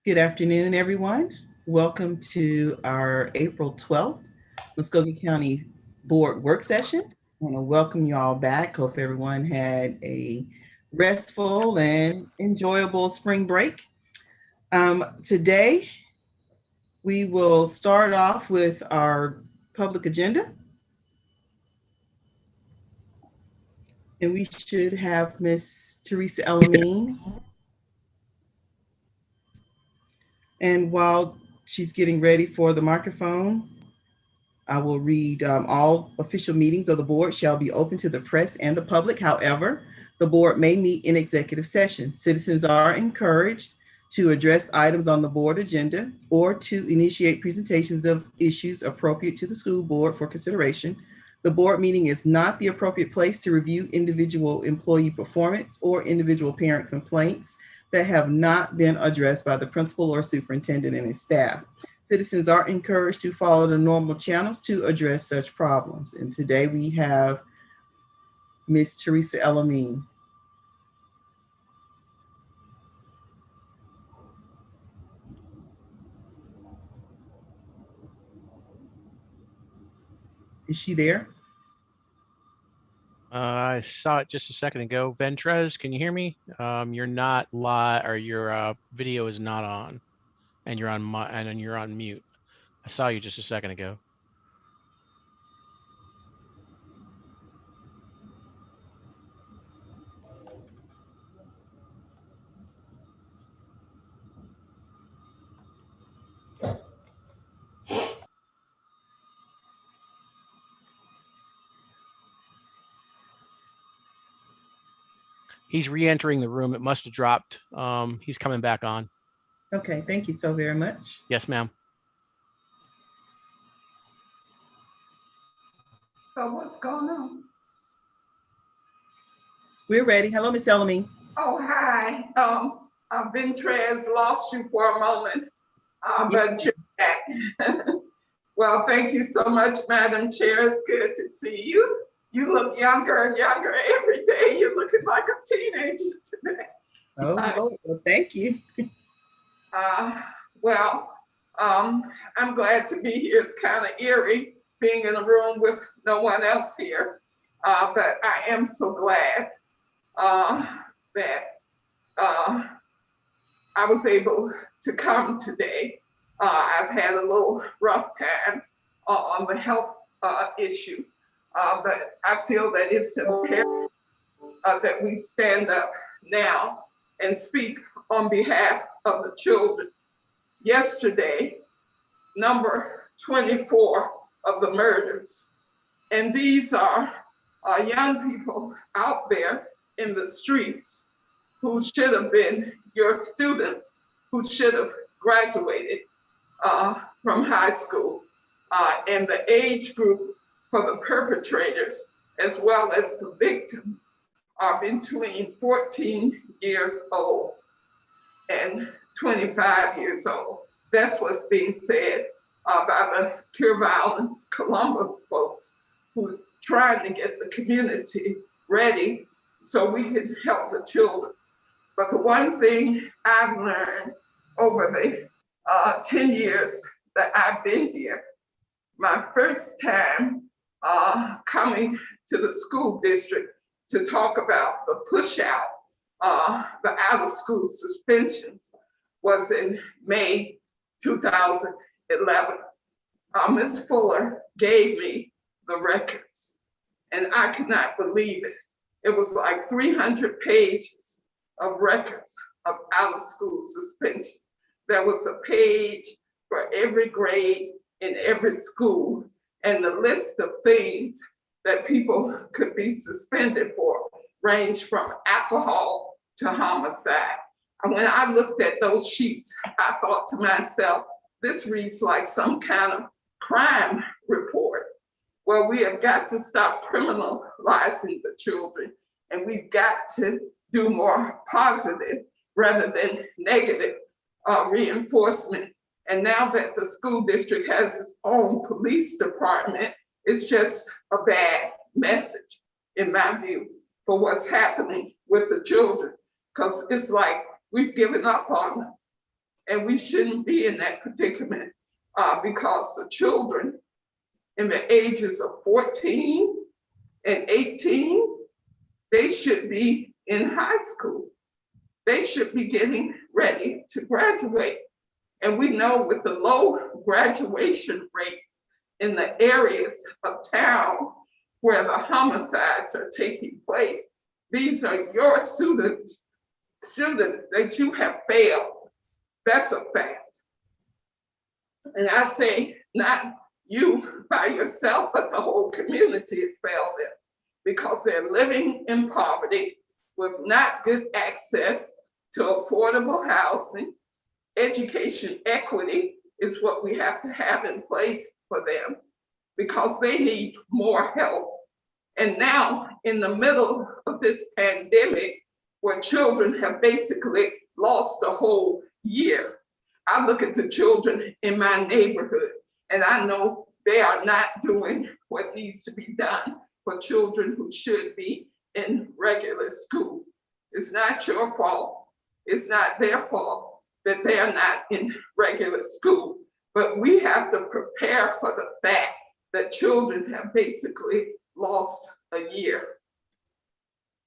Good afternoon, everyone. Welcome to our April 12th Muskogee County Board Work Session. I want to welcome you all back. Hope everyone had a restful and enjoyable spring break. Today, we will start off with our public agenda, and we should have Miss Teresa Elamine. And while she's getting ready for the microphone, I will read all official meetings of the board shall be open to the press and the public. However, the board may meet in executive session. Citizens are encouraged to address items on the board agenda or to initiate presentations of issues appropriate to the school board for consideration. The board meeting is not the appropriate place to review individual employee performance or individual parent complaints that have not been addressed by the principal or superintendent and his staff. Citizens are encouraged to follow the normal channels to address such problems. And today we have Ms. Teresa Elamine. Is she there? I saw it just a second ago. Ventrez, can you hear me? You're not live, or your video is not on, and you're on mute. I saw you just a second ago. He's re-entering the room. It must have dropped. He's coming back on. Okay, thank you so very much. Yes, ma'am. So what's going on? We're ready. Hello, Ms. Elamine. Oh, hi. Ventrez lost you for a moment, but you're back. Well, thank you so much, Madam Chair. It's good to see you. You look younger and younger every day. You're looking like a teenager today. Oh, well, thank you. I'm glad to be here. It's kind of eerie being in a room with no one else here, but I am so glad that I was able to come today. I've had a little rough time on the health issue, but I feel that it's imperative that we stand up now and speak on behalf of the children. Yesterday, number 24 of the murders, and these are young people out there in the streets who should have been your students, who should have graduated from high school. And the age group for the perpetrators, as well as the victims, are between 14 years old and 25 years old. That's what's being said by the Cure Violence Columbus folks who are trying to get the community ready so we can help the children. But the one thing I've learned over the 10 years that I've been here, my first time coming to the school district to talk about the push out, the out of school suspensions, was in May 2011. Ms. Fuller gave me the records and I could not believe it. It was like 300 pages of records of out of school suspension. There was a page for every grade in every school and the list of things that people could be suspended for ranged from alcohol to homicide. And when I looked at those sheets, I thought to myself, this reads like some kind of crime report. Well, we have got to stop criminalizing the children, and we've got to do more positive rather than negative reinforcement. And now that the school district has its own police department, it's just a bad message, in my view, for what's happening with the children, because it's like we've given up on them. And we shouldn't be in that predicament because the children in the ages of 14 and 18, they should be in high school. They should be getting ready to graduate. And we know with the low graduation rates in the areas of town where the homicides are taking place, these are your students that you have failed. That's a fact. And I say not you by yourself, but the whole community has failed them because they're living in poverty with not good access to affordable housing. Education equity is what we have to have in place for them because they need more help. And now in the middle of this pandemic, where children have basically lost a whole year, I look at the children in my neighborhood and I know they are not doing what needs to be done for children who should be in regular school. It's not your fault. It's not their fault that they are not in regular school, but we have to prepare for the fact that children have basically lost a year.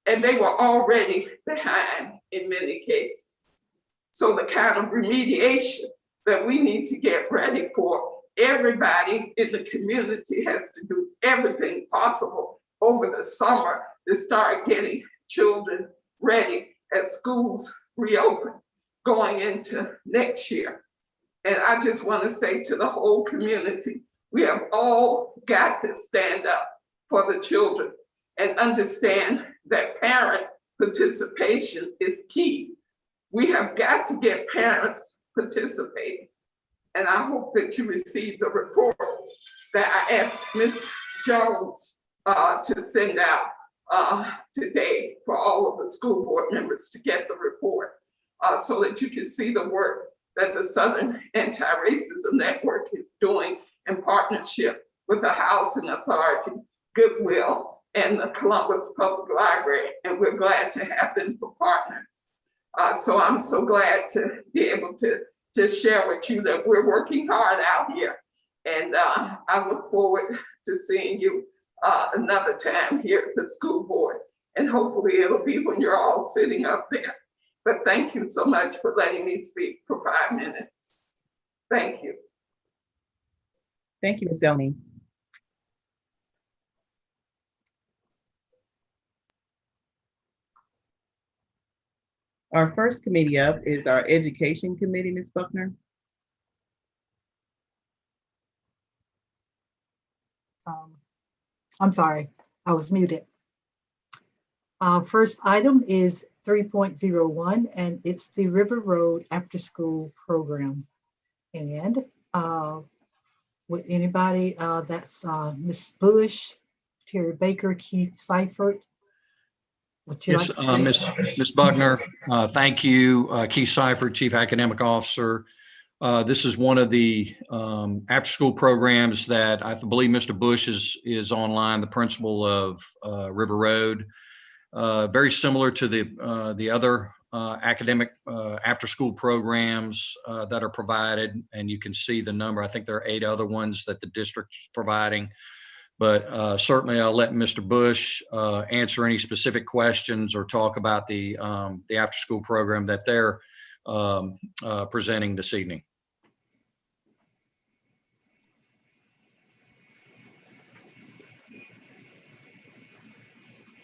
And they were already behind in many cases. So the kind of remediation that we need to get ready for, everybody in the community has to do everything possible over the summer to start getting children ready as schools reopen going into next year. And I just want to say to the whole community, we have all got to stand up for the children and understand that parent participation is key. We have got to get parents participating. And I hope that you received the report that I asked Ms. Jones to send out today for all of the school board members to get the report so that you can see the work that the Southern Anti-Racism Network is doing in partnership with the Housing Authority, Goodwill, and the Columbus Public Library. And we're glad to have them for partners. So I'm so glad to be able to just share with you that we're working hard out here. And I look forward to seeing you another time here at the school board. And hopefully it'll be when you're all sitting up there. But thank you so much for letting me speak for 5 minutes. Thank you. Thank you, Ms. Zelny. Our first committee up is our Education Committee, Ms. Buckner. I'm sorry, I was muted. First item is 3.01, and it's the River Road After School Program. And would anybody, that's Ms. Bush, Terry Baker, Keith Seifert. Yes, Ms. Buckner, thank you. Keith Seifert, Chief Academic Officer. This is one of the after-school programs that I believe Mr. Bush is online, the principal of River Road. Very similar to the other academic after-school programs that are provided, and you can see the number. I think there are 8 other ones that the district is providing. But certainly I'll let Mr. Bush answer any specific questions or talk about the after-school program that they're presenting this evening.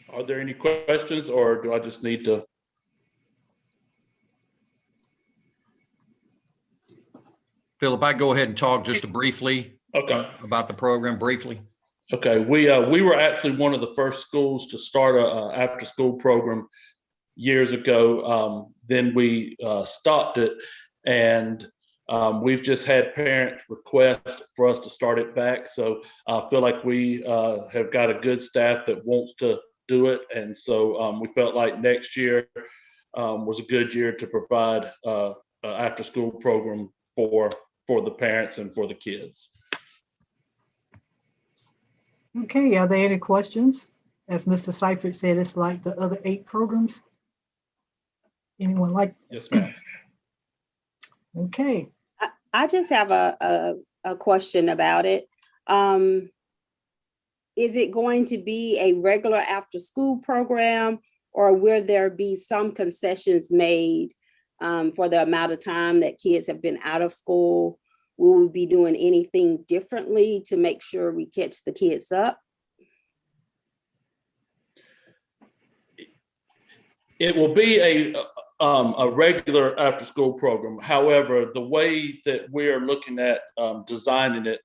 Are there any questions, or do I just need to? Philip, I go ahead and talk just briefly about the program briefly. Okay, we were actually one of the first schools to start a after-school program years ago. Then we stopped it, and we've just had parents request for us to start it back. So I feel like we have got a good staff that wants to do it, and so we felt like next year was a good year to provide an after-school program for the parents and for the kids. Okay, are there any questions? As Mr. Seifert said, it's like the other 8 programs. Anyone like? Yes, ma'am. Okay. I just have a question about it. Is it going to be a regular after school program, or will there be some concessions made for the amount of time that kids have been out of school? Will we be doing anything differently to make sure we catch the kids up? It will be a regular after school program. However, the way that we're looking at designing it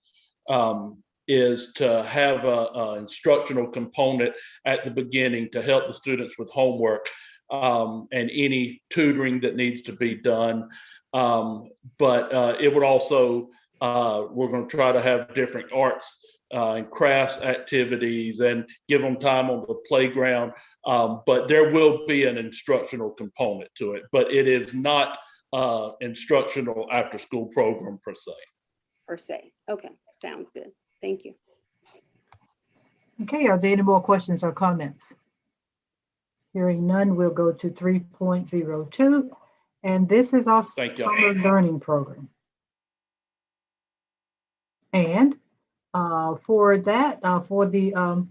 is to have a instructional component at the beginning to help the students with homework and any tutoring that needs to be done. But it would also, we're going to try to have different arts and crafts activities and give them time on the playground. But there will be an instructional component to it, but it is not instructional after school program per se. Per se. Okay, sounds good. Thank you. Okay, are there any more questions or comments? Hearing none, we'll go to 3.02. And this is our summer learning program. And for that, for the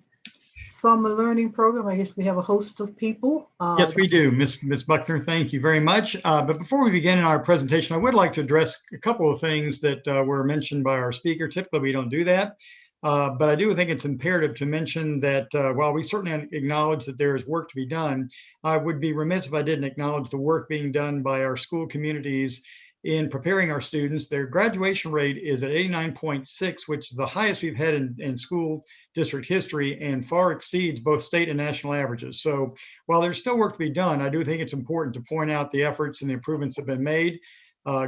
summer learning program, I guess we have a host of people. Yes, we do, Ms. Buckner. Thank you very much. But before we begin our presentation, I would like to address a couple of things that were mentioned by our speaker. Typically, we don't do that. But I do think it's imperative to mention that while we certainly acknowledge that there is work to be done, I would be remiss if I didn't acknowledge the work being done by our school communities in preparing our students. Their graduation rate is at 89.6, which is the highest we've had in school district history and far exceeds both state and national averages. So while there's still work to be done, I do think it's important to point out the efforts and the improvements that have been made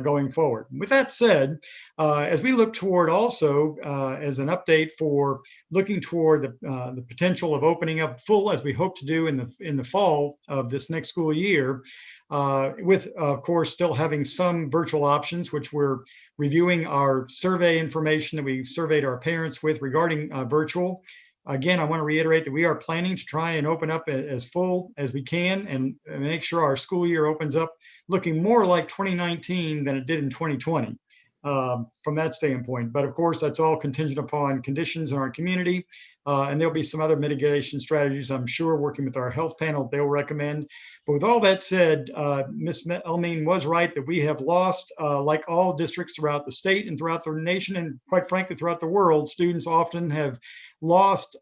going forward. With that said, as we look toward also as an update for looking toward the potential of opening up full, as we hope to do in the fall of this next school year, with of course still having some virtual options, which we're reviewing our survey information that we surveyed our parents with regarding virtual. Again, I want to reiterate that we are planning to try and open up as full as we can and make sure our school year opens up looking more like 2019 than it did in 2020 from that standpoint. But of course, that's all contingent upon conditions in our community. And there'll be some other mitigation strategies, I'm sure, working with our health panel, they'll recommend. But with all that said, Ms. Elmine was right that we have lost, like all districts throughout the state and throughout the nation, and quite frankly, throughout the world, students often have lost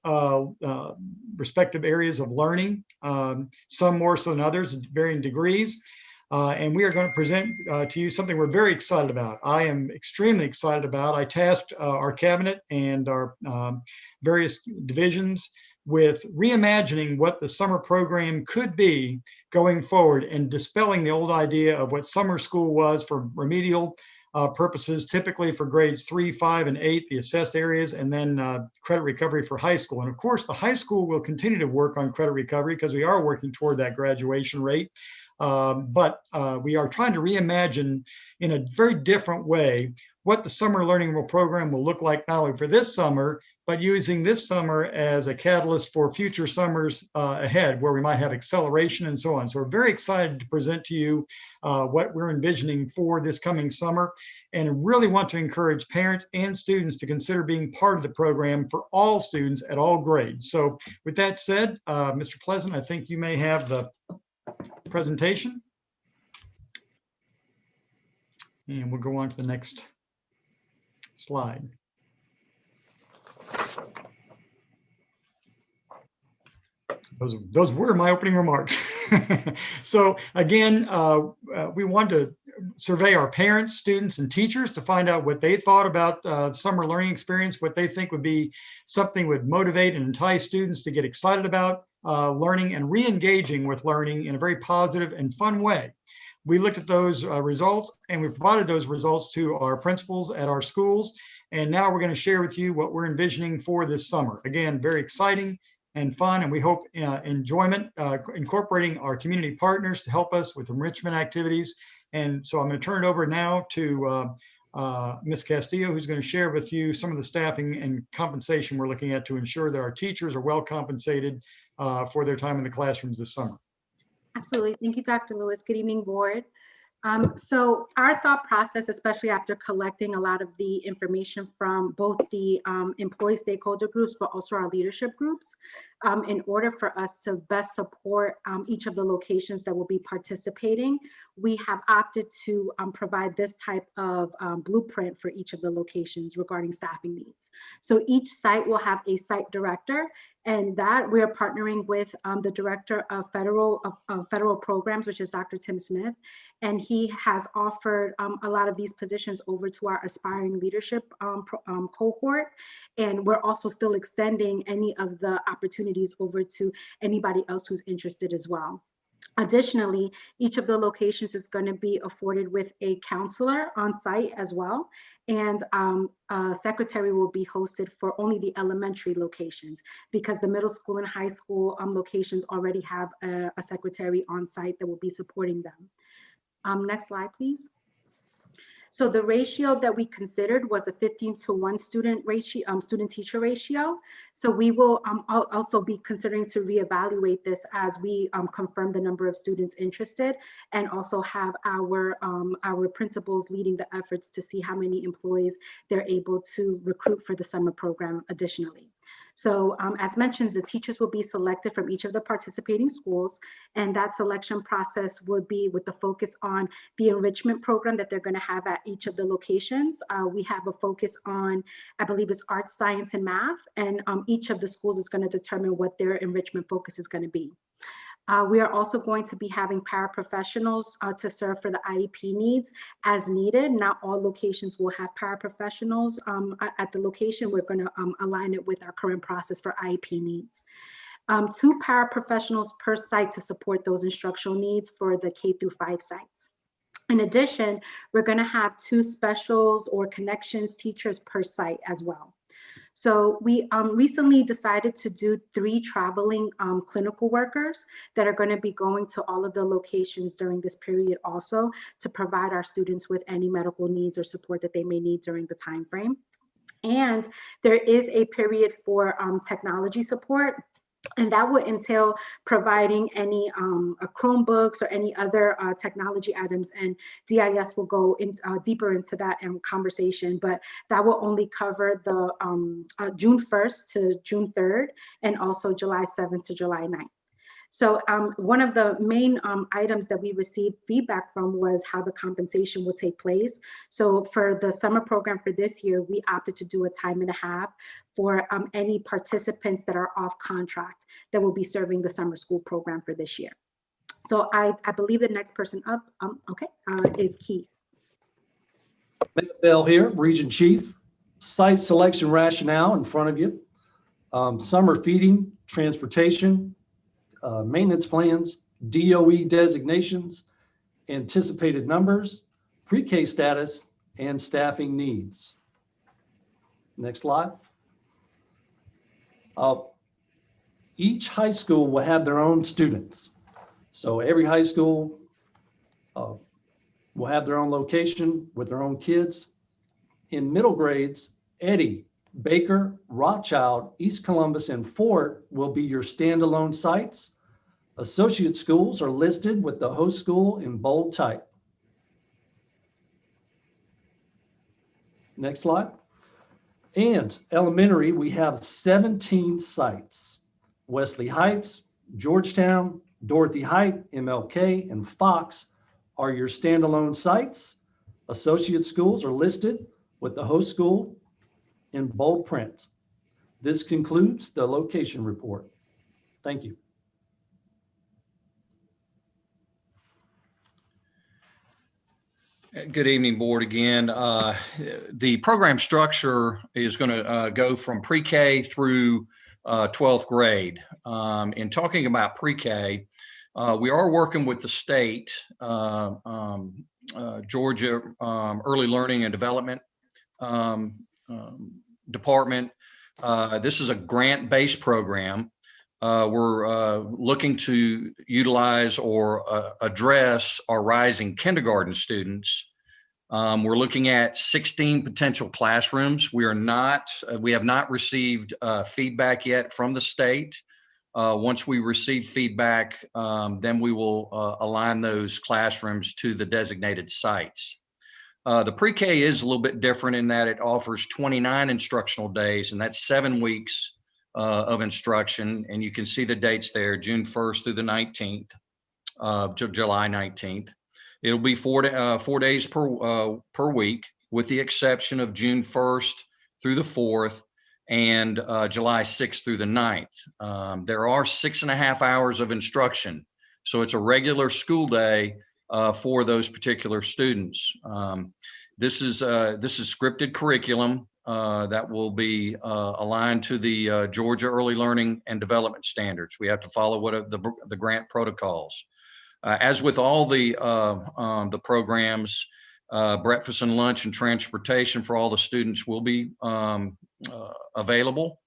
respective areas of learning, some more so than others at varying degrees. And we are going to present to you something we're very excited about. I am extremely excited about. I tasked our cabinet and our various divisions with reimagining what the summer program could be going forward and dispelling the old idea of what summer school was for remedial purposes, typically for grades 3, 5, and 8, the assessed areas, and then credit recovery for high school. And of course, the high school will continue to work on credit recovery because we are working toward that graduation rate. But we are trying to reimagine in a very different way what the summer learning program will look like, not only for this summer, but using this summer as a catalyst for future summers ahead, where we might have acceleration and so on. So we're very excited to present to you what we're envisioning for this coming summer, and really want to encourage parents and students to consider being part of the program for all students at all grades. So with that said, Mr. Pleasant, I think you may have the presentation. And we'll go on to the next slide. Those were my opening remarks. So again, we wanted to survey our parents, students, and teachers to find out what they thought about summer learning experience, what they think would be something would motivate and entice students to get excited about learning and re-engaging with learning in a very positive and fun way. We looked at those results, and we provided those results to our principals at our schools. And now we're going to share with you what we're envisioning for this summer. Again, very exciting and fun, and we hope enjoyment, incorporating our community partners to help us with enrichment activities. And so I'm going to turn it over now to Ms. Castillo, who's going to share with you some of the staffing and compensation we're looking at to ensure that our teachers are well compensated for their time in the classrooms this summer. Absolutely. Thank you, Dr. Lewis. Good evening, board. So our thought process, especially after collecting a lot of the information from both the employee stakeholder groups, but also our leadership groups, in order for us to best support each of the locations that will be participating, we have opted to provide this type of blueprint for each of the locations regarding staffing needs. So each site will have a site director, and that we are partnering with the director of federal programs, which is Dr. Tim Smith. And he has offered a lot of these positions over to our aspiring leadership cohort. And we're also still extending any of the opportunities over to anybody else who's interested as well. Additionally, each of the locations is going to be afforded with a counselor on site as well. And a secretary will be hosted for only the elementary locations, because the middle school and high school locations already have a secretary on site that will be supporting them. Next slide, please. So the ratio that we considered was a 15:1 student ratio, student-teacher ratio. So we will also be considering to reevaluate this as we confirm the number of students interested, and also have our principals leading the efforts to see how many employees they're able to recruit for the summer program additionally. So as mentioned, the teachers will be selected from each of the participating schools, and that selection process would be with the focus on the enrichment program that they're going to have at each of the locations. We have a focus on, I believe it's art, science, and math, and each of the schools is going to determine what their enrichment focus is going to be. We are also going to be having paraprofessionals to serve for the IEP needs as needed. Not all locations will have paraprofessionals at the location. We're going to align it with our current process for IEP needs. 2 paraprofessionals per site to support those instructional needs for the K-5 sites. In addition, we're going to have 2 specials or connections teachers per site as well. So we recently decided to do 3 traveling clinical workers that are going to be going to all of the locations during this period also, to provide our students with any medical needs or support that they may need during the time frame. And there is a period for technology support, and that would entail providing any Chromebooks or any other technology items, and DIS will go in, deeper into that conversation, but that will only cover the June 1st to June 3rd, and also July 7th to July 9th. So one of the main items that we received feedback from was how the compensation will take place. So for the summer program for this year, we opted to do a time and a half for any participants that are off contract that will be serving the summer school program for this year. So I believe the next person up, is Keith. Bell here, Region Chief. Site selection rationale in front of you. Summer feeding, transportation, maintenance plans, DOE designations, anticipated numbers, pre-K status, and staffing needs. Next slide. Each high school will have their own students. So every high school will have their own location with their own kids. In middle grades, Eddy, Baker, Rothschild, East Columbus, and Fort will be your standalone sites. Associate schools are listed with the host school in bold type. Next slide. And elementary, we have 17 sites. Wesley Heights, Georgetown, Dorothy Height, MLK, and Fox are your standalone sites. Associate schools are listed with the host school in bold print. This concludes the location report. Thank you. Good evening, board. Again, the program structure is going to go from pre-K through 12th grade. In talking about pre-K, we are working with the state, Georgia Early Learning and Development Department. This is a grant-based program. We're looking to utilize or address our rising kindergarten students. We're looking at 16 potential classrooms. We have not received feedback yet from the state Once we receive feedback, then we will align those classrooms to the designated sites. The pre-K is a little bit different in that it offers 29 instructional days, and that's 7 weeks of instruction. And you can see the dates there, June 1st through the 19th, July 19th. It'll be 4 days per week, with the exception of June 1st through the 4th and July 6th through the 9th. There are 6.5 hours of instruction. So it's a regular school day for those particular students. This is scripted curriculum that will be aligned to the Georgia Early Learning and Development Standards. We have to follow what the grant protocols. As with all the programs, breakfast and lunch and transportation for all the students will be available.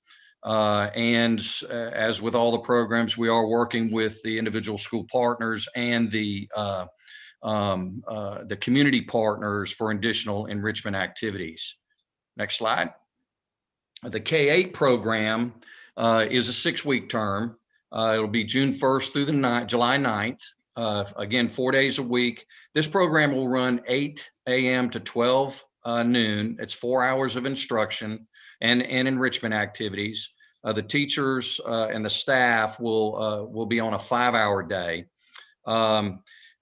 And as with all the programs, we are working with the individual school partners and the community partners for additional enrichment activities. Next slide. The K-8 program is a 6-week term. It'll be June 1st through the July 9th. Again, 4 days a week. This program will run 8 a.m. to 12 noon. It's 4 hours of instruction and enrichment activities. The teachers and the staff will be on a 5-hour day.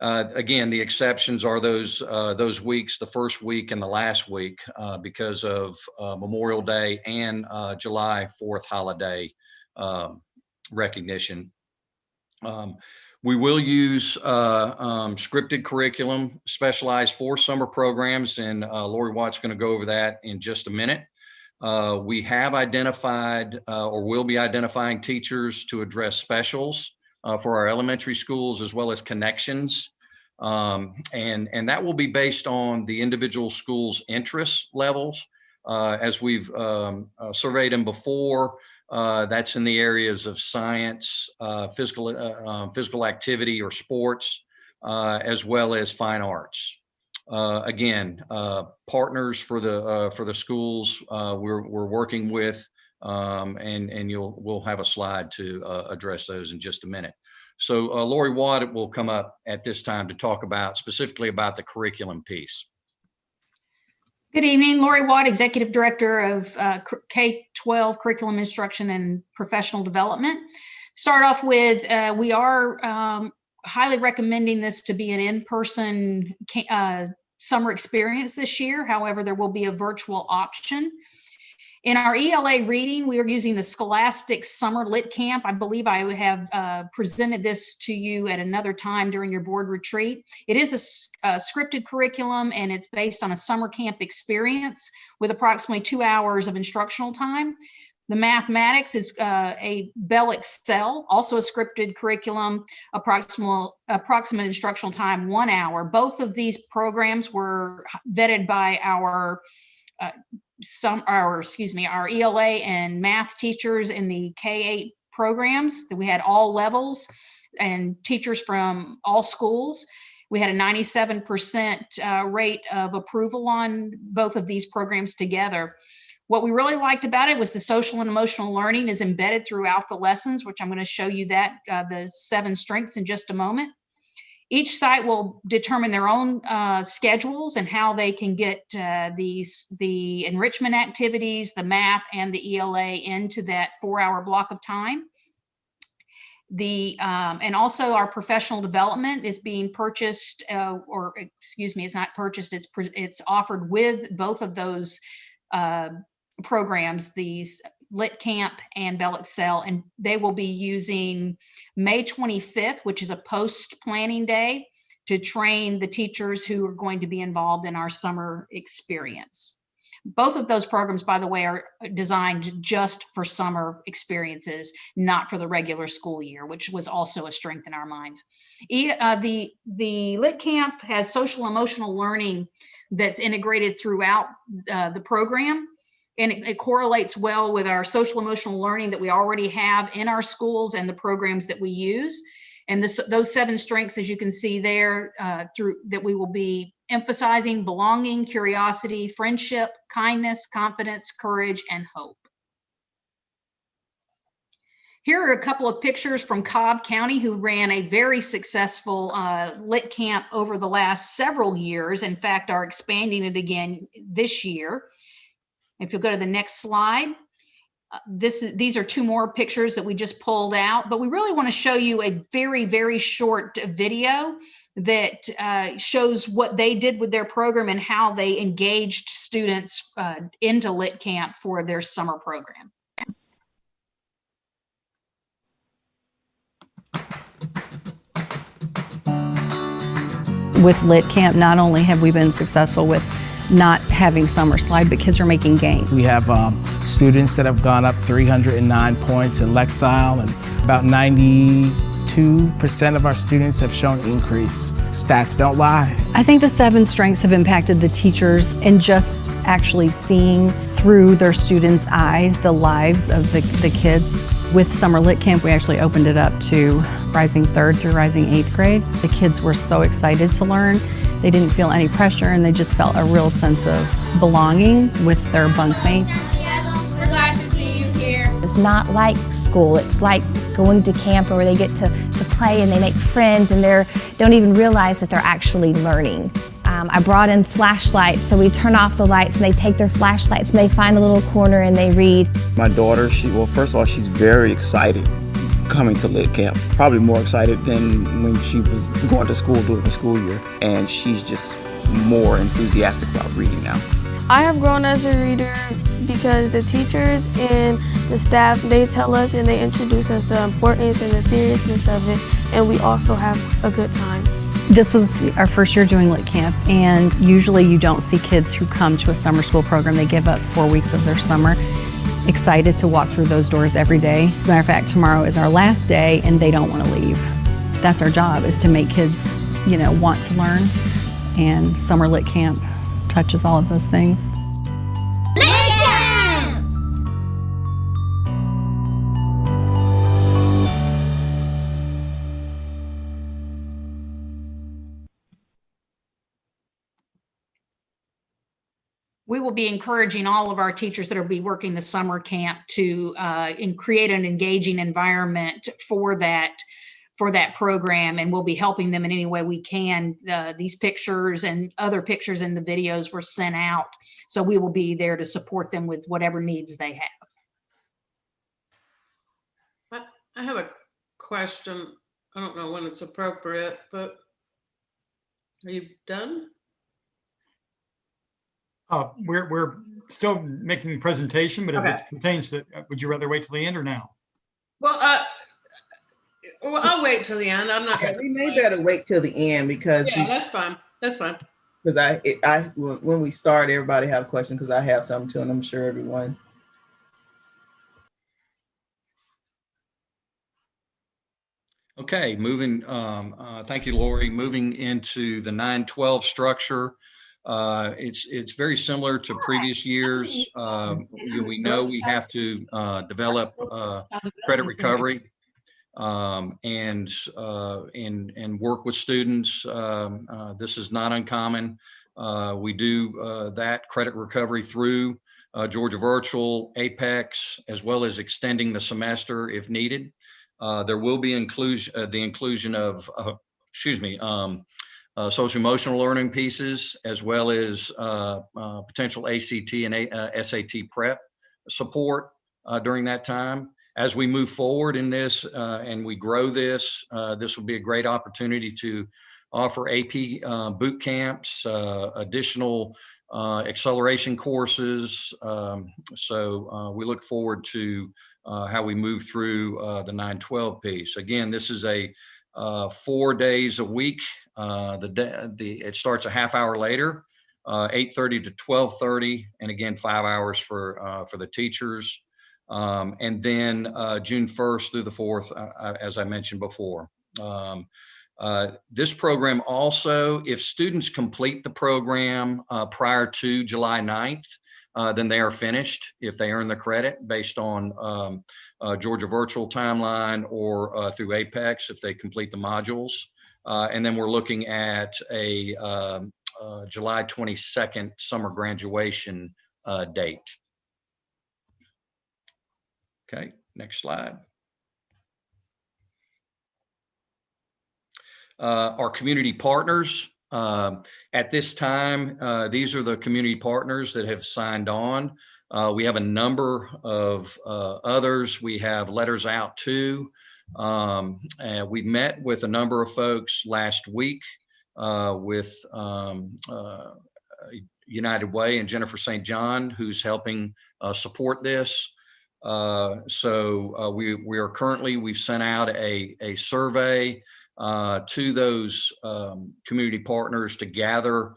Again, the exceptions are those weeks, the first week and the last week, because of Memorial Day and July 4th holiday recognition. We will use scripted curriculum specialized for summer programs, and Lori Watt's going to go over that in just a minute. We have identified or will be identifying teachers to address specials for our elementary schools, as well as connections. And that will be based on the individual school's interest levels. As we've surveyed them before, that's in the areas of science, physical activity or sports, as well as fine arts. Again, partners for the schools we're working with, and we'll have a slide to address those in just a minute. So Lori Watt will come up at this time to talk specifically about the curriculum piece. Good evening, Lori Watt, Executive Director of K-12 Curriculum Instruction and Professional Development. Start off with, we are highly recommending this to be an in-person summer experience this year. However, there will be a virtual option. In our ELA reading, we are using the Scholastic Summer Lit Camp. I believe I have presented this to you at another time during your board retreat. It is a scripted curriculum, and it's based on a summer camp experience with approximately 2 hours of instructional time. The mathematics is a Bell Excel, also a scripted curriculum, approximate instructional time 1 hour. Both of these programs were vetted by our ELA and math teachers in the K-8 programs. We had all levels and teachers from all schools. We had a 97% rate of approval on both of these programs together. What we really liked about it was the social and emotional learning is embedded throughout the lessons, which I'm going to show you that the 7 strengths in just a moment. Each site will determine their own schedules and how they can get the enrichment activities, the math, and the ELA into that 4-hour block of time. And also our professional development is being purchased, it's not purchased, it's offered with both of those programs, these Lit Camp and Bell Excel, and they will be using May 25th, which is a post-planning day, to train the teachers who are going to be involved in our summer experience. Both of those programs, by the way, are designed just for summer experiences, not for the regular school year, which was also a strength in our minds. The Lit Camp has social emotional learning that's integrated throughout the program. And it correlates well with our social emotional learning that we already have in our schools and the programs that we use. And those 7 strengths, as you can see there, that we will be emphasizing: belonging, curiosity, friendship, kindness, confidence, courage, and hope. Here are a couple of pictures from Cobb County, who ran a very successful lit camp over the last several years. In fact, are expanding it again this year. If you'll go to the next slide. These are two more pictures that we just pulled out, but we really want to show you a very, very short video that shows what they did with their program and how they engaged students into lit camp for their summer program. With lit camp, not only have we been successful with not having summer slide, but kids are making gains. We have students that have gone up 309 points in Lexile, and about 92% of our students have shown increase. Stats don't lie. I think the 7 strengths have impacted the teachers, and just actually seeing through their students' eyes the lives of the kids. With Summer Lit Camp, we actually opened it up to rising 3rd through rising 8th grade. The kids were so excited to learn. They didn't feel any pressure, and they just felt a real sense of belonging with their bunkmates. We're glad to see you here. It's not like school. It's like going to camp where they get to play and they make friends and they don't even realize that they're actually learning. I brought in flashlights, so we turn off the lights and they take their flashlights and they find a little corner and they read. My daughter, first of all, she's very excited coming to lit camp, probably more excited than when she was going to school during the school year, and she's just more enthusiastic about reading now. I have grown as a reader because the teachers and the staff, they tell us and they introduce us the importance and the seriousness of it, and we also have a good time. This was our first year doing lit camp, and usually you don't see kids who come to a summer school program. They give up 4 weeks of their summer, excited to walk through those doors every day. As a matter of fact, tomorrow is our last day and they don't want to leave. That's our job, is to make kids, want to learn, and Summer Lit Camp touches all of those things. We will be encouraging all of our teachers that will be working the summer camp to create an engaging environment for that program, and we'll be helping them in any way we can. These pictures and other pictures in the videos were sent out, so we will be there to support them with whatever needs they have. I have a question. I don't know when it's appropriate, but are you done? We're still making a presentation, but Okay. if it pertains to, would you rather wait till the end or now? Well, I'll wait till the end. I'm not. Yeah, we may better wait till the end because that's fine. That's fine. Because when we start, everybody have questions because I have some too, and I'm sure everyone. Okay, moving, thank you, Lori. Moving into the 9-12 structure. It's very similar to previous years. We know we have to develop credit recovery and work with students. This is not uncommon. We do that credit recovery through Georgia Virtual, Apex, as well as extending the semester if needed. There will be the inclusion of, social emotional learning pieces, as well as potential ACT and SAT prep support during that time. As we move forward in this and we grow this, this will be a great opportunity to offer AP boot camps, additional acceleration courses. So we look forward to how we move through the 9-12 piece. Again, this is a 4 days a week. It starts a half hour later, 8:30 to 12:30, and again 5 hours for the teachers. And then June 1st through the 4th, as I mentioned before. This program also, if students complete the program prior to July 9th, then they are finished if they earn the credit based on Georgia Virtual timeline or through Apex if they complete the modules. And then we're looking at a July 22nd summer graduation date. Okay, next slide. Our community partners. At this time, these are the community partners that have signed on. We have a number of others we have letters out to. And we met with a number of folks last week with United Way and Jennifer St. John, who's helping support this. So we are currently, we've sent out a survey to those community partners to gather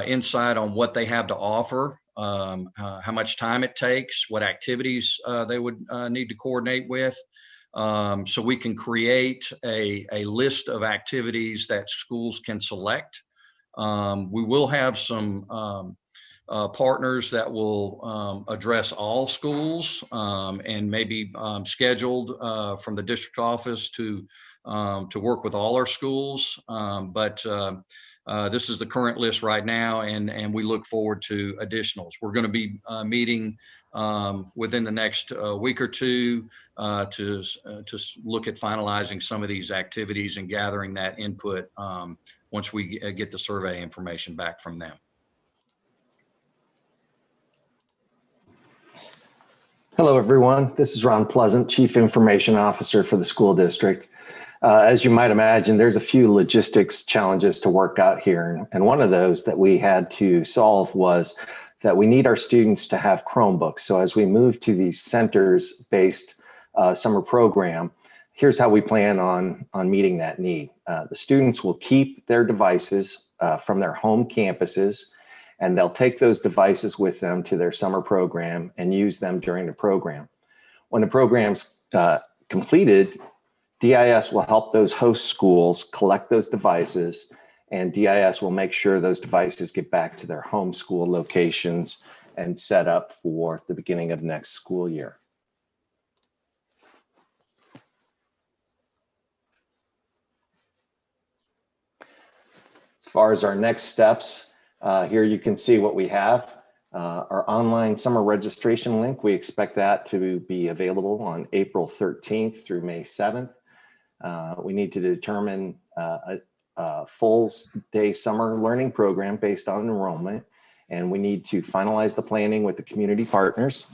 insight on what they have to offer, how much time it takes, what activities they would need to coordinate with. So we can create a list of activities that schools can select. We will have some partners that will address all schools and maybe scheduled from the district office to work with all our schools. But this is the current list right now, and we look forward to additionals. We're going to be meeting within the next week or two to look at finalizing some of these activities and gathering that input once we get the survey information back from them. Hello, everyone. This is Ron Pleasant, Chief Information Officer for the school district. As you might imagine, there's a few logistics challenges to work out here. And one of those that we had to solve was that we need our students to have Chromebooks. So as we move to the centers-based summer program, here's how we plan on meeting that need. The students will keep their devices from their home campuses, and they'll take those devices with them to their summer program and use them during the program. When the program's completed, DIS will help those host schools collect those devices, and DIS will make sure those devices get back to their home school locations and set up for the beginning of next school year. As far as our next steps, here you can see what we have. Our online summer registration link, we expect that to be available on April 13th through May 7th. We need to determine a full day summer learning program based on enrollment, and we need to finalize the planning with the community partners.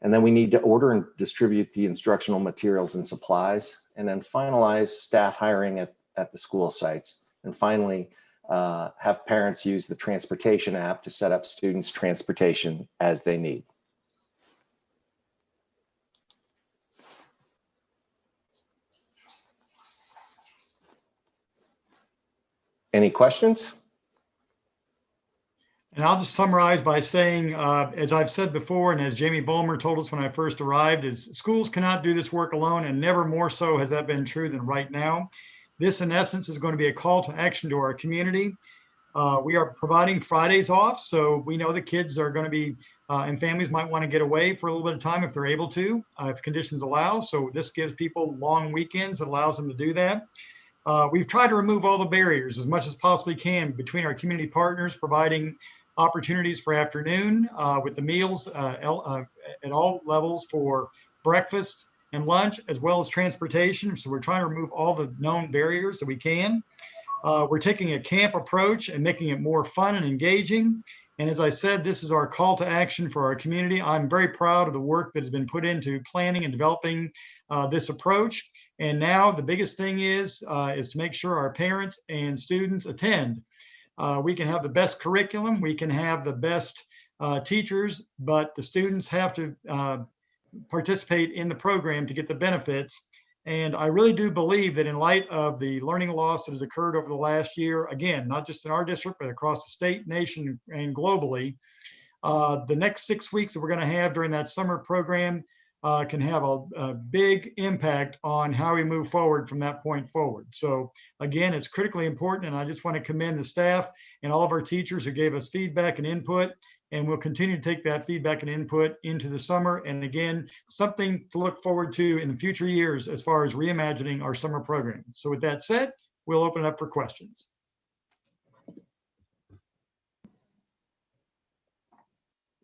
And then we need to order and distribute the instructional materials and supplies, and then finalize staff hiring at the school sites. And finally, have parents use the transportation app to set up students' transportation as they need. Any questions? And I'll just summarize by saying, as I've said before, and as Jamie Vollmer told us when I first arrived, is schools cannot do this work alone, and never more so has that been true than right now. This, in essence, is going to be a call to action to our community. We are providing Fridays off, so we know the kids are going to be, and families might want to get away for a little bit of time if they're able to, if conditions allow. So this gives people long weekends, it allows them to do that. We've tried to remove all the barriers as much as possibly can between our community partners, providing opportunities for afternoon with the meals at all levels for breakfast and lunch, as well as transportation. So we're trying to remove all the known barriers that we can. We're taking a camp approach and making it more fun and engaging. And as I said, this is our call to action for our community. I'm very proud of the work that has been put into planning and developing this approach. And now the biggest thing is to make sure our parents and students attend. We can have the best curriculum, we can have the best teachers, but the students have to participate in the program to get the benefits. And I really do believe that in light of the learning loss that has occurred over the last year, again, not just in our district, but across the state, nation, and globally, the next 6 weeks that we're going to have during that summer program can have a big impact on how we move forward from that point forward. So again, it's critically important, and I just want to commend the staff and all of our teachers who gave us feedback and input, and we'll continue to take that feedback and input into the summer. And again, something to look forward to in the future years as far as reimagining our summer program. So with that said, we'll open it up for questions.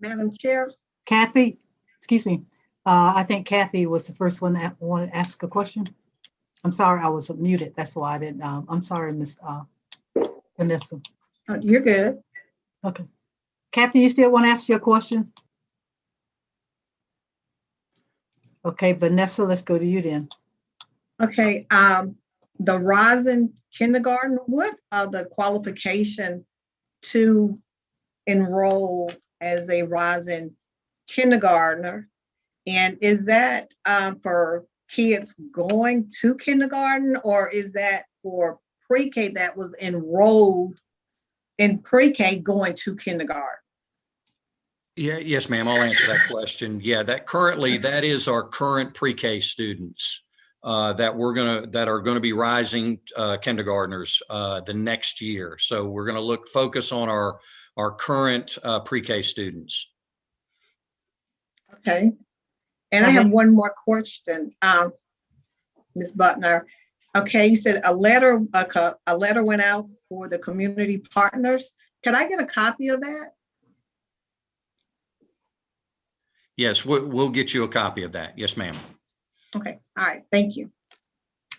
Madam Chair. Kathy, excuse me. I think Kathy was the first one that wanted to ask a question. I'm sorry, I was muted. That's why I didn't, I'm sorry, Miss Vanessa. You're good. Okay. Kathy, you still want to ask your question? Okay, Vanessa, let's go to you then. Okay, the Rosin kindergarten, what are the qualifications to enroll as a Rosin kindergartner? And is that for kids going to kindergarten, or is that for pre-K that was enrolled in pre-K going to kindergarten? Yeah, yes, ma'am. I'll answer that question. Yeah, that is our current pre-K students that are gonna be rising kindergartners the next year. So we're gonna focus on our current pre-K students. Okay. And I have one more question, Ms. Butner. Okay, you said a letter went out for the community partners. Can I get a copy of that? Yes, we'll get you a copy of that. Yes, ma'am. Okay, all right, thank you.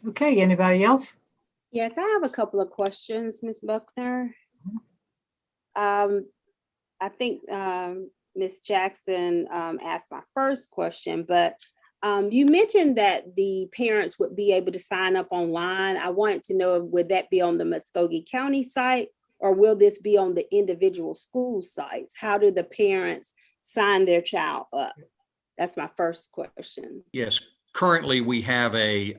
Okay, anybody else? Yes, I have a couple of questions, Ms. Buckner. I think Ms. Jackson asked my first question, but you mentioned that the parents would be able to sign up online. I wanted to know, would that be on the Muskogee County site, or will this be on the individual school sites? How do the parents sign their child up? That's my first question. Yes, currently we have a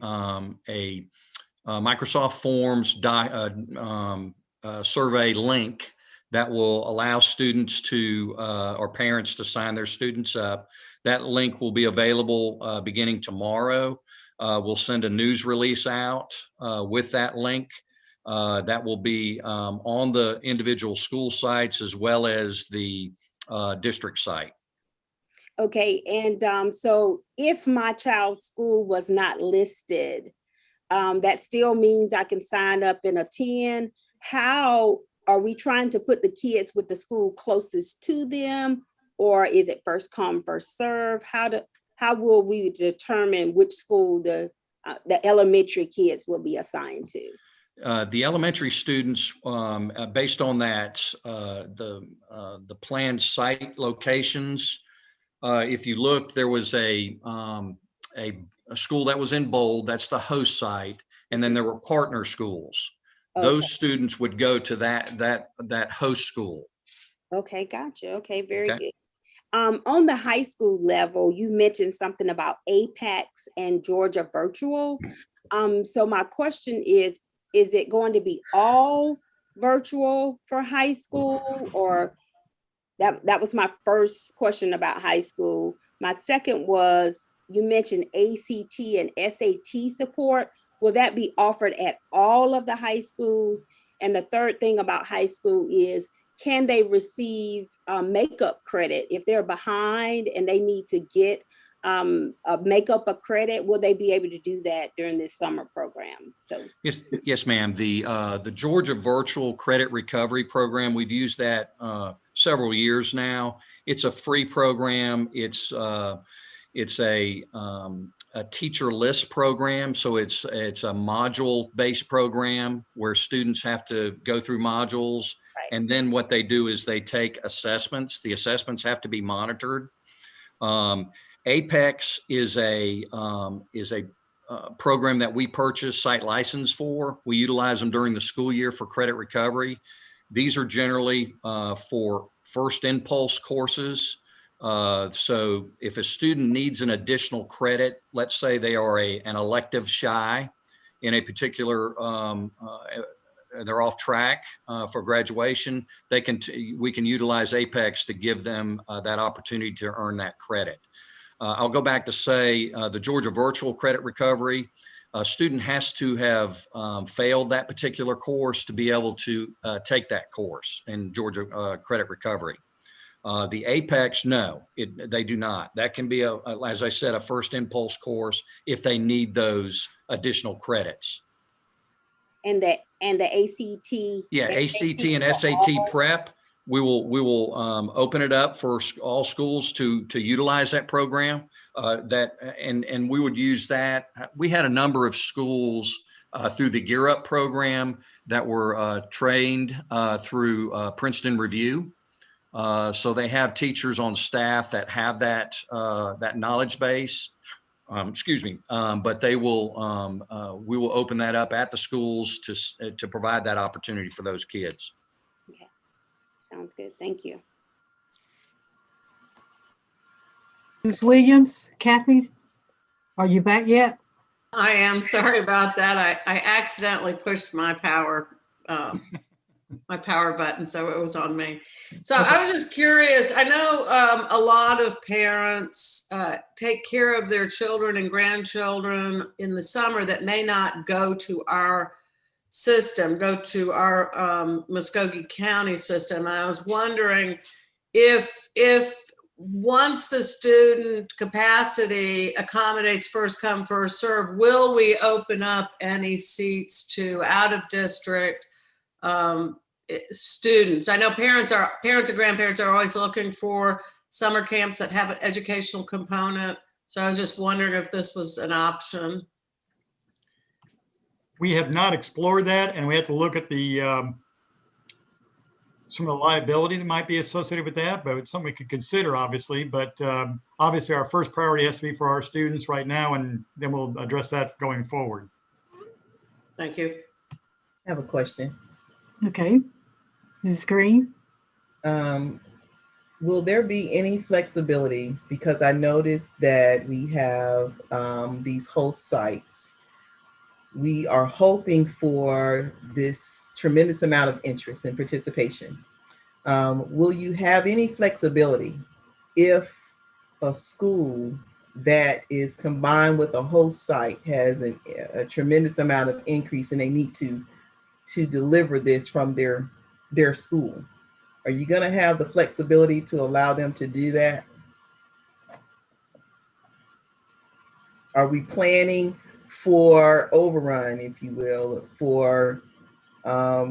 Microsoft Forms survey link that will allow students to or parents to sign their students up. That link will be available beginning tomorrow. We'll send a news release out with that link. That will be on the individual school sites as well as the district site. Okay, and so if my child's school was not listed, that still means I can sign up and attend. How are we trying to put the kids with the school closest to them, or is it first come, first serve? How will we determine which school the elementary kids will be assigned to? The elementary students, based on that, the planned site locations. If you look, there was a school that was in bold. That's the host site, and then there were partner schools. Okay. Those students would go to that host school. Okay, gotcha. Okay, very good. On the high school level, you mentioned something about Apex and Georgia Virtual. So my question is it going to be all virtual for high school, or that was my first question about high school. My second was, you mentioned ACT and SAT support. Will that be offered at all of the high schools? And the third thing about high school is, can they receive makeup credit if they're behind and they need to get makeup a credit? Will they be able to do that during this summer program? So yes, ma'am. The Georgia Virtual Credit Recovery Program, we've used that several years now. It's a free program. It's a teacher list program. So it's a module-based program where students have to go through modules. Right. And then what they do is they take assessments. The assessments have to be monitored. Apex is a program that we purchase site license for. We utilize them during the school year for credit recovery. These are generally for first impulse courses. So if a student needs an additional credit, let's say they are an elective shy in a particular, they're off track for graduation, we can utilize Apex to give them that opportunity to earn that credit. I'll go back to say the Georgia Virtual Credit Recovery, a student has to have failed that particular course to be able to take that course in Georgia Credit Recovery. The Apex, no, they do not. That can be, as I said, a first impulse course if they need those additional credits. And the ACT? Yeah, ACT and SAT prep, we will open it up for all schools to utilize that program. And we would use that. We had a number of schools through the Gear Up program that were trained through Princeton Review. So they have teachers on staff that have that knowledge base. But they will we will open that up at the schools to provide that opportunity for those kids. Okay, sounds good. Thank you. Mrs. Williams, Kathy, are you back yet? I am sorry about that. I accidentally pushed my power button, so it was on me. So Okay. I was just curious. I know a lot of parents take care of their children and grandchildren in the summer that may not go to our system, go to our Muskogee County system. And I was wondering if once the student capacity accommodates first come, first serve, will we open up any seats to out of district students? I know parents and grandparents are always looking for summer camps that have an educational component. So I was just wondering if this was an option. We have not explored that, and we have to look at the some of the liability that might be associated with that, but it's something we could consider, obviously. But obviously, our first priority has to be for our students right now, and then we'll address that going forward. Thank you. I have a question. Okay, Mrs. Green. Will there be any flexibility? Because I noticed that we have these host sites. We are hoping for this tremendous amount of interest and participation. Will you have any flexibility if a school that is combined with a host site has a tremendous amount of increase and they need to deliver this from their school? Are you going to have the flexibility to allow them to do that? Are we planning for overrun, if you will, for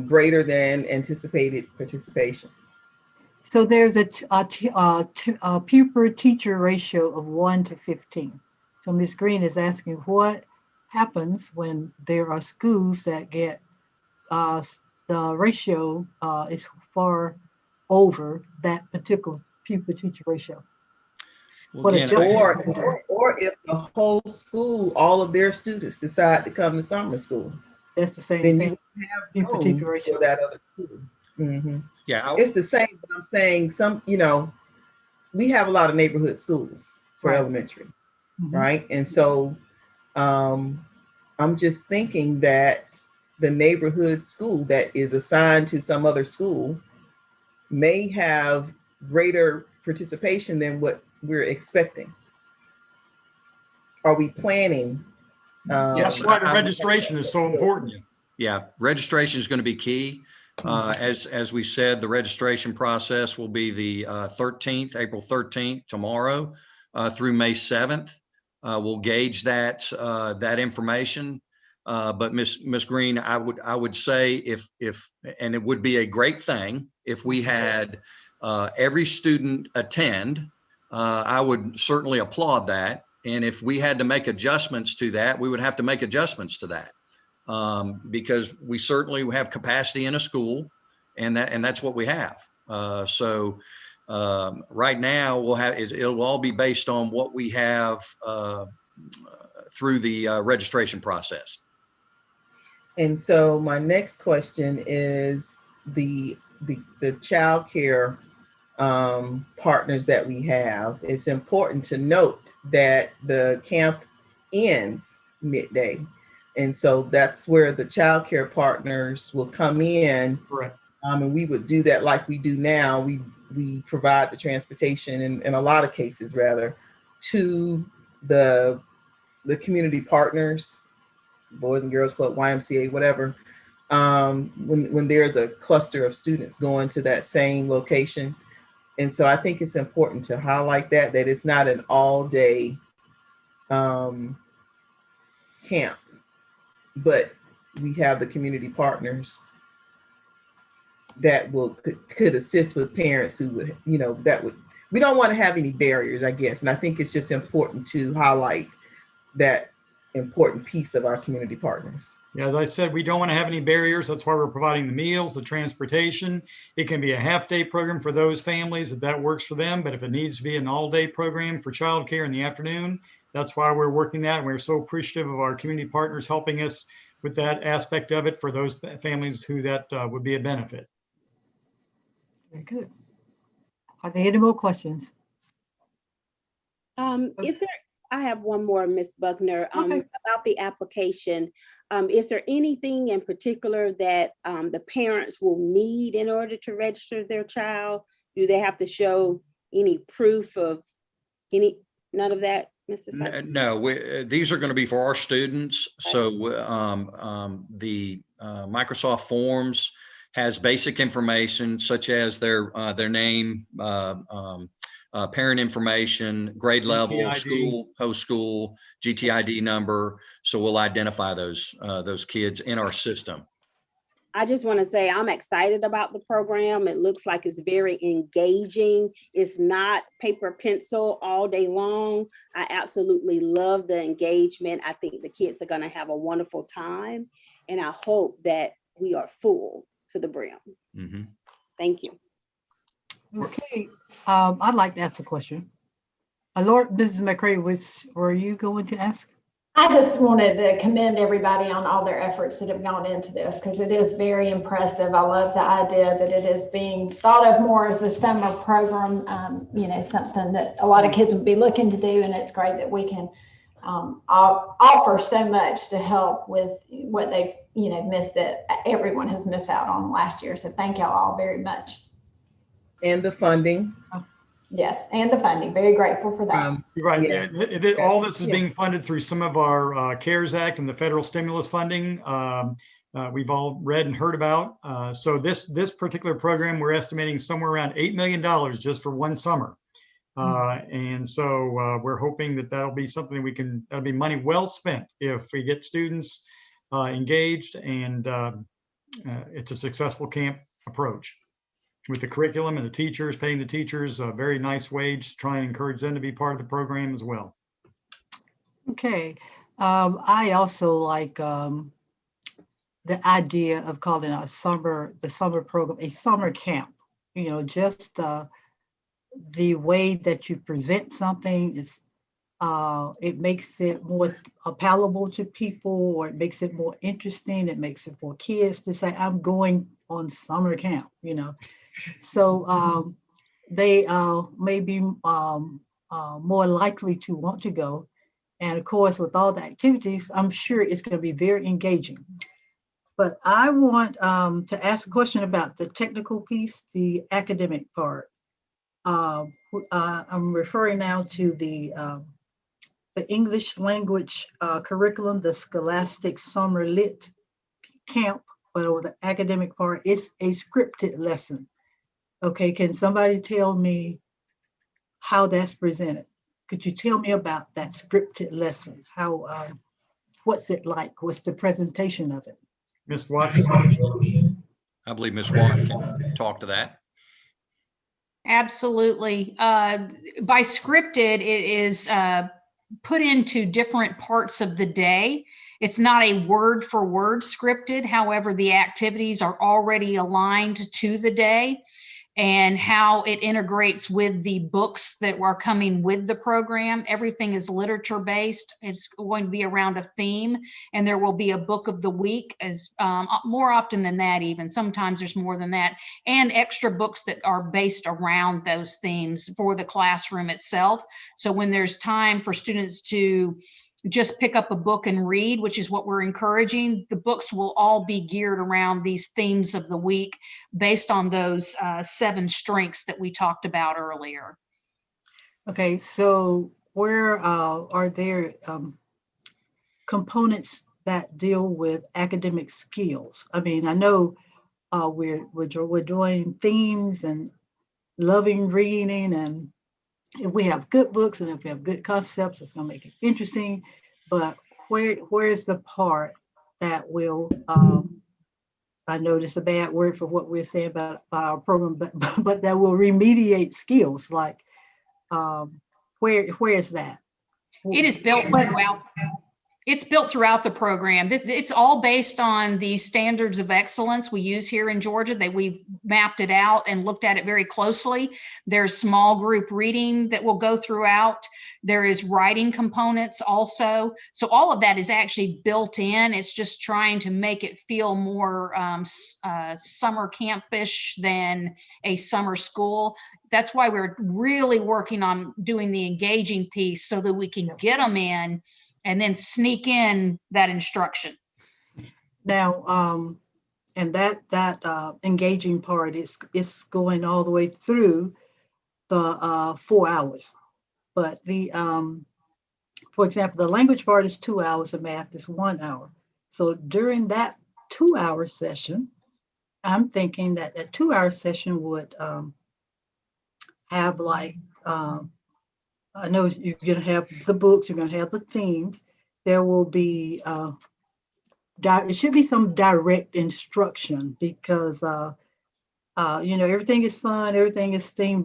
greater than anticipated participation? So there's a pupil teacher ratio of 1 to 15. So Ms. Green is asking what happens when there are schools that get the ratio is far over that particular pupil teacher ratio. Or if the whole school, all of their students decide to come to summer school. That's the same then thing. You have room for that other school. Mm-hmm. Yeah, it's the same, but I'm saying we have a lot of neighborhood schools for elementary, right? And so I'm just thinking that the neighborhood school that is assigned to some other school may have greater participation than what we're expecting. Are we planning? That's why the registration is so important. Yeah, registration is going to be key. As we said, the registration process will be the 13th, April 13th, tomorrow, through May 7th. We'll gauge that information. But Ms. Green, I would say if and it would be a great thing if we had every student attend. I would certainly applaud that. And if we had to make adjustments to that, we would have to make adjustments to that. Because we certainly have capacity in a school, and that's what we have. So right now it'll all be based on what we have through the registration process. And so my next question is the child care partners that we have. It's important to note that the camp ends midday. And so that's where the child care partners will come in. Correct. And we would do that like we do now. We provide the transportation in a lot of cases rather to the community partners, Boys and Girls Club, YMCA, whatever. When there's a cluster of students going to that same location. And so I think it's important to highlight that it's not an all-day camp, but we have the community partners that could assist with parents who would, we don't want to have any barriers, I guess. And I think it's just important to highlight that important piece of our community partners. Yeah, as I said, we don't want to have any barriers. That's why we're providing the meals, the transportation. It can be a half-day program for those families if that works for them. But if it needs to be an all-day program for childcare in the afternoon, that's why we're working that. And we're so appreciative of our community partners helping us with that aspect of it for those families who that would be a benefit. Very good. Are there any more questions? I have one more, Ms. Buckner, about the application. Is there anything in particular that the parents will need in order to register their child? Do they have to show any proof of none of that, Mr. Seifert? No, these are going to be for our students. So the Microsoft Forms has basic information such as their name, parent information, grade level, GTID. school, host school, GTID number. So we'll identify those kids in our system. I just want to say I'm excited about the program. It looks like it's very engaging. It's not paper pencil all day long. I absolutely love the engagement. I think the kids are going to have a wonderful time. And I hope that we are full to the brim. Mm-hmm. Thank you. Okay, I'd like to ask a question. Lord, Mrs. McCray, which were you going to ask? I just wanted to commend everybody on all their efforts that have gone into this because it is very impressive. I love the idea that it is being thought of more as a summer program, something that a lot of kids would be looking to do. And it's great that we can offer so much to help with what they've, missed that everyone has missed out on last year. So thank y'all all very much. And the funding. Yes, and the funding. Very grateful for that. Right. Yeah. All this is being funded through some of our CARES Act and the federal stimulus funding we've all read and heard about. So this particular program, we're estimating somewhere around $8 million just for one summer. And so we're hoping that that'll be something that'll be money well spent if we get students engaged and it's a successful camp approach. With the curriculum and the teachers, paying the teachers a very nice wage to try and encourage them to be part of the program as well. Okay, I also like the idea of calling the summer program a summer camp. Just the way that you present something is it makes it more palatable to people, or it makes it more interesting. It makes it for kids to say, "I'm going on summer camp," So they may be more likely to want to go. And of course, with all the activities, I'm sure it's going to be very engaging. But I want to ask a question about the technical piece, the academic part. I'm referring now to the English language curriculum, the Scholastic Summer Lit Camp, but over the academic part, it's a scripted lesson. Okay, can somebody tell me how that's presented? Could you tell me about that scripted lesson? How, what's it like? What's the presentation of it? Ms. Watson. I believe Ms. Watson can talk to that. Absolutely. By scripted, it is put into different parts of the day. It's not a word for word scripted. However, the activities are already aligned to the day and how it integrates with the books that are coming with the program. Everything is literature based. It's going to be around a theme, and there will be a book of the week, as more often than that even. Sometimes there's more than that, and extra books that are based around those themes for the classroom itself. So when there's time for students to just pick up a book and read, which is what we're encouraging, the books will all be geared around these themes of the week based on those 7 strengths that we talked about earlier. Okay, so where are there components that deal with academic skills? I mean, I know we're doing themes and loving reading, and if we have good books and if we have good concepts, it's going to make it interesting. But where's the part that will I know it's a bad word for what we're saying about our program, but that will remediate skills. Like, where is that? It is built throughout. It's built throughout the program. It's all based on the standards of excellence we use here in Georgia. That we've mapped it out and looked at it very closely. There's small group reading that will go throughout. There is writing components also. So all of that is actually built in. It's just trying to make it feel more summer campish than a summer school. That's why we're really working on doing the engaging piece so that we can get them in and then sneak in that instruction. Now, and that engaging part is going all the way through the 4 hours. But the, for example, the language part is 2 hours, the math is 1 hour. So during that 2-hour session, I'm thinking that a 2-hour session would have like, I know you're going to have the books, you're going to have the themes. There will be, it should be some direct instruction because, you know, everything is fun, everything is themed,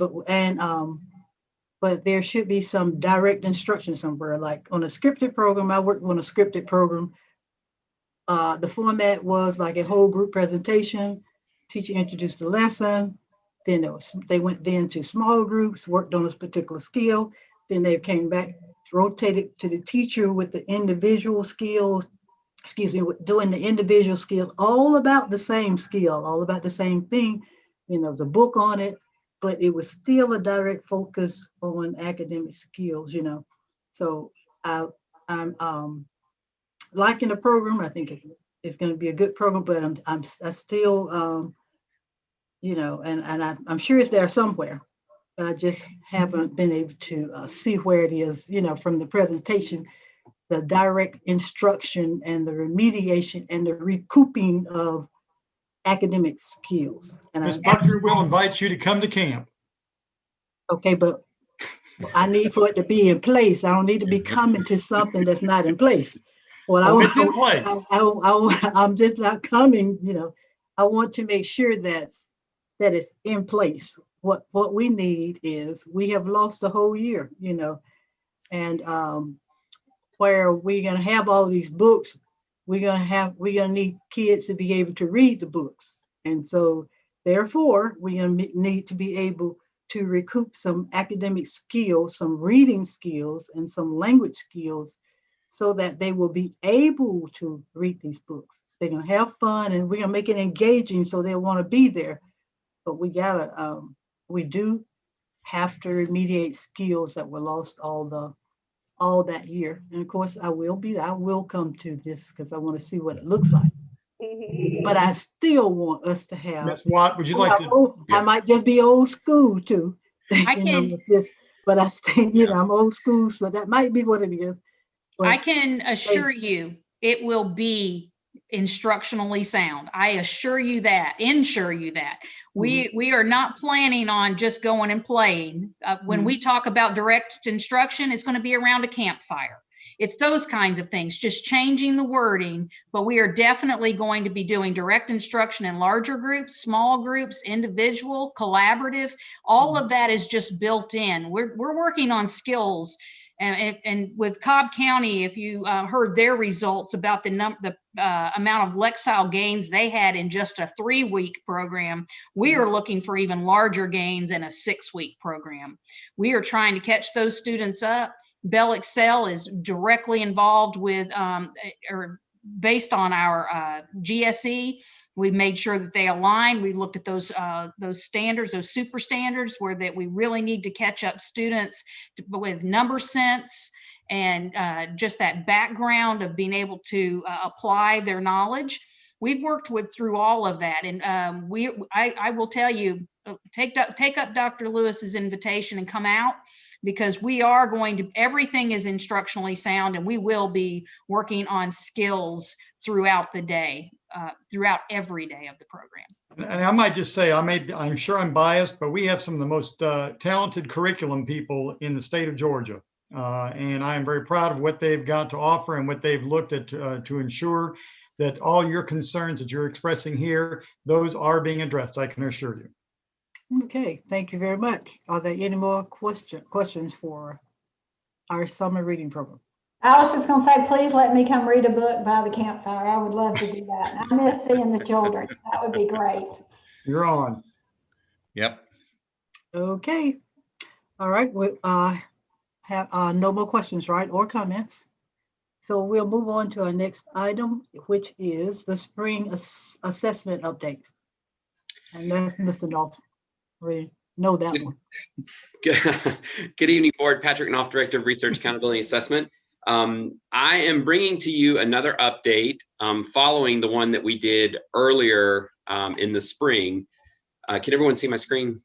but there should be some direct instruction somewhere. Like on a scripted program, I worked on a scripted program. The format was like a whole group presentation. Teacher introduced the lesson. Then they went then to small groups, worked on this particular skill. Then they came back, rotated to the teacher with the individual skills, doing the individual skills, all about the same skill, all about the same thing. You know, there's a book on it, but it was still a direct focus on academic skills, you know. So I'm liking the program. I think it's going to be a good program, but I still, you know, and I'm sure it's there somewhere, but I just haven't been able to see where it is, you know, from the presentation, the direct instruction and the remediation and the recouping of academic skills. And Ms. Buckner will invite you to come to camp. Okay, but I need for it to be in place. I don't need to be coming to something that's not in place. Well, it's in place. I'm just not coming, you know. I want to make sure that it's in place. What we need is, we have lost a whole year, you know, and where we're gonna have all these books, we're gonna need kids to be able to read the books. And so therefore, we're gonna need to be able to recoup some academic skills, some reading skills, and some language skills, so that they will be able to read these books. They're gonna have fun, and we're gonna make it engaging so they'll want to be there. But we do have to remediate skills that were lost all that year. And of course, I will come to this because I want to see what it looks like. But I still want us to have. Ms. Watt, would you like to? I might just be old school too. I can. With this, but I think, you know, I'm old school, so that might be what it is. But I can assure you it will be instructionally sound. I ensure you that. We are not planning on just going and playing. When we talk about direct instruction, it's going to be around a campfire. It's those kinds of things, just changing the wording, but we are definitely going to be doing direct instruction in larger groups, small groups, individual, collaborative. All of that is just built in. We're working on skills. And with Cobb County, if you heard their results about the amount of Lexile gains they had in just a 3-week program, we are looking for even larger gains in a 6-week program. We are trying to catch those students up. Bell Excel is directly involved with, or based on our GSE. We've made sure that they align. We looked at those standards, those super standards, where that we really need to catch up students with number sense and just that background of being able to apply their knowledge. We've worked through all of that, and I will tell you, take up Dr. Lewis's invitation and come out, because we are going to, everything is instructionally sound, and we will be working on skills throughout the day, throughout every day of the program. And I might just say, I'm sure I'm biased, but we have some of the most talented curriculum people in the state of Georgia. And I am very proud of what they've got to offer and what they've looked at to ensure that all your concerns that you're expressing here, those are being addressed, I can assure you. Okay, thank you very much. Are there any more questions for our summer reading program? I was just gonna say, please let me come read a book by the campfire. I would love to do that. I miss seeing the children. That would be great. You're on. Yep. Okay. All right. We have no more questions, right, or comments. So we'll move on to our next item, which is the spring assessment update. And that's Mr. Knopf. We know that one. Good evening, board. Patrick Knopf, Director of Research Accountability Assessment. I am bringing to you another update following the one that we did earlier in the spring. Can everyone see my screen?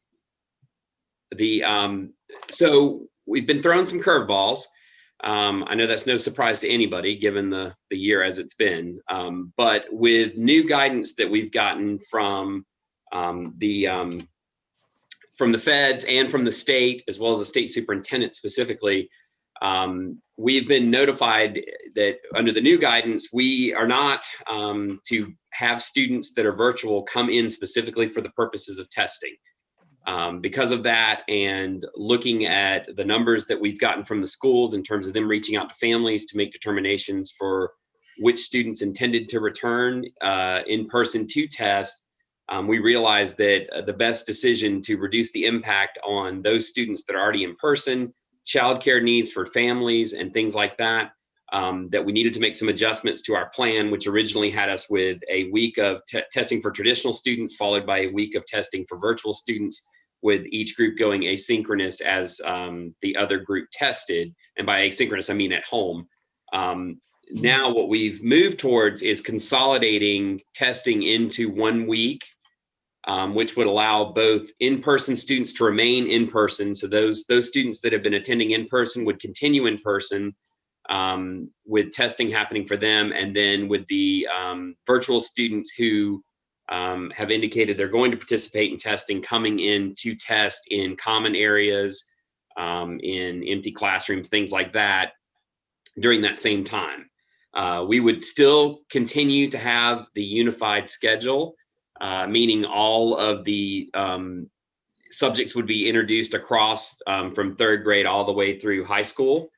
So we've been throwing some curveballs. I know that's no surprise to anybody given the year as it's been, but with new guidance that we've gotten from the feds and from the state, as well as the state superintendent specifically, we've been notified that under the new guidance, we are not to have students that are virtual come in specifically for the purposes of testing. Because of that, and looking at the numbers that we've gotten from the schools in terms of them reaching out to families to make determinations for which students intended to return in person to test, we realized that the best decision to reduce the impact on those students that are already in person, childcare needs for families and things like that, that we needed to make some adjustments to our plan, which originally had us with a week of testing for traditional students, followed by a week of testing for virtual students, with each group going asynchronous as the other group tested. And by asynchronous, I mean at home. Now what we've moved towards is consolidating testing into 1 week, which would allow both in-person students to remain in person. So those students that have been attending in person would continue in person with testing happening for them. And then with the virtual students who have indicated they're going to participate in testing, coming in to test in common areas, in empty classrooms, things like that during that same time. We would still continue to have the unified schedule, meaning all of the subjects would be introduced across from 3rd grade all the way through high school.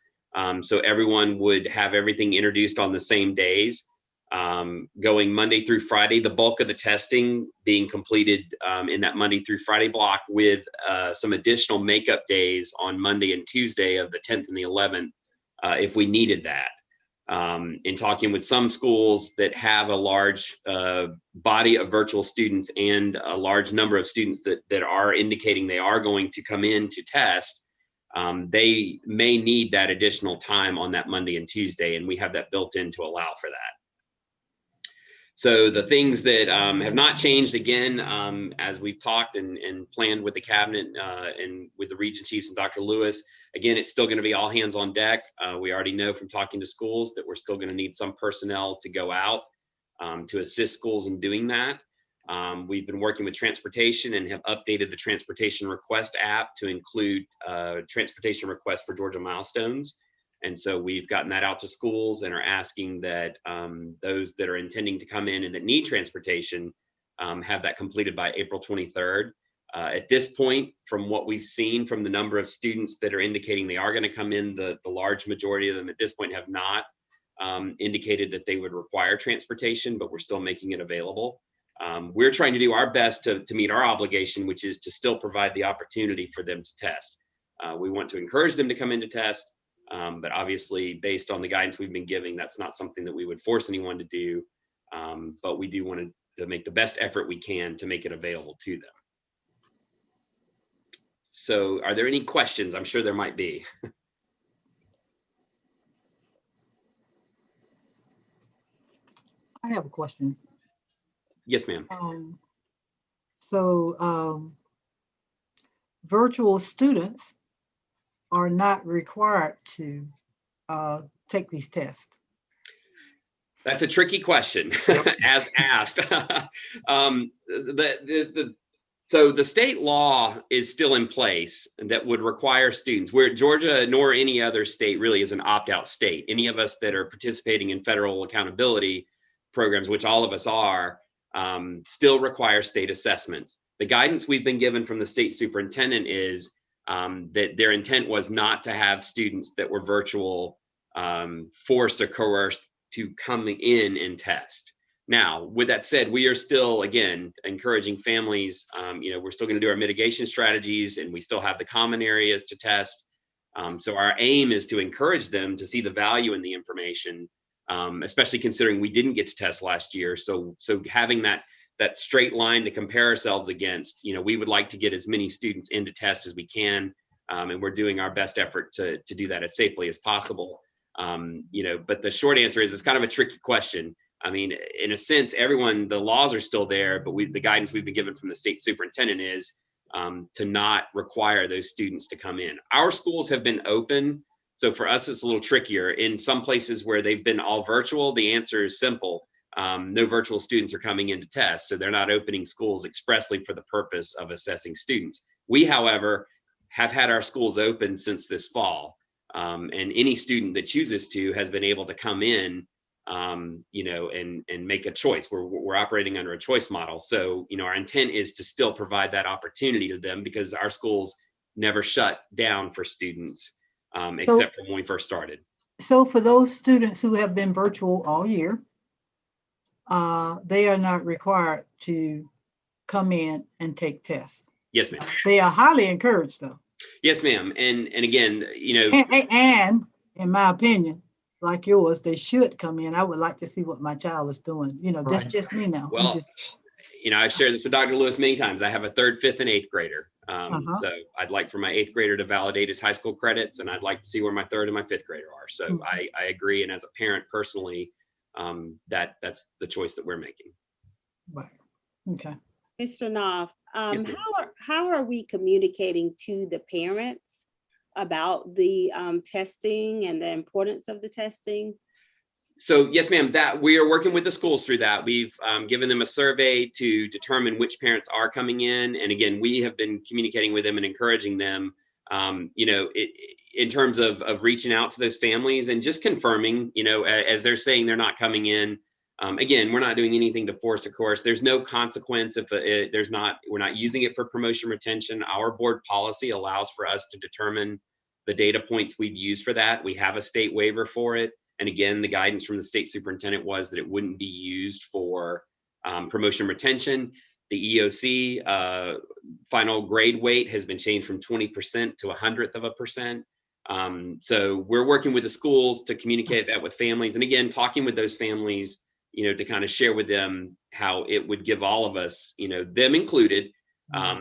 So everyone would have everything introduced on the same days, going Monday through Friday, the bulk of the testing being completed in that Monday through Friday block, with some additional makeup days on Monday and Tuesday of the 10th and the 11th, if we needed that. In talking with some schools that have a large body of virtual students and a large number of students that are indicating they are going to come in to test, they may need that additional time on that Monday and Tuesday, and we have that built in to allow for that. So the things that have not changed, again, as we've talked and planned with the cabinet and with the region chiefs and Dr. Lewis, again, it's still going to be all hands on deck. We already know from talking to schools that we're still going to need some personnel to go out to assist schools in doing that. We've been working with transportation and have updated the transportation request app to include transportation requests for Georgia Milestones. And so we've gotten that out to schools and are asking that those that are intending to come in and that need transportation have that completed by April 23rd. At this point, from what we've seen from the number of students that are indicating they are going to come in, the large majority of them at this point have not indicated that they would require transportation, but we're still making it available. We're trying to do our best to meet our obligation, which is to still provide the opportunity for them to test. We want to encourage them to come in to test, but obviously based on the guidance we've been giving, that's not something that we would force anyone to do, but we do want to make the best effort we can to make it available to them. So are there any questions? I'm sure there might be. I have a question. Yes, ma'am. Virtual students are not required to take these tests. That's a tricky question, as asked. So the state law is still in place that would require students, where Georgia nor any other state really is an opt-out state. Any of us that are participating in federal accountability programs, which all of us are, still require state assessments. The guidance we've been given from the state superintendent is that their intent was not to have students that were virtual forced or coerced to come in and test. Now, with that said, we are still, again, encouraging families, we're still going to do our mitigation strategies, and we still have the common areas to test. So our aim is to encourage them to see the value in the information, especially considering we didn't get to test last year. So having that straight line to compare ourselves against, we would like to get as many students into test as we can. And we're doing our best effort to do that as safely as possible. But the short answer is it's kind of a tricky question. I mean, in a sense, the laws are still there, but the guidance we've been given from the state superintendent is to not require those students to come in. Our schools have been open. So for us, it's a little trickier. In some places where they've been all virtual, the answer is simple. No virtual students are coming in to test. So they're not opening schools expressly for the purpose of assessing students. We, however, have had our schools open since this fall. And any student that chooses to has been able to come in, and make a choice. We're operating under a choice model. So, our intent is to still provide that opportunity to them, because our schools never shut down for students, except for when we first started. So for those students who have been virtual all year, they are not required to come in and take tests. Yes, ma'am. They are highly encouraged, though. Yes, ma'am. And again, and in my opinion, like yours, they should come in. I would like to see what my child is doing. That's just me now. Well, I've shared this with Dr. Lewis many times. I have a 3rd, 5th, and 8th grader. So I'd like for my 8th grader to validate his high school credits, and I'd like to see where my 3rd and my 5th grader are. So I agree. And as a parent personally, that's the choice that we're making. Right. Okay. Mr. Knopf, Yes, how are we communicating to the parents about the testing and the importance of the testing? So yes, ma'am, that we are working with the schools through that. We've given them a survey to determine which parents are coming in. And again, we have been communicating with them and encouraging them, in terms of reaching out to those families and just confirming, as they're saying they're not coming in. Again, we're not doing anything to force or coerce. There's no consequence if we're not using it for promotion retention. Our board policy allows for us to determine the data points we'd use for that. We have a state waiver for it. And again, the guidance from the state superintendent was that it wouldn't be used for promotion retention. The EOC final grade weight has been changed from 20% to 1/100%. So we're working with the schools to communicate that with families. And again, talking with those families, to kind of share with them how it would give all of us, them included,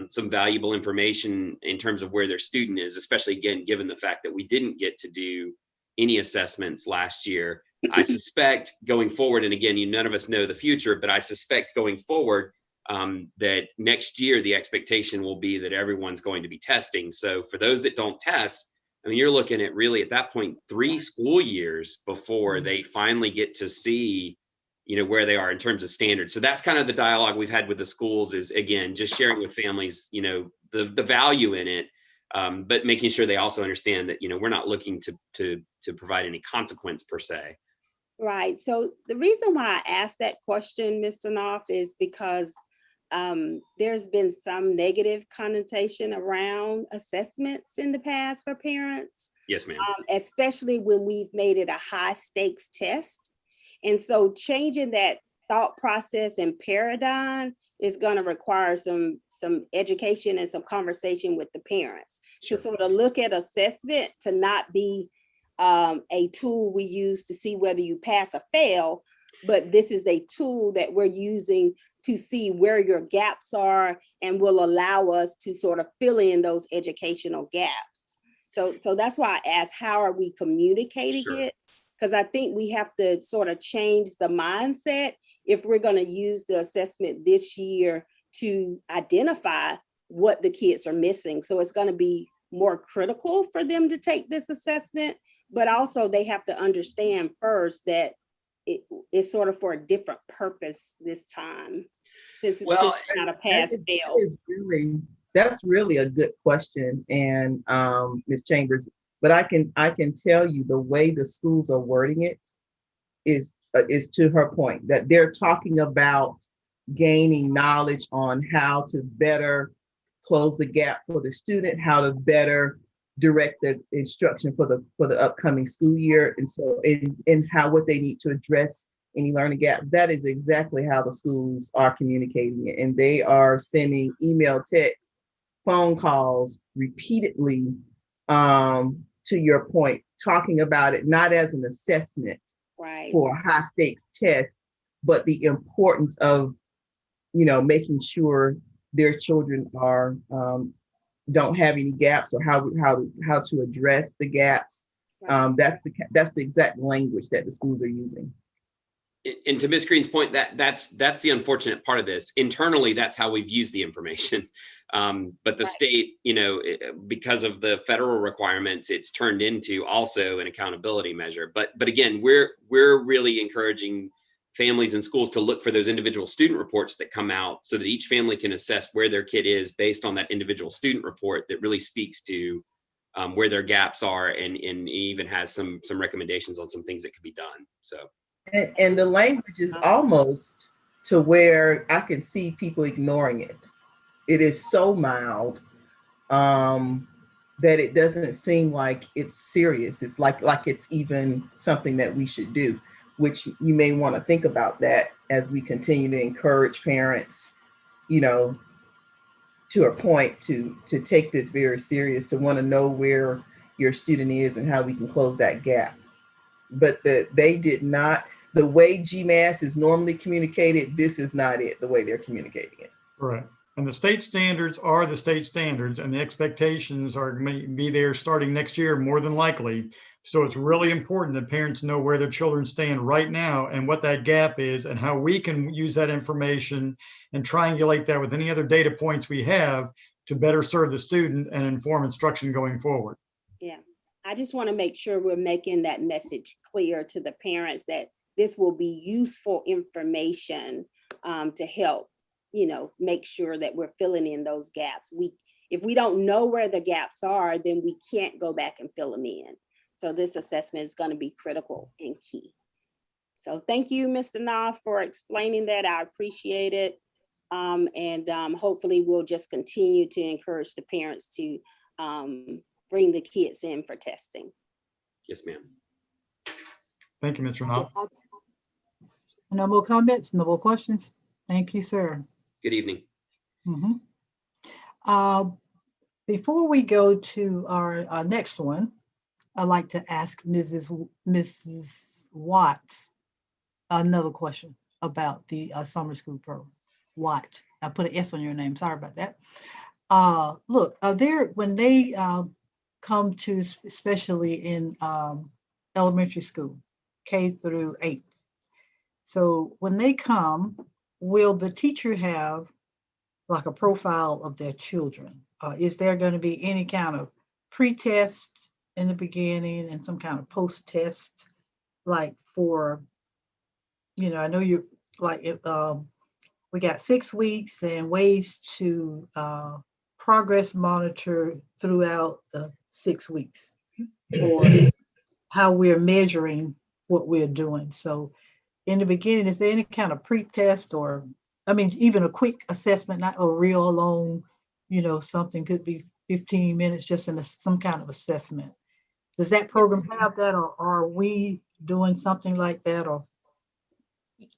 some valuable information in terms of where their student is, especially again, given the fact that we didn't get to do any assessments last year. I suspect going forward, and again, none of us know the future, but I suspect going forward that next year, the expectation will be that everyone's going to be testing. So for those that don't test, I mean, you're looking at really at that point, 3 school years before they finally get to see, where they are in terms of standards. So that's kind of the dialogue we've had with the schools is, again, just sharing with families, the value in it, but making sure they also understand that, we're not looking to provide any consequence per se. Right. So the reason why I asked that question, Mr. Knopf, is because there's been some negative connotation around assessments in the past for parents. Yes, ma'am. Especially when we've made it a high stakes test. And so changing that thought process and paradigm is going to require some education and some conversation with the parents to sort of look at assessment to not be a tool we use to see whether you pass or fail, but this is a tool that we're using to see where your gaps are and will allow us to sort of fill in those educational gaps. So that's why I asked, how are we communicating it? Because I think we have to sort of change the mindset if we're going to use the assessment this year to identify what the kids are missing. So it's going to be more critical for them to take this assessment, but also they have to understand first that it's sort of for a different purpose this time. Since it's not a pass fail. That's really a good question, and Ms. Chambers. But I can tell you the way the schools are wording it is is to her point, that they're talking about gaining knowledge on how to better close the gap for the student, how to better direct the instruction for the upcoming school year, and so in how what they need to address any learning gaps. That is exactly how the schools are communicating it, and they are sending email, text, phone calls repeatedly, to your point, talking about it not as an assessment for a high stakes test, but the importance of, making sure their children are don't have any gaps, or how to address the gaps. That's the exact language that the schools are using. And to Ms. Green's point, that's the unfortunate part of this. Internally, that's how we've used the information. But the state, because of the federal requirements, it's turned into also an accountability measure. But again, we're really encouraging families and schools to look for those individual student reports that come out, so that each family can assess where their kid is based on that individual student report that really speaks to where their gaps are, and even has some recommendations on some things that could be done. So. And the language is almost to where I can see people ignoring it. It is so mild that it doesn't seem like it's serious. It's like it's even something that we should do, which you may want to think about that as we continue to encourage parents, to a point, to take this very serious, to want to know where your student is and how we can close that gap. But they did not. The way GMAS is normally communicated, this is not it, the way they're communicating it. Right. And the state standards are the state standards, and the expectations are going to be there starting next year, more than likely. So it's really important that parents know where their children stand right now and what that gap is, and how we can use that information and triangulate that with any other data points we have to better serve the student and inform instruction going forward. Yeah. I just want to make sure we're making that message clear to the parents that this will be useful information to help, make sure that we're filling in those gaps. If we don't know where the gaps are, then we can't go back and fill them in. So this assessment is going to be critical and key. So thank you, Mr. Knopf, for explaining that. I appreciate it. And hopefully we'll just continue to encourage the parents to bring the kids in for testing. Yes, ma'am. Thank you, Mr. Knopf. No more comments, no more questions. Thank you, sir. Good evening. Before we go to our next one, I'd like to ask Mrs. Watts another question about the summer school program. Watt. I put an S on your name. Sorry about that. Look, when they come to, especially in elementary school, K through 8. So when they come, will the teacher have like a profile of their children? Is there going to be any kind of pre-test in the beginning and some kind of post-test, like for, I know you're like, we got 6 weeks and ways to progress monitor throughout the 6 weeks, or how we're measuring what we're doing. So in the beginning, is there any kind of pre-test, or, even a quick assessment, not a real long, something could be 15 minutes just in some kind of assessment? Does that program have that, or are we doing something like that? Or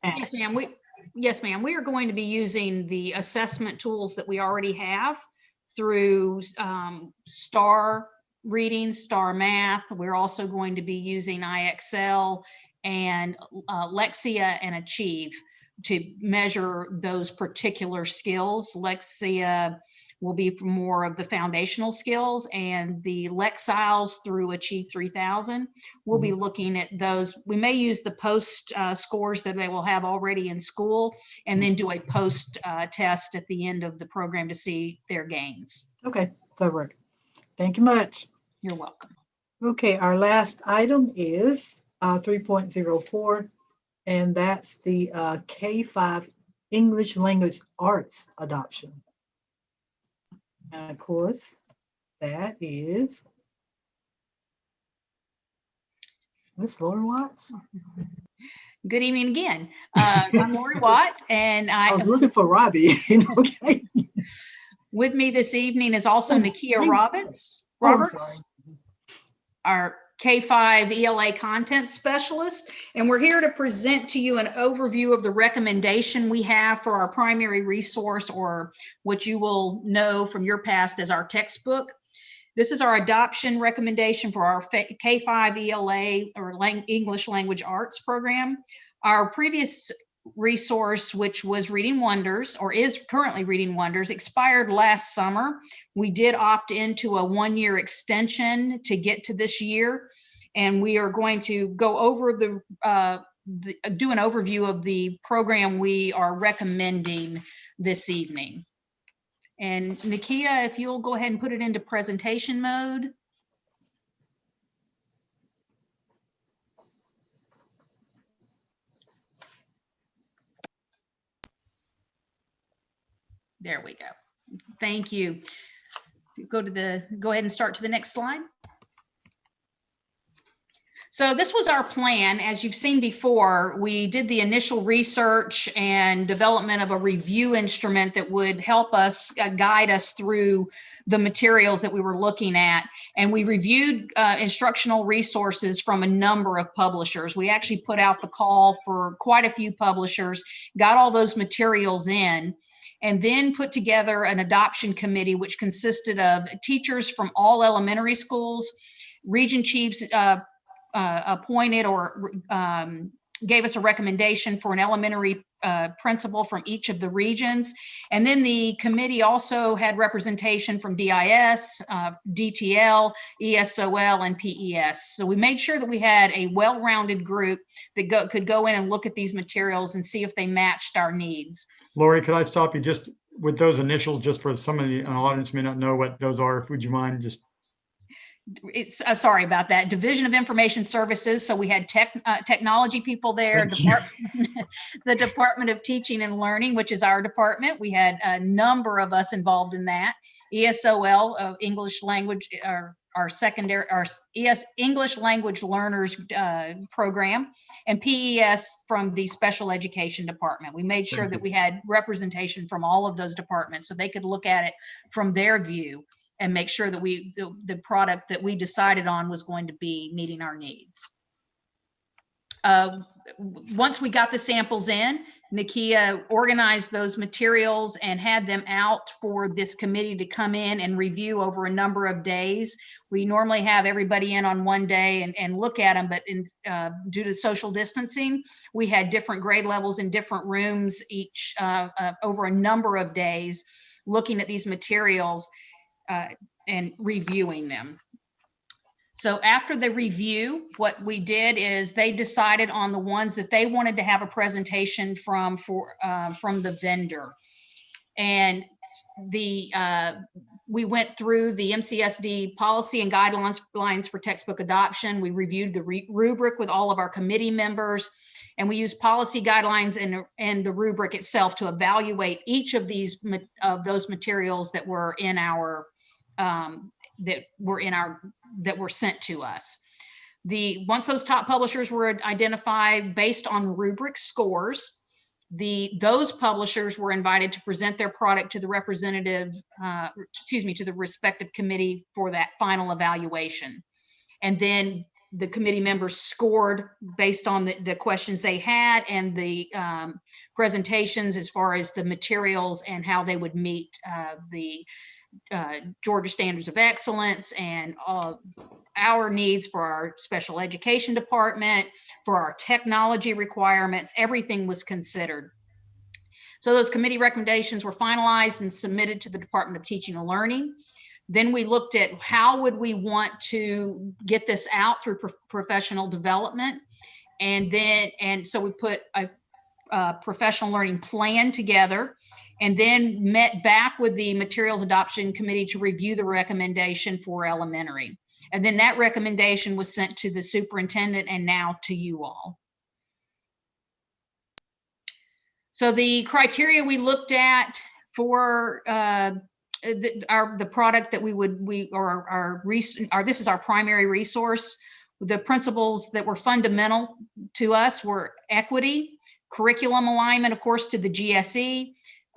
Yes, ma'am. Yes, ma'am. We are going to be using the assessment tools that we already have through STAR reading, STAR math. We're also going to be using IXL and Lexia and Achieve to measure those particular skills. Lexia will be for more of the foundational skills, and the Lexiles through Achieve 3000. We'll be looking at those. We may use the post scores that they will have already in school, and then do a post test at the end of the program to see their gains. Okay, that works. Thank you much. You're welcome. Okay, our last item is 3.04, and that's the K-5 English Language Arts adoption. And of course, that is Miss Laura Watts. Good evening again. I'm Lori Watt, and I was looking for Robbie. Okay. With me this evening is also Nakia Roberts, our K-5 ELA content specialist, and we're here to present to you an overview of the recommendation we have for our primary resource, or what you will know from your past as our textbook. This is our adoption recommendation for our K-5 ELA, or English Language Arts program. Our previous resource, which was Reading Wonders, or is currently Reading Wonders, expired last summer. We did opt into a one-year extension to get to this year, and we are going to go over do an overview of the program we are recommending this evening. And Nakia, if you'll go ahead and put it into presentation mode. There we go. Thank you. Go ahead and start to the next slide. So this was our plan. As you've seen before, we did the initial research and development of a review instrument that would help us guide us through the materials that we were looking at. And we reviewed instructional resources from a number of publishers. We actually put out the call for quite a few publishers, got all those materials in, and then put together an adoption committee, which consisted of teachers from all elementary schools, region chiefs appointed or gave us a recommendation for an elementary principal from each of the regions. And then the committee also had representation from DIS, DTL, ESOL, and PES. So we made sure that we had a well-rounded group that could go in and look at these materials and see if they matched our needs. Lori, could I stop you just with those initials, just for some of the audience may not know what those are? Would you mind just? It's sorry about that. Division of Information Services. So we had technology people there, the Department of Teaching and Learning, which is our department. We had a number of us involved in that. ESOL, English Language, our secondary, our English Language Learners program, and PES from the Special Education Department. We made sure that we had representation from all of those departments so they could look at it from their view and make sure that the product that we decided on was going to be meeting our needs. Once we got the samples in, Nakia organized those materials and had them out for this committee to come in and review over a number of days. We normally have everybody in on one day and look at them, but due to social distancing, we had different grade levels in different rooms each over a number of days, looking at these materials and reviewing them. So after the review, what we did is they decided on the ones that they wanted to have a presentation from the vendor. And we went through the MCSD policy and guidelines for textbook adoption. We reviewed the rubric with all of our committee members, and we used policy guidelines and the rubric itself to evaluate each of those materials that were in our that were sent to us. Once those top publishers were identified based on rubric scores, those publishers were invited to present their product to the to the respective committee for that final evaluation. And then the committee members scored based on the questions they had and the presentations as far as the materials and how they would meet the Georgia Standards of Excellence and our needs for our special education department, for our technology requirements. Everything was considered. So those committee recommendations were finalized and submitted to the Department of Teaching and Learning. Then we looked at how would we want to get this out through professional development. And so we put a professional learning plan together, and then met back with the materials adoption committee to review the recommendation for elementary. And then that recommendation was sent to the superintendent and now to you all. So the criteria we looked at for the product that this is our primary resource. The principles that were fundamental to us were equity, curriculum alignment, of course, to the GSE,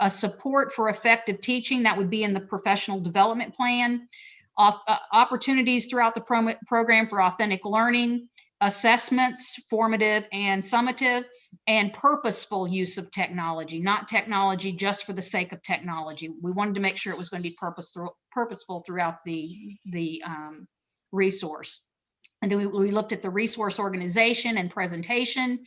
support for effective teaching, that would be in the professional development plan, opportunities throughout the program for authentic learning, assessments, formative and summative, and purposeful use of technology, not technology just for the sake of technology. We wanted to make sure it was going to be purposeful throughout the resource. And then we looked at the resource organization and presentation.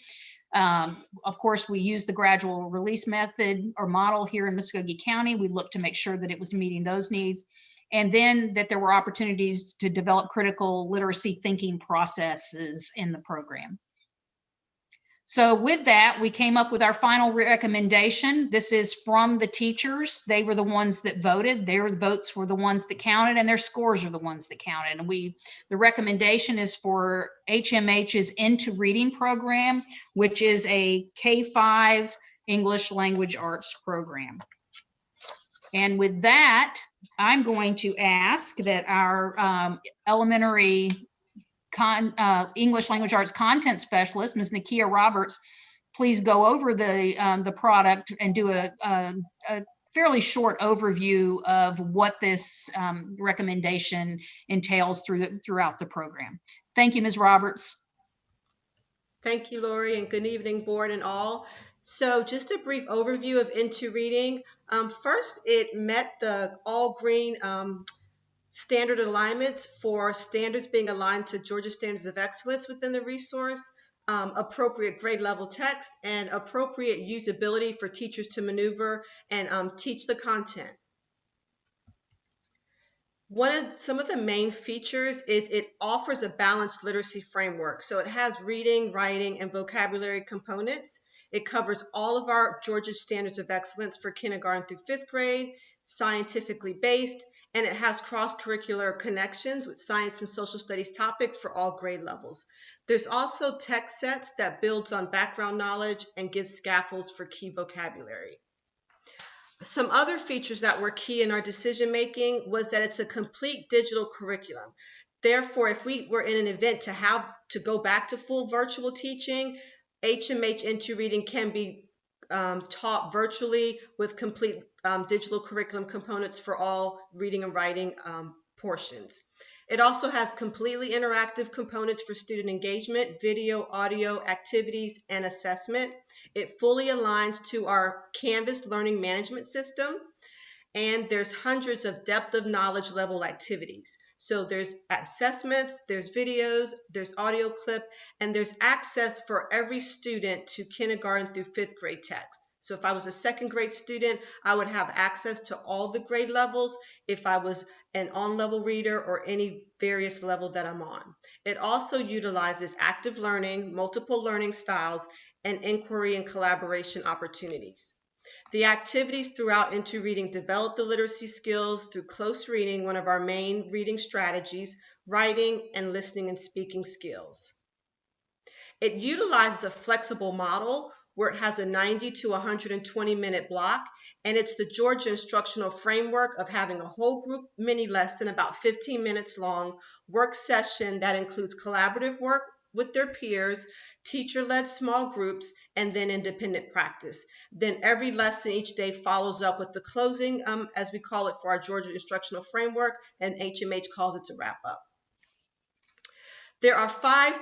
Of course, we use the gradual release method or model here in Muskogee County. We looked to make sure that it was meeting those needs. And then that there were opportunities to develop critical literacy thinking processes in the program. So with that, we came up with our final recommendation. This is from the teachers. They were the ones that voted. Their votes were the ones that counted, and their scores are the ones that counted. And the recommendation is for HMH's Into Reading program, which is a K-5 English language arts program. And with that, I'm going to ask that our elementary English language arts content specialist, Ms. Nakia Roberts, please go over the product and do a fairly short overview of what this recommendation entails throughout the program. Thank you, Ms. Roberts. Thank you, Lori, and good evening, board and all. So just a brief overview of Into Reading. First, it met the all green standard alignments for standards being aligned to Georgia Standards of Excellence within the resource, appropriate grade level text, and appropriate usability for teachers to maneuver and teach the content. Some of the main features is it offers a balanced literacy framework. So it has reading, writing, and vocabulary components. It covers all of our Georgia Standards of Excellence for kindergarten through 5th grade, scientifically based, and it has cross-curricular connections with science and social studies topics for all grade levels. There's also text sets that builds on background knowledge and gives scaffolds for key vocabulary. Some other features that were key in our decision making was that it's a complete digital curriculum. Therefore, if we were in an event to have to go back to full virtual teaching, HMH Into Reading can be taught virtually with complete digital curriculum components for all reading and writing portions. It also has completely interactive components for student engagement, video, audio, activities, and assessment. It fully aligns to our Canvas learning management system, and there's hundreds of depth of knowledge level activities. So there's assessments, there's videos, there's audio clip, and there's access for every student to kindergarten through 5th grade text. So if I was a 2nd grade student, I would have access to all the grade levels if I was an on-level reader or any various level that I'm on. It also utilizes active learning, multiple learning styles, and inquiry and collaboration opportunities. The activities throughout Into Reading develop the literacy skills through close reading, one of our main reading strategies, writing, and listening and speaking skills. It utilizes a flexible model where it has a 90 to 120 minute block, and it's the Georgia instructional framework of having a whole group mini lesson about 15 minutes long, work session that includes collaborative work with their peers, teacher-led small groups, and then independent practice. Then every lesson each day follows up with the closing, as we call it for our Georgia instructional framework, and HMH calls it to wrap up. There are 5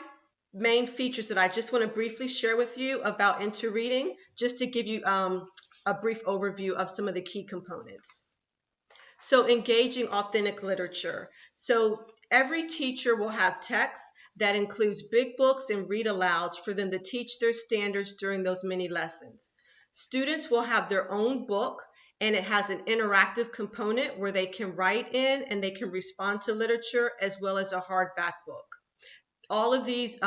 main features that I just want to briefly share with you about Into Reading, just to give you a brief overview of some of the key components. So engaging authentic literature. So every teacher will have text that includes big books and read alouds for them to teach their standards during those mini lessons. Students will have their own book, and it has an interactive component where they can write in and they can respond to literature, as well as a hardback book. All of these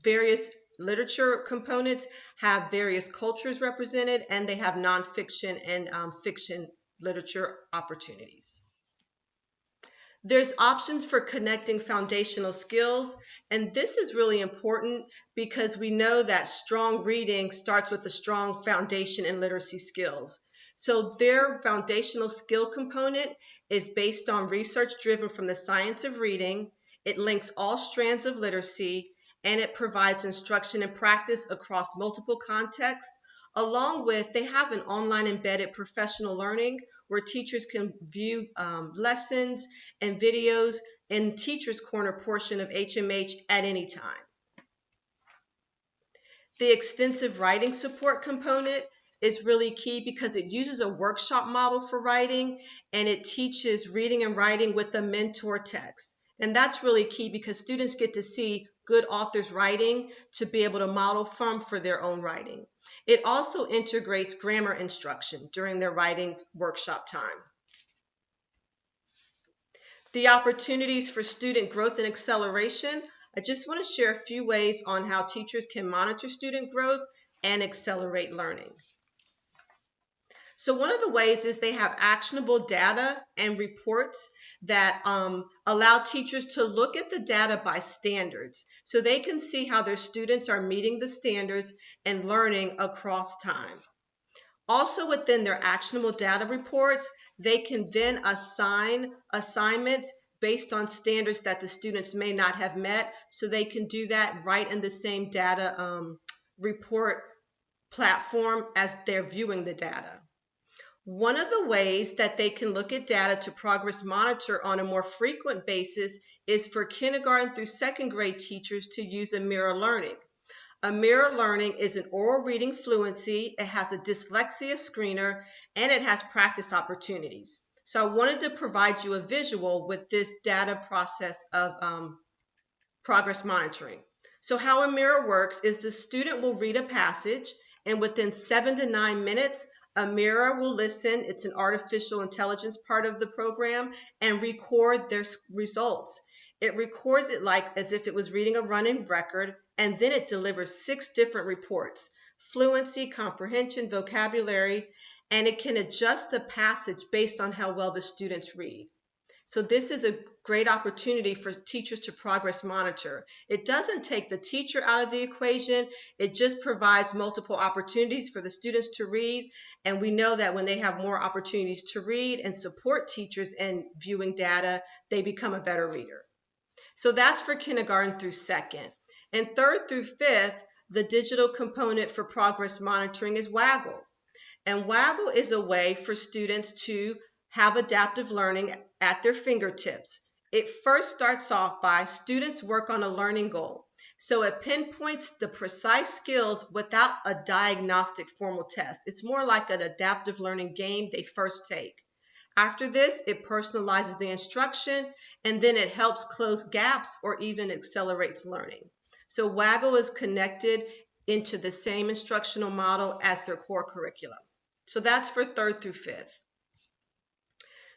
various literature components have various cultures represented, and they have nonfiction and fiction literature opportunities. There's options for connecting foundational skills, and this is really important because we know that strong reading starts with a strong foundation in literacy skills. So their foundational skill component is based on research driven from the science of reading. It links all strands of literacy, and it provides instruction and practice across multiple contexts. Along with, they have an online embedded professional learning where teachers can view lessons and videos in Teacher's Corner portion of HMH at any time. The extensive writing support component is really key because it uses a workshop model for writing, and it teaches reading and writing with a mentor text. And that's really key because students get to see good authors writing to be able to model from for their own writing. It also integrates grammar instruction during their writing workshop time. The opportunities for student growth and acceleration, I just want to share a few ways on how teachers can monitor student growth and accelerate learning. So one of the ways is they have actionable data and reports that allow teachers to look at the data by standards so they can see how their students are meeting the standards and learning across time. Also within their actionable data reports, they can then assign assignments based on standards that the students may not have met, so they can do that right in the same data report platform as they're viewing the data. One of the ways that they can look at data to progress monitor on a more frequent basis is for kindergarten through second grade teachers to use a mirror learning. A mirror learning is an oral reading fluency, it has a dyslexia screener, and it has practice opportunities. So I wanted to provide you a visual with this data process of progress monitoring. So how a mirror works is the student will read a passage, and within 7 to 9 minutes, a mirror will listen, it's an artificial intelligence part of the program, and record their results. It records it like as if it was reading a running record, and then it delivers 6 different reports: fluency, comprehension, vocabulary, and it can adjust the passage based on how well the students read. So this is a great opportunity for teachers to progress monitor. It doesn't take the teacher out of the equation. It just provides multiple opportunities for the students to read. And we know that when they have more opportunities to read and support teachers in viewing data, they become a better reader. So that's for kindergarten through second. And third through fifth, the digital component for progress monitoring is Waggle. And Waggle is a way for students to have adaptive learning at their fingertips. It first starts off by students work on a learning goal. So it pinpoints the precise skills without a diagnostic formal test. It's more like an adaptive learning game they first take. After this, it personalizes the instruction, and then it helps close gaps or even accelerates learning. So Waggle is connected into the same instructional model as their core curriculum. So that's for third through fifth.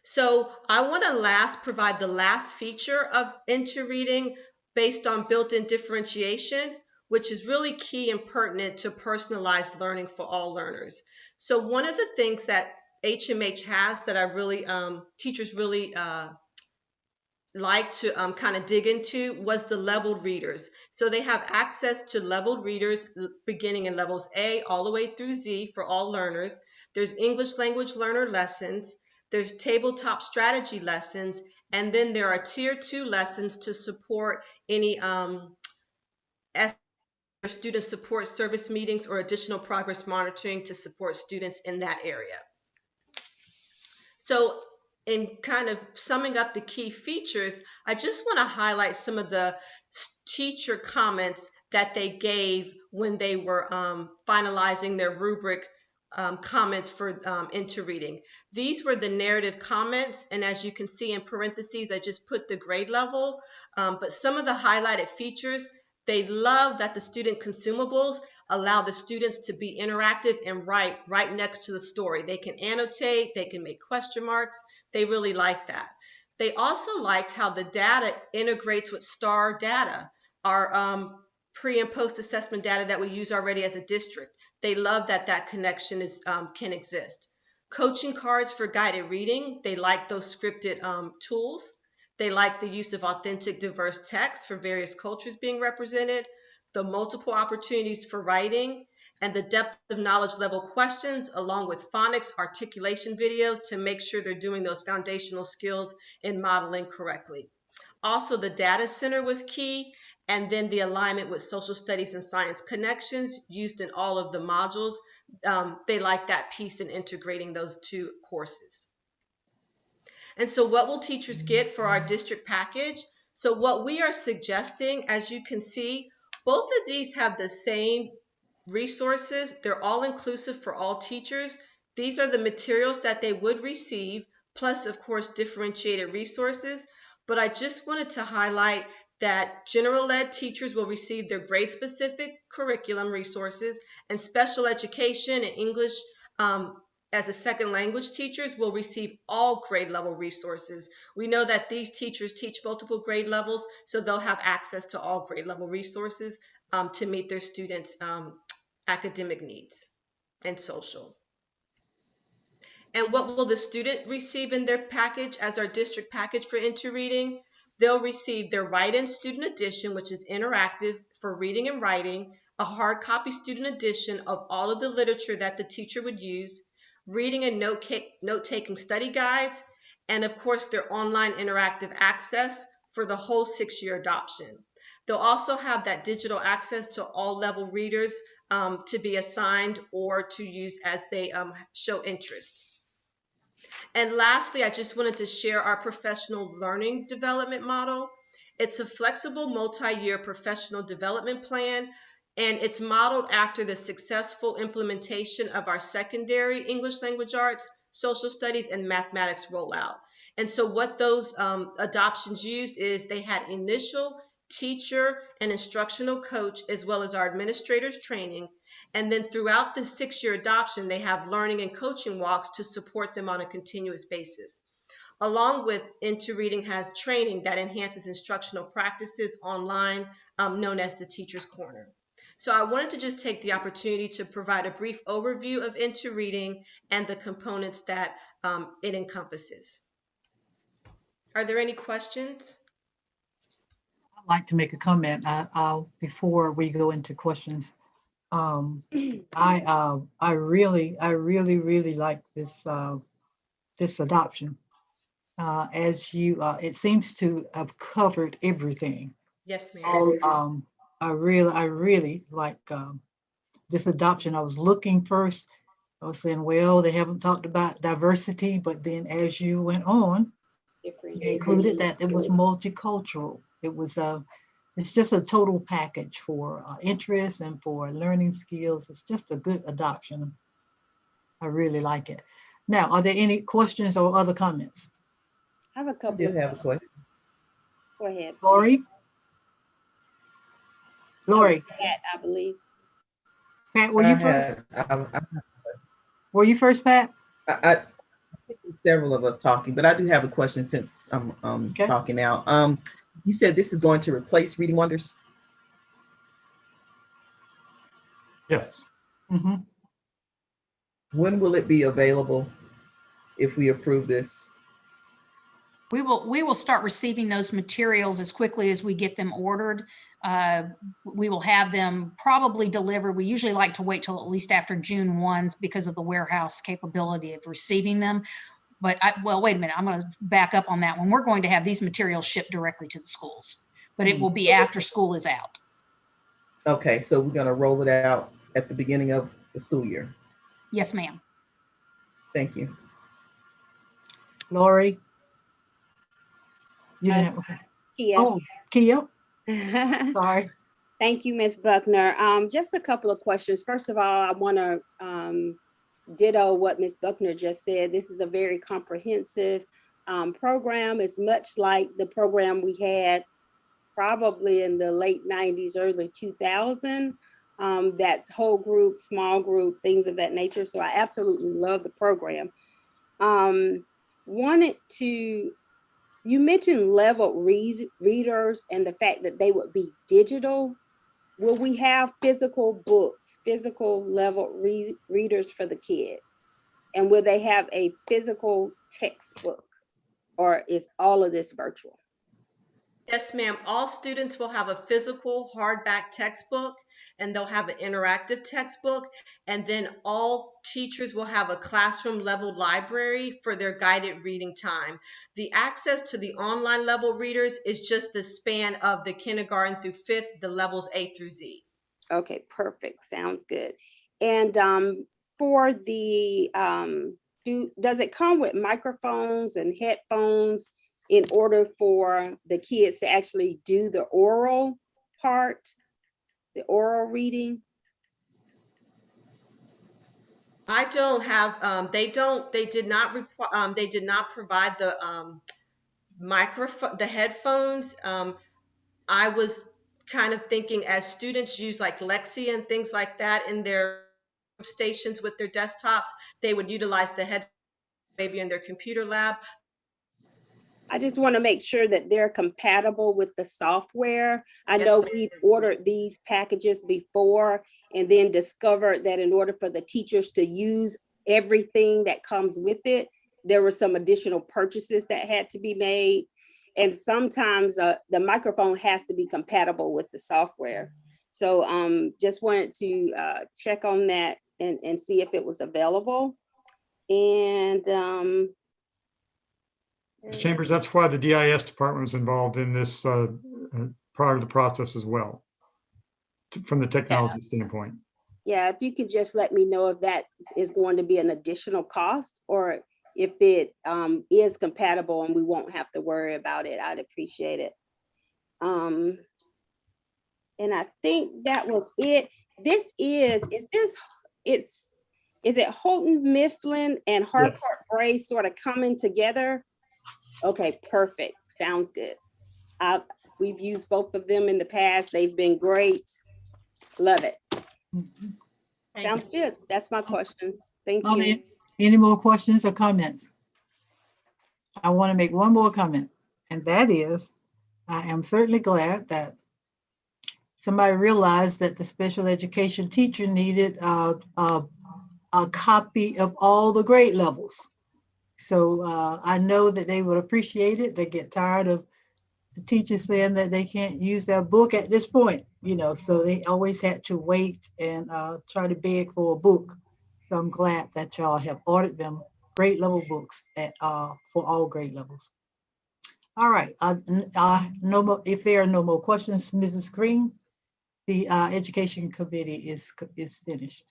So I want to provide the last feature of Into Reading based on built-in differentiation, which is really key and pertinent to personalized learning for all learners. So one of the things that HMH has that I really, teachers really like to kind of dig into was the leveled readers. So they have access to leveled readers beginning in levels A all the way through Z for all learners. There's English language learner lessons. There's tabletop strategy lessons, and then there are tier 2 lessons to support any student support service meetings or additional progress monitoring to support students in that area. So in kind of summing up the key features, I just want to highlight some of the teacher comments that they gave when they were finalizing their rubric comments for Into Reading. These were the narrative comments, and as you can see in parentheses, I just put the grade level, but some of the highlighted features, they love that the student consumables allow the students to be interactive and write right next to the story. They can annotate, they can make question marks. They really like that. They also liked how the data integrates with STAR data, our pre and post assessment data that we use already as a district. They love that that connection is can exist. Coaching cards for guided reading. They like those scripted tools. They like the use of authentic, diverse text for various cultures being represented, the multiple opportunities for writing, and the depth of knowledge level questions, along with phonics articulation videos to make sure they're doing those foundational skills in modeling correctly. Also, the data center was key, and then the alignment with social studies and science connections used in all of the modules. They like that piece in integrating those two courses. And so what will teachers get for our district package? So what we are suggesting, as you can see, both of these have the same resources. They're all inclusive for all teachers. These are the materials that they would receive, plus of course differentiated resources. But I just wanted to highlight that general ed teachers will receive their grade specific curriculum resources, and special education and English as a second language teachers will receive all grade level resources. We know that these teachers teach multiple grade levels, so they'll have access to all grade level resources to meet their students' academic needs and social. And what will the student receive in their package as our district package for InterReading? They'll receive their Write-In Student Edition, which is interactive for reading and writing, a hard copy student edition of all of the literature that the teacher would use, reading and note-taking study guides, and of course their online interactive access for the whole 6-year adoption. They'll also have that digital access to all level readers to be assigned or to use as they show interest. And lastly, I just wanted to share our professional learning development model. It's a flexible multi-year professional development plan, and it's modeled after the successful implementation of our secondary English language arts, social studies, and mathematics rollout. And so what those adoptions used is they had initial teacher and instructional coach, as well as our administrators training. And then throughout the 6-year adoption, they have learning and coaching walks to support them on a continuous basis. Along with InterReading has training that enhances instructional practices online, known as the Teacher's Corner. So I wanted to just take the opportunity to provide a brief overview of InterReading and the components that it encompasses. Are there any questions? I'd like to make a comment before we go into questions. I really like this adoption. It seems to have covered everything. Yes, ma'am. I really like this adoption. I was looking first. I was saying, well, they haven't talked about diversity, but then as you went on, you included that it was multicultural. It was it's just a total package for interest and for learning skills. It's just a good adoption. I really like it. Now, are there any questions or other comments? I have a couple. I do have a question. Go ahead. Lori? Lori? Pat, I believe. Pat, were you first? Were you first, Pat? I think several of us talking, but I do have a question since I'm talking now. You said this is going to replace Reading Wonders? Yes. Mm-hmm. When will it be available if we approve this? We will start receiving those materials as quickly as we get them ordered. We will have them probably delivered. We usually like to wait till at least after June 1 because of the warehouse capability of receiving them. But well, wait a minute, I'm going to back up on that one. We're going to have these materials shipped directly to the schools, but it will be after school is out. Okay, so we're going to roll it out at the beginning of the school year. Yes, ma'am. Thank you. Lori? You didn't have, okay. Kia. Oh, Kia. Sorry. Thank you, Ms. Buckner. Just a couple of questions. First of all, I want to ditto what Ms. Buckner just said. This is a very comprehensive program. It's much like the program we had probably in the late 90s, early 2000. That's whole group, small group, things of that nature. So I absolutely love the program. You mentioned level readers and the fact that they would be digital. Will we have physical books, physical level readers for the kids? And will they have a physical textbook, or is all of this virtual? Yes, ma'am. All students will have a physical hardback textbook, and they'll have an interactive textbook. And then all teachers will have a classroom level library for their guided reading time. The access to the online level readers is just the span of the kindergarten through fifth, the levels A through Z. Okay, perfect. Sounds good. And for the, does it come with microphones and headphones in order for the kids to actually do the oral part, the oral reading? I don't have, they did not require, they did not provide the microphone, the headphones. I was kind of thinking as students use like Lexia and things like that in their stations with their desktops, they would utilize the headphones maybe in their computer lab. I just want to make sure that they're compatible with the software. I know we've ordered these packages before and then discovered that in order for the teachers to use everything that comes with it, there were some additional purchases that had to be made. And sometimes the microphone has to be compatible with the software. So just wanted to check on that and see if it was available. And Ms. Chambers, that's why the DIS department was involved in this part of the process as well, from the technology standpoint. Yeah, if you could just let me know if that is going to be an additional cost or if it is compatible and we won't have to worry about it, I'd appreciate it. And I think that was it. Is it Houghton Mifflin and Harcourt Brace sort of coming together? Okay, perfect. Sounds good. We've used both of them in the past. They've been great. Love it. Sounds good. That's my questions. Thank you. Any more questions or comments? I want to make one more comment, and that is, I am certainly glad that somebody realized that the special education teacher needed a copy of all the grade levels. So I know that they would appreciate it. They get tired of the teachers saying that they can't use their book at this point, so they always had to wait and try to beg for a book. So I'm glad that y'all have ordered them grade level books for all grade levels. All right, no more, if there are no more questions, Mrs. Green, the Education Committee is finished.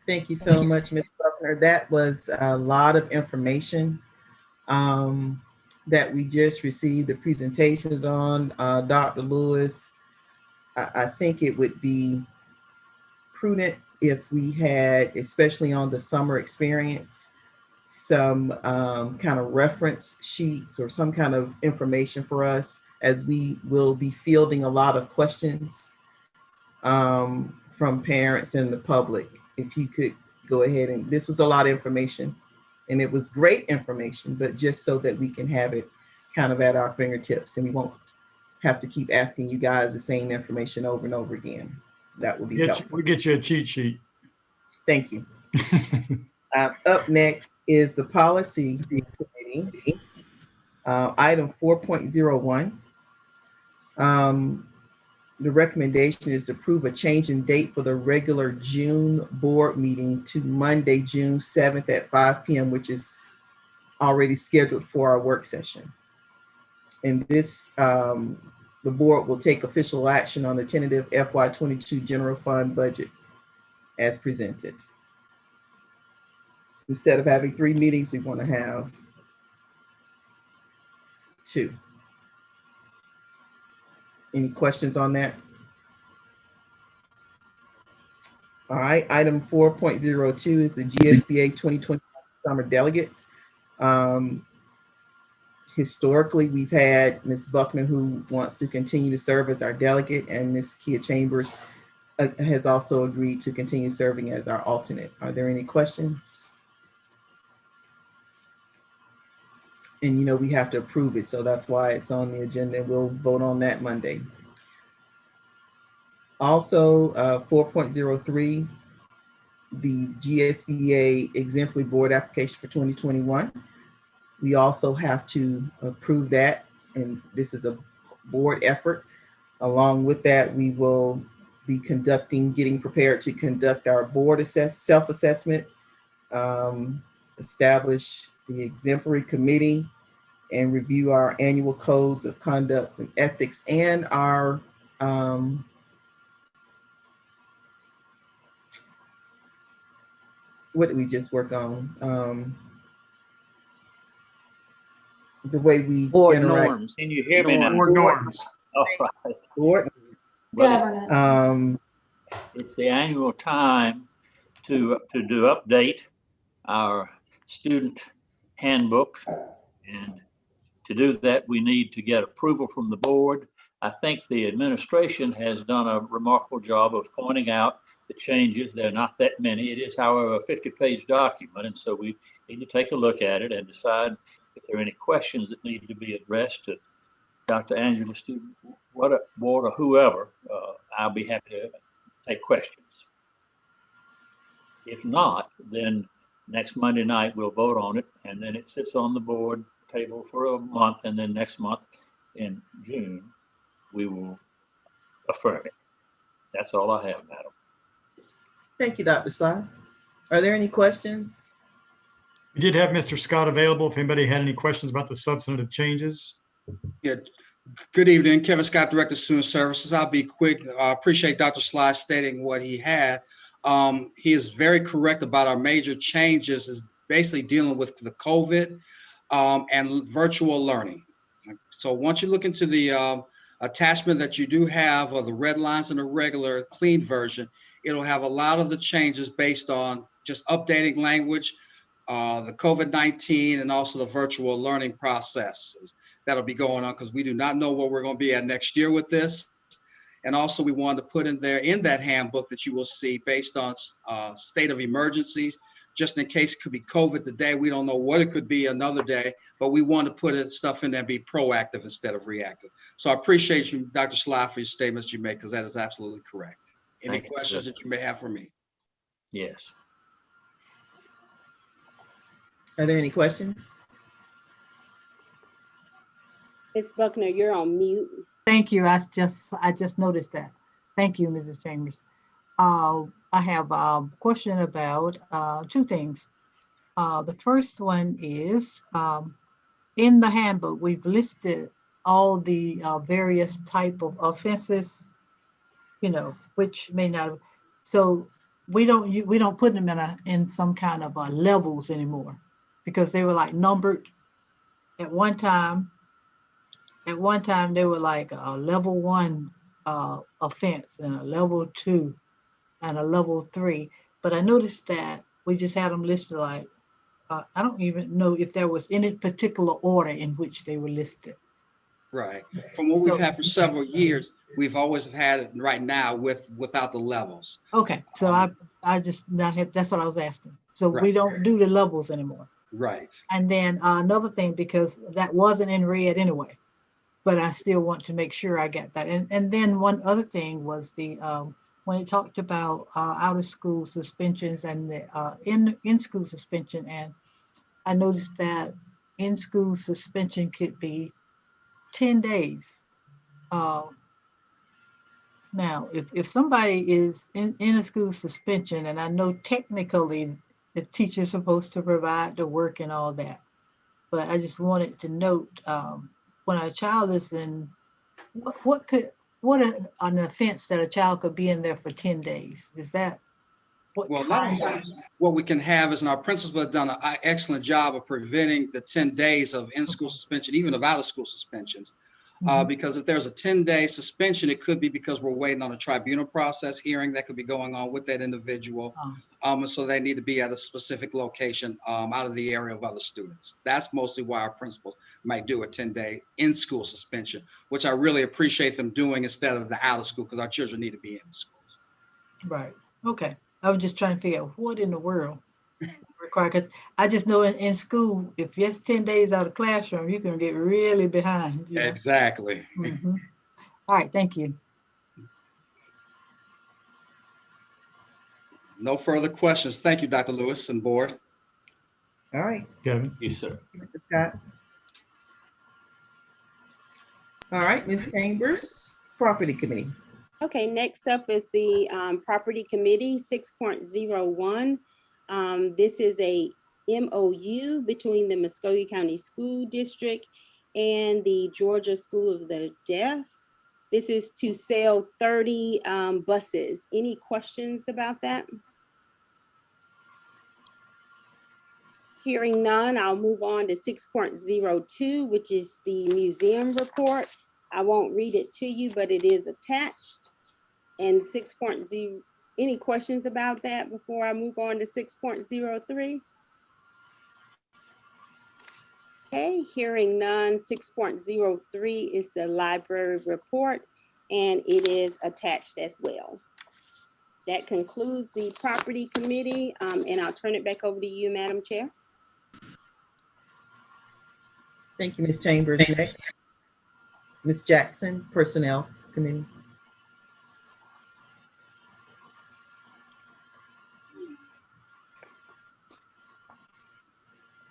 Thank you so much, Ms. Buckner. That was a lot of information that we just received the presentations on. Dr. Lewis, I think it would be prudent if we had, especially on the summer experience, some kind of reference sheets or some kind of information for us, as we will be fielding a lot of questions from parents and the public. If you could go ahead, and this was a lot of information and it was great information, but just so that we can have it kind of at our fingertips and we won't have to keep asking you guys the same information over and over again. That would be helpful. We'll get you a cheat sheet. Thank you. Up next is the policy committee. Item 4.01. The recommendation is to approve a change in date for the regular June board meeting to Monday, June 7th at 5 p.m., which is already scheduled for our work session. And this, the board will take official action on the tentative FY22 general fund budget as presented. Instead of having 3 meetings, we want to have 2. Any questions on that? All right, item 4.02 is the GSBA 2020 summer delegates. Historically, we've had Ms. Buckner, who wants to continue to serve as our delegate, and Ms. Kia Chambers has also agreed to continue serving as our alternate. Are there any questions? And we have to approve it, so that's why it's on the agenda. We'll vote on that Monday. Also, 4.03, the GSBA exemplary board application for 2021. We also have to approve that and this is a board effort. Along with that, we will be getting prepared to conduct our board self-assessment, establish the exemplary committee, and review our annual codes of conduct and ethics and our what did we just work on? The way we board interact. norms. Can you hear me now? Board norms. All right. Board. Governance. It's the annual time to do update our student handbook, and to do that we need to get approval from the board. I think the administration has done a remarkable job of pointing out the changes. They're not that many. It is, however, a 50-page document, and so we need to take a look at it and decide if there are any questions that need to be addressed to Dr. Angela Student, board or whoever. I'll be happy to take questions. If not, then next Monday night we'll vote on it, and then it sits on the board table for a month, and then next month in June we will affirm it. That's all I have, Madam. Thank you, Dr. Sly. Are there any questions? We did have Mr. Scott available if anybody had any questions about the substantive changes. Yeah. Good evening, Kevin Scott, Director of Student Services. I'll be quick. I appreciate Dr. Sly stating what he had. He is very correct about our major changes is basically dealing with the COVID and virtual learning. So once you look into the attachment that you do have of the red lines and the regular clean version, it'll have a lot of the changes based on just updating language, the COVID-19, and also the virtual learning processes that'll be going on, because we do not know where we're going to be at next year with this. And also we wanted to put in there in that handbook that you will see based on state of emergencies, just in case it could be COVID today. We don't know what it could be another day, but we want to put stuff in there and be proactive instead of reactive. So I appreciate you, Dr. Sly, for your statements you make, because that is absolutely correct. Any questions that you may have for me? Yes. Are there any questions? Ms. Buckner, you're on mute. Thank you. I just noticed that. Thank you, Mrs. Chambers. I have a question about two things. The first one is in the handbook, we've listed all the various type of offenses, which may not. So we don't put them in some kind of levels anymore, because they were like numbered at one time. At one time, they were like a level 1 offense and a level 2 and a level 3. But I noticed that we just had them listed like, I don't even know if there was any particular order in which they were listed. Right. From what we've had for several years, we've always had it right now without the levels. Okay. So I just not have, that's what I was asking. So Right. We don't do the levels anymore. Right. And then another thing, because that wasn't in red anyway, but I still want to make sure I get that. And then one other thing was the when it talked about out of school suspensions and the in school suspension, and I noticed that in school suspension could be 10 days. Now, if somebody is in a school suspension, and I know technically the teacher's supposed to provide the work and all that, but I just wanted to note when a child is in, what an offense that a child could be in there for 10 days? Is that what? Well, a lot of times what we can have is, and our principals have done an excellent job of preventing the 10 days of in-school suspension, even of out-of-school suspensions. Because if there's a 10-day suspension, it could be because we're waiting on a tribunal process hearing that could be going on with that individual. And so they need to be at a specific location out of the area of other students. That's mostly why our principals might do a 10-day in-school suspension, which I really appreciate them doing instead of the out of school, because our children need to be in the schools. Right. Okay. I was just trying to figure out what in the world required, because I just know in school, if you're 10 days out of classroom, you can get really behind. Exactly. All right. Thank you. No further questions. Thank you, Dr. Lewis and board. All right. Kevin. Yes, sir. Mr. Scott. All right, Ms. Chambers, Property Committee. Okay, next up is the Property Committee 6.01. This is a MOU between the Muskogee County School District and the Georgia School of the Deaf. This is to sell 30 buses. Any questions about that? Hearing none, I'll move on to 6.02, which is the museum report. I won't read it to you, but it is attached. And 6.0, any questions about that before I move on to 6.03? Okay, hearing none, 6.03 is the library report, and it is attached as well. That concludes the Property Committee, and I'll turn it back over to you, Madam Chair. Thank you, Ms. Chambers. Next, Ms. Jackson, Personnel Committee.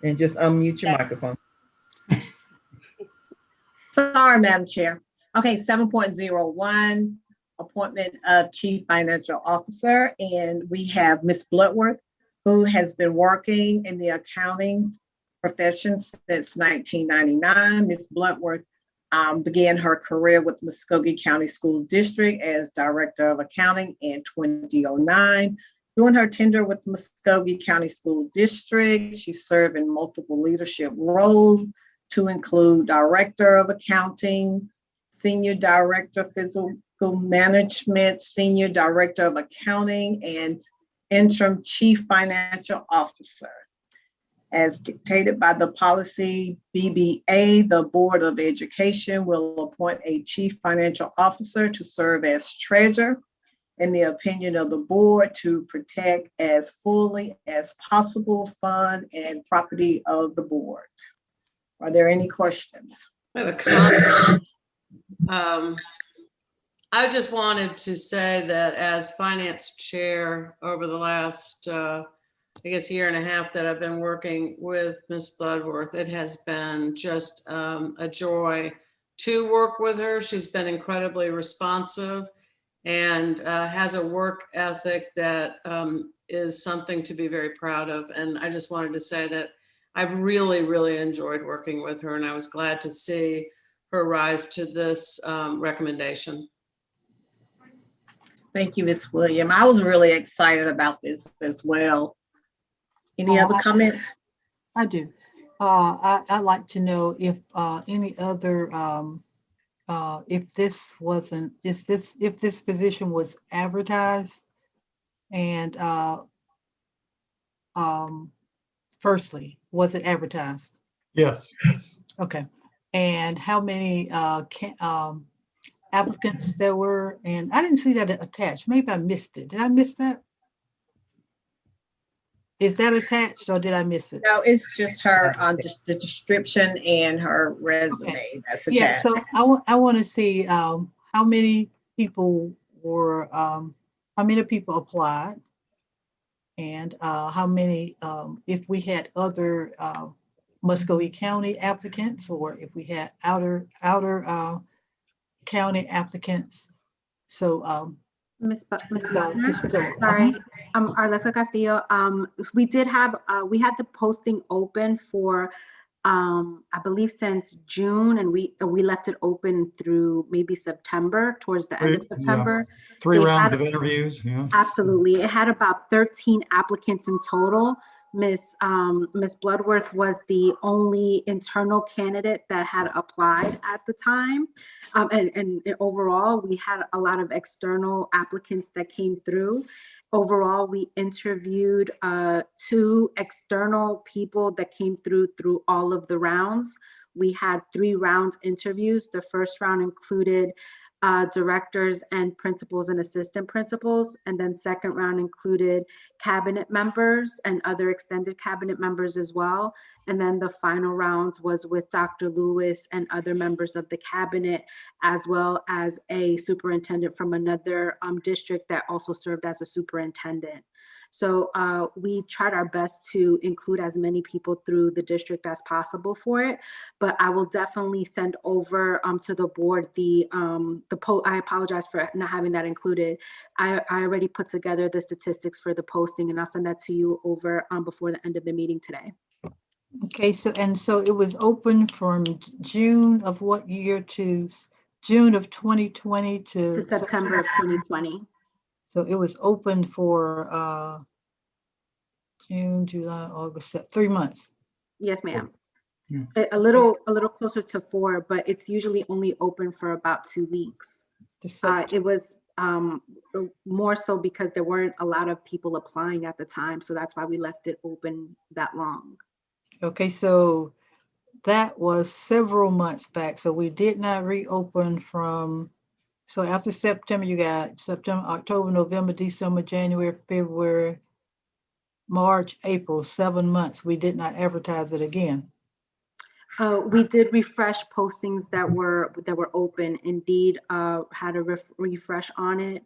And just unmute your microphone. Sorry, Madam Chair. Okay, 7.01, appointment of Chief Financial Officer. And we have Ms. Bloodworth, who has been working in the accounting profession since 1999. Ms. Bloodworth began her career with Muskogee County School District as Director of Accounting in 2009. During her tenure with Muskogee County School District, she served in multiple leadership roles to include Director of Accounting, Senior Director of Physical Management, Senior Director of Accounting, and Interim Chief Financial Officer. As dictated by the policy BBA, the Board of Education will appoint a Chief Financial Officer to serve as treasurer, in the opinion of the board, to protect as fully as possible fund and property of the board. Are there any questions? I have a comment. I just wanted to say that as finance chair over the last, I guess, year and a half that I've been working with Ms. Bloodworth, it has been just a joy to work with her. She's been incredibly responsive and has a work ethic that is something to be very proud of. And I just wanted to say that I've really, really enjoyed working with her, and I was glad to see her rise to this recommendation. Thank you, Ms. William. I was really excited about this as well. Any other comments? I do. I'd like to know if any other, if this position was advertised, and firstly, was it advertised? Yes. Okay. And how many applicants there were? And I didn't see that attached. Maybe I missed it. Did I miss that? Is that attached, or did I miss it? No, it's just her, just the description and her resume. Okay. That's attached. Yeah, so I want to see how many people were, how many people applied, and how many, if we had other Muskogee County applicants, or if we had outer county applicants. So Ms. Sorry, Arlesa Castillo. We did have, we had the posting open for, I believe since June, and we left it open through maybe September, towards the end of September. Yeah. 3 rounds of interviews. Yeah. Absolutely. It had about 13 applicants in total. Ms. Bloodworth was the only internal candidate that had applied at the time. And overall, we had a lot of external applicants that came through. Overall, we interviewed 2 external people that came through all of the rounds. We had 3 round interviews. The first round included directors and principals and assistant principals. And then second round included cabinet members and other extended cabinet members as well. And then the final rounds was with Dr. Lewis and other members of the cabinet, as well as a superintendent from another district that also served as a superintendent. So we tried our best to include as many people through the district as possible for it. But I will definitely send over to the board the poll. I apologize for not having that included. I already put together the statistics for the posting, and I'll send that to you over before the end of the meeting today. Okay, so it was open from June of what year to June of 2020 to September of 2020. So it was open for June, July, August, 3 months. Yes, ma'am. A little closer to 4, but it's usually only open for about 2 weeks. It was more so because there weren't a lot of people applying at the time, so that's why we left it open that long. Okay, so that was several months back. So we did not reopen from, so after September, you got September, October, November, December, January, February, March, April, 7 months. We did not advertise it again. We did refresh postings that were open. Indeed, had a refresh on it.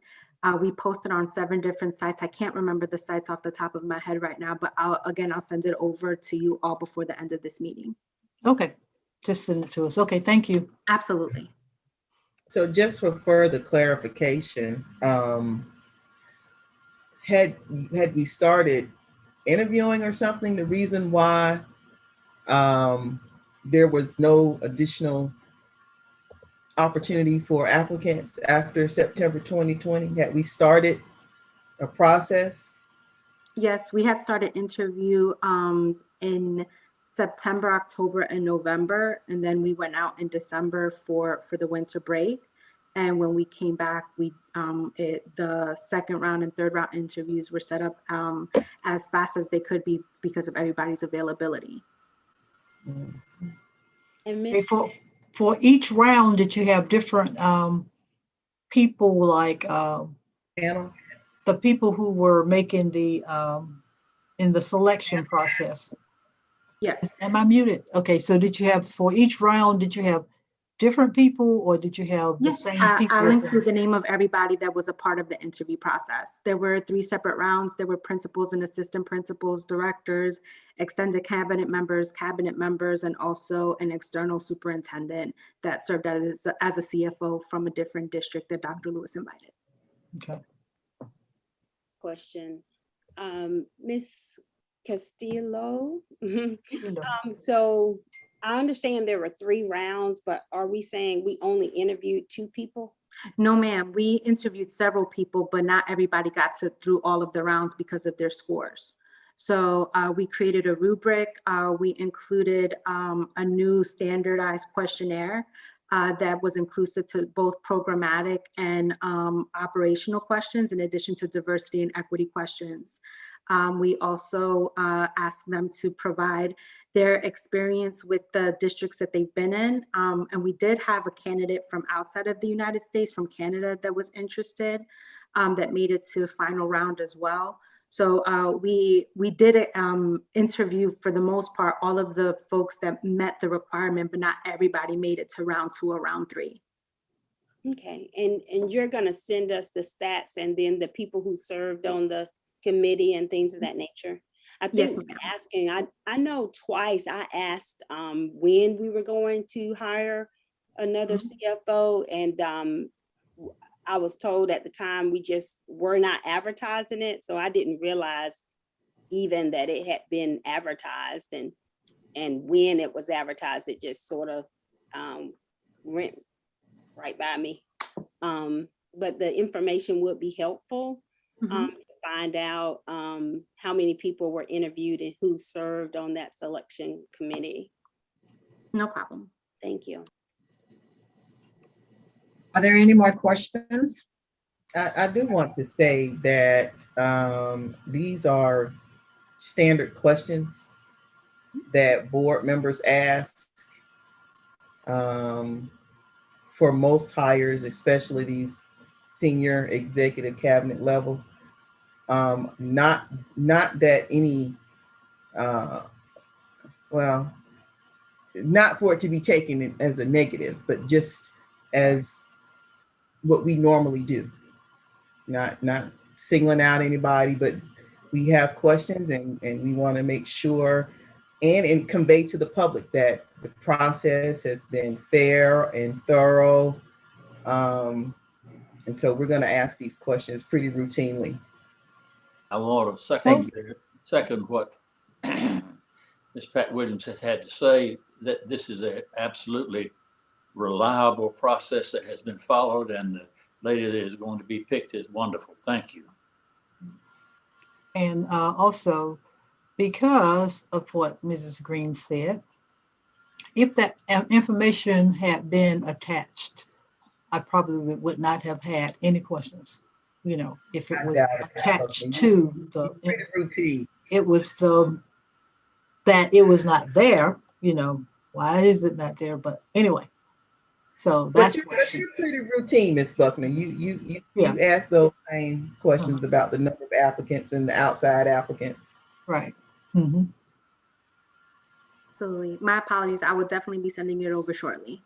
We posted on 7 different sites. I can't remember the sites off the top of my head right now, but I'll send it over to you all before the end of this meeting. Okay, just send it to us. Okay, thank you. Absolutely. So just for further clarification, had we started interviewing or something, the reason why there was no additional opportunity for applicants after September 2020? Had we started a process? Yes, we had started interview in September, October, and November, and then we went out in December for the winter break. And when we came back, the second round and third round interviews were set up as fast as they could be because of everybody's availability. And for each round, did you have different people, like the people who were making the in the selection process? Yes. Am I muted? Okay, so did you have, for each round, did you have different people, or did you have the same people? I'll include the name of everybody that was a part of the interview process. There were 3 separate rounds. There were principals and assistant principals, directors, extended cabinet members, and also an external superintendent that served as a CFO from a different district that Dr. Lewis invited. Okay. Question. Ms. Castillo. So I understand there were 3 rounds, but are we saying we only interviewed 2 people? No, ma'am. We interviewed several people, but not everybody got through all of the rounds because of their scores. So we created a rubric. We included a new standardized questionnaire that was inclusive to both programmatic and operational questions, in addition to diversity and equity questions. We also asked them to provide their experience with the districts that they've been in. And we did have a candidate from outside of the United States, from Canada, that was interested, that made it to final round as well. So we did interview, for the most part, all of the folks that met the requirement, but not everybody made it to round 2 or round 3. Okay, and you're gonna send us the stats and then the people who served on the committee and things of that nature? I think asking, I know twice I asked when we were going to hire another CFO, and I was told at the time we just were not advertising it, so I didn't realize even that it had been advertised, and when it was advertised, it just sort of went right by me. But the information would be helpful. To find out how many people were interviewed and who served on that selection committee. No problem. Thank you. Are there any more questions? I do want to say that these are standard questions that board members ask for most hires, especially these senior executive cabinet level. Not that any, well, not for it to be taken as a negative, but just as what we normally do. Not singling out anybody, but we have questions and we want to make sure and convey to the public that the process has been fair and thorough. And so we're going to ask these questions pretty routinely. I want to second what Ms. Pat Williams has had to say, that this is an absolutely reliable process that has been followed, and the lady that is going to be picked is wonderful. Thank you. And also, because of what Mrs. Green said, if that information had been attached, I probably would not have had any questions. You know, if it was attached to the, routine. It was that it was not there. You know, why is it not there? But anyway, so that's but you're pretty routine, Ms. Buckner. You ask those same questions about the number of applicants and the outside applicants. Right. Mm-hmm. Absolutely. My apologies. I will definitely be sending it over shortly.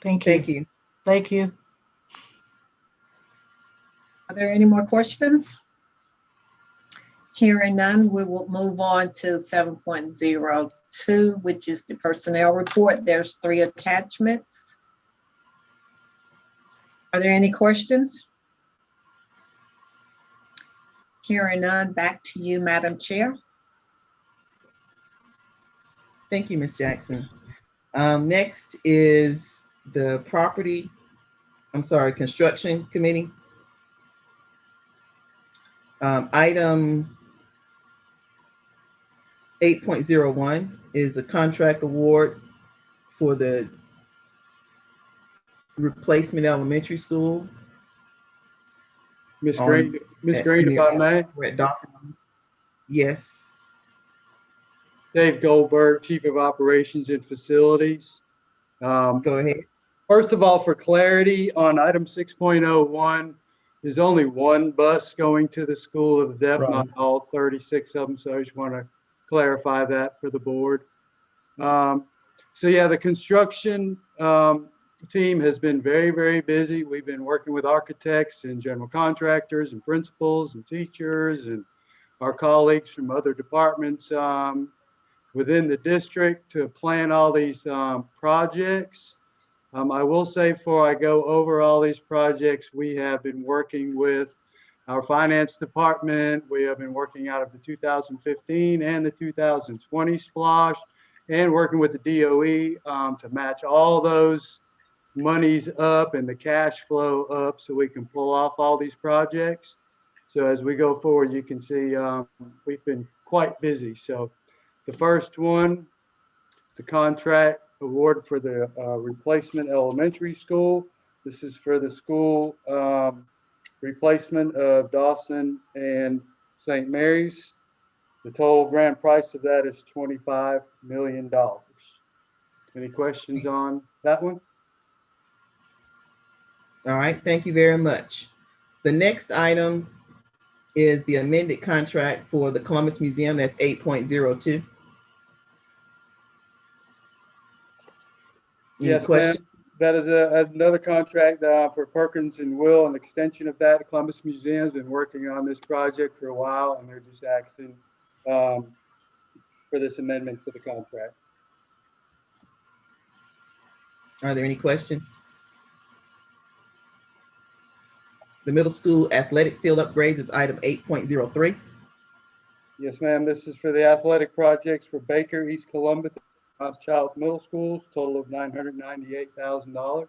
Thank you. Thank you. Thank you. Are there any more questions? Hearing none, we will move on to 7.02, which is the personnel report. There's 3 attachments. Are there any questions? Hearing none, back to you, Madam Chair. Thank you, Ms. Jackson. Next is the construction committee. Item 8.01 is a contract award for the replacement elementary school. Ms. Green, if I may. At Dawson. Yes. Dave Goldberg, Chief of Operations and Facilities. Go ahead. First of all, for clarity, on item 6.01, there's only one bus going to the school of the depth, not all 36 of them. So I just want to clarify that for the board. So yeah, the construction team has been very, very busy. We've been working with architects and general contractors and principals and teachers and our colleagues from other departments within the district to plan all these projects. I will say before I go over all these projects, we have been working with our finance department. We have been working out of the 2015 and the 2020 SPLOST and working with the DOE to match all those monies up and the cash flow up so we can pull off all these projects. So as we go forward, you can see we've been quite busy. So the first one is the contract award for the replacement elementary school. This is for the school replacement of Dawson and St. Mary's. The total grand price of that is $25 million. Any questions on that one? All right, thank you very much. The next item is the amended contract for the Columbus Museum. That's 8.02. Yes, ma'am. That is another contract for Perkins and Will, an extension of that. The Columbus Museum has been working on this project for a while, and they're just asking for this amendment to the contract. Are there any questions? The middle school athletic field upgrades is item 8.03. Yes, ma'am. This is for the athletic projects for Baker, East Columbus, Rothschild Middle Schools, total of $998,000.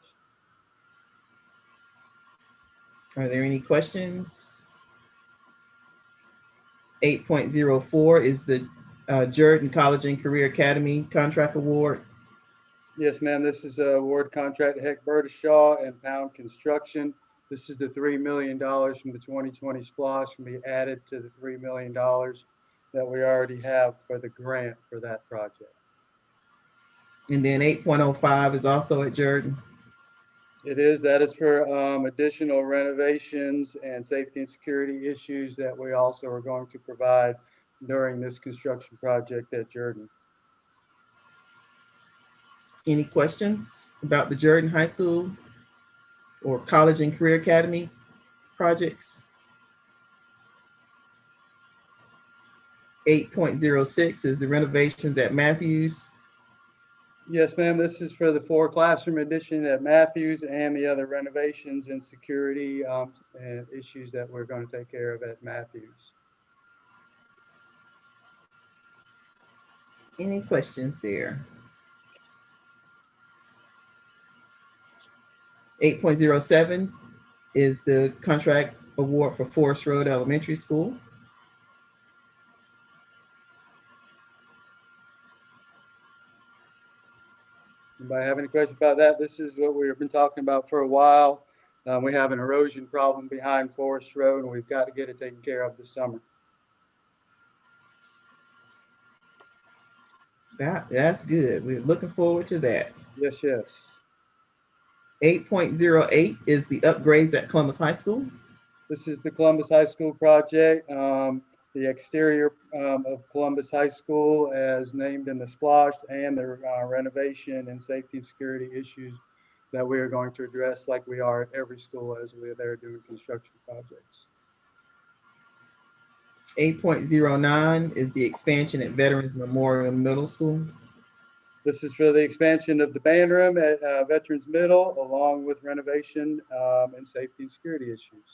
Are there any questions? 8.04 is the Jordan College and Career Academy contract award. Yes, ma'am. This is an award contract to Heck Shaw and Pound Construction. This is the $3 million from the 2020 SPLOST can be added to the $3 million that we already have for the grant for that project. And then 8.05 is also at Jordan. It is. That is for additional renovations and safety and security issues that we also are going to provide during this construction project at Jordan. Any questions about the Jordan High School or College and Career Academy projects? 8.06 is the renovations at Matthews. Yes, ma'am. This is for the 4 classroom addition at Matthews and the other renovations and security and issues that we're going to take care of at Matthews. Any questions there? 8.07 is the contract award for Forest Road Elementary School. Anybody have any questions about that? This is what we've been talking about for a while. We have an erosion problem behind Forest Road, and we've got to get it taken care of this summer. That's good. We're looking forward to that. Yes, yes. 8.08 is the upgrades at Columbus High School. This is the Columbus High School project. The exterior of Columbus High School as named in the splosh, and the renovation and safety and security issues that we are going to address like we are at every school as we're there doing construction projects. 8.09 is the expansion at Veterans Memorial Middle School. This is for the expansion of the band room at Veterans Middle, along with renovation and safety and security issues.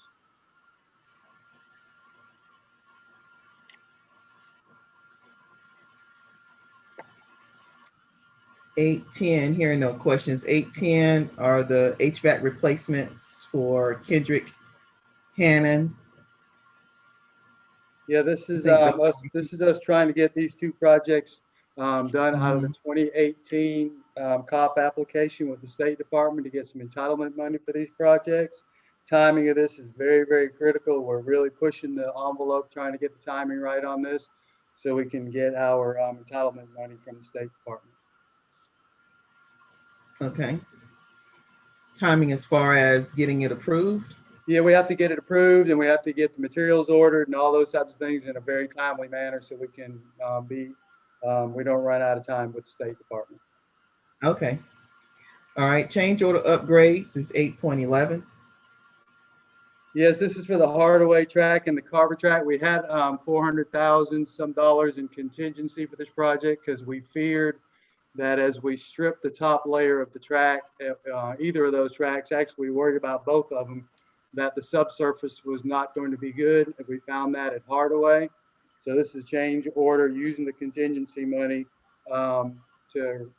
8.10, hearing no questions. 8.10 are the HVAC replacements for Kendrick Hannon. Yeah, this is us trying to get these 2 projects done out of the 2018 COP application with the State Department to get some entitlement money for these projects. Timing of this is very, very critical. We're really pushing the envelope, trying to get the timing right on this so we can get our entitlement money from the State Department. Okay. Timing as far as getting it approved? Yeah, we have to get it approved, and we have to get the materials ordered and all those types of things in a very timely manner so we can we don't run out of time with the State Department. Okay. All right. Change order upgrades is 8.11. Yes, this is for the Hardaway track and the Carver track. We had $400,000 some in contingency for this project because we feared that as we stripped the top layer of the track, either of those tracks, actually we worried about both of them, that the subsurface was not going to be good. We found that at Hardaway. So this is change order using the contingency money to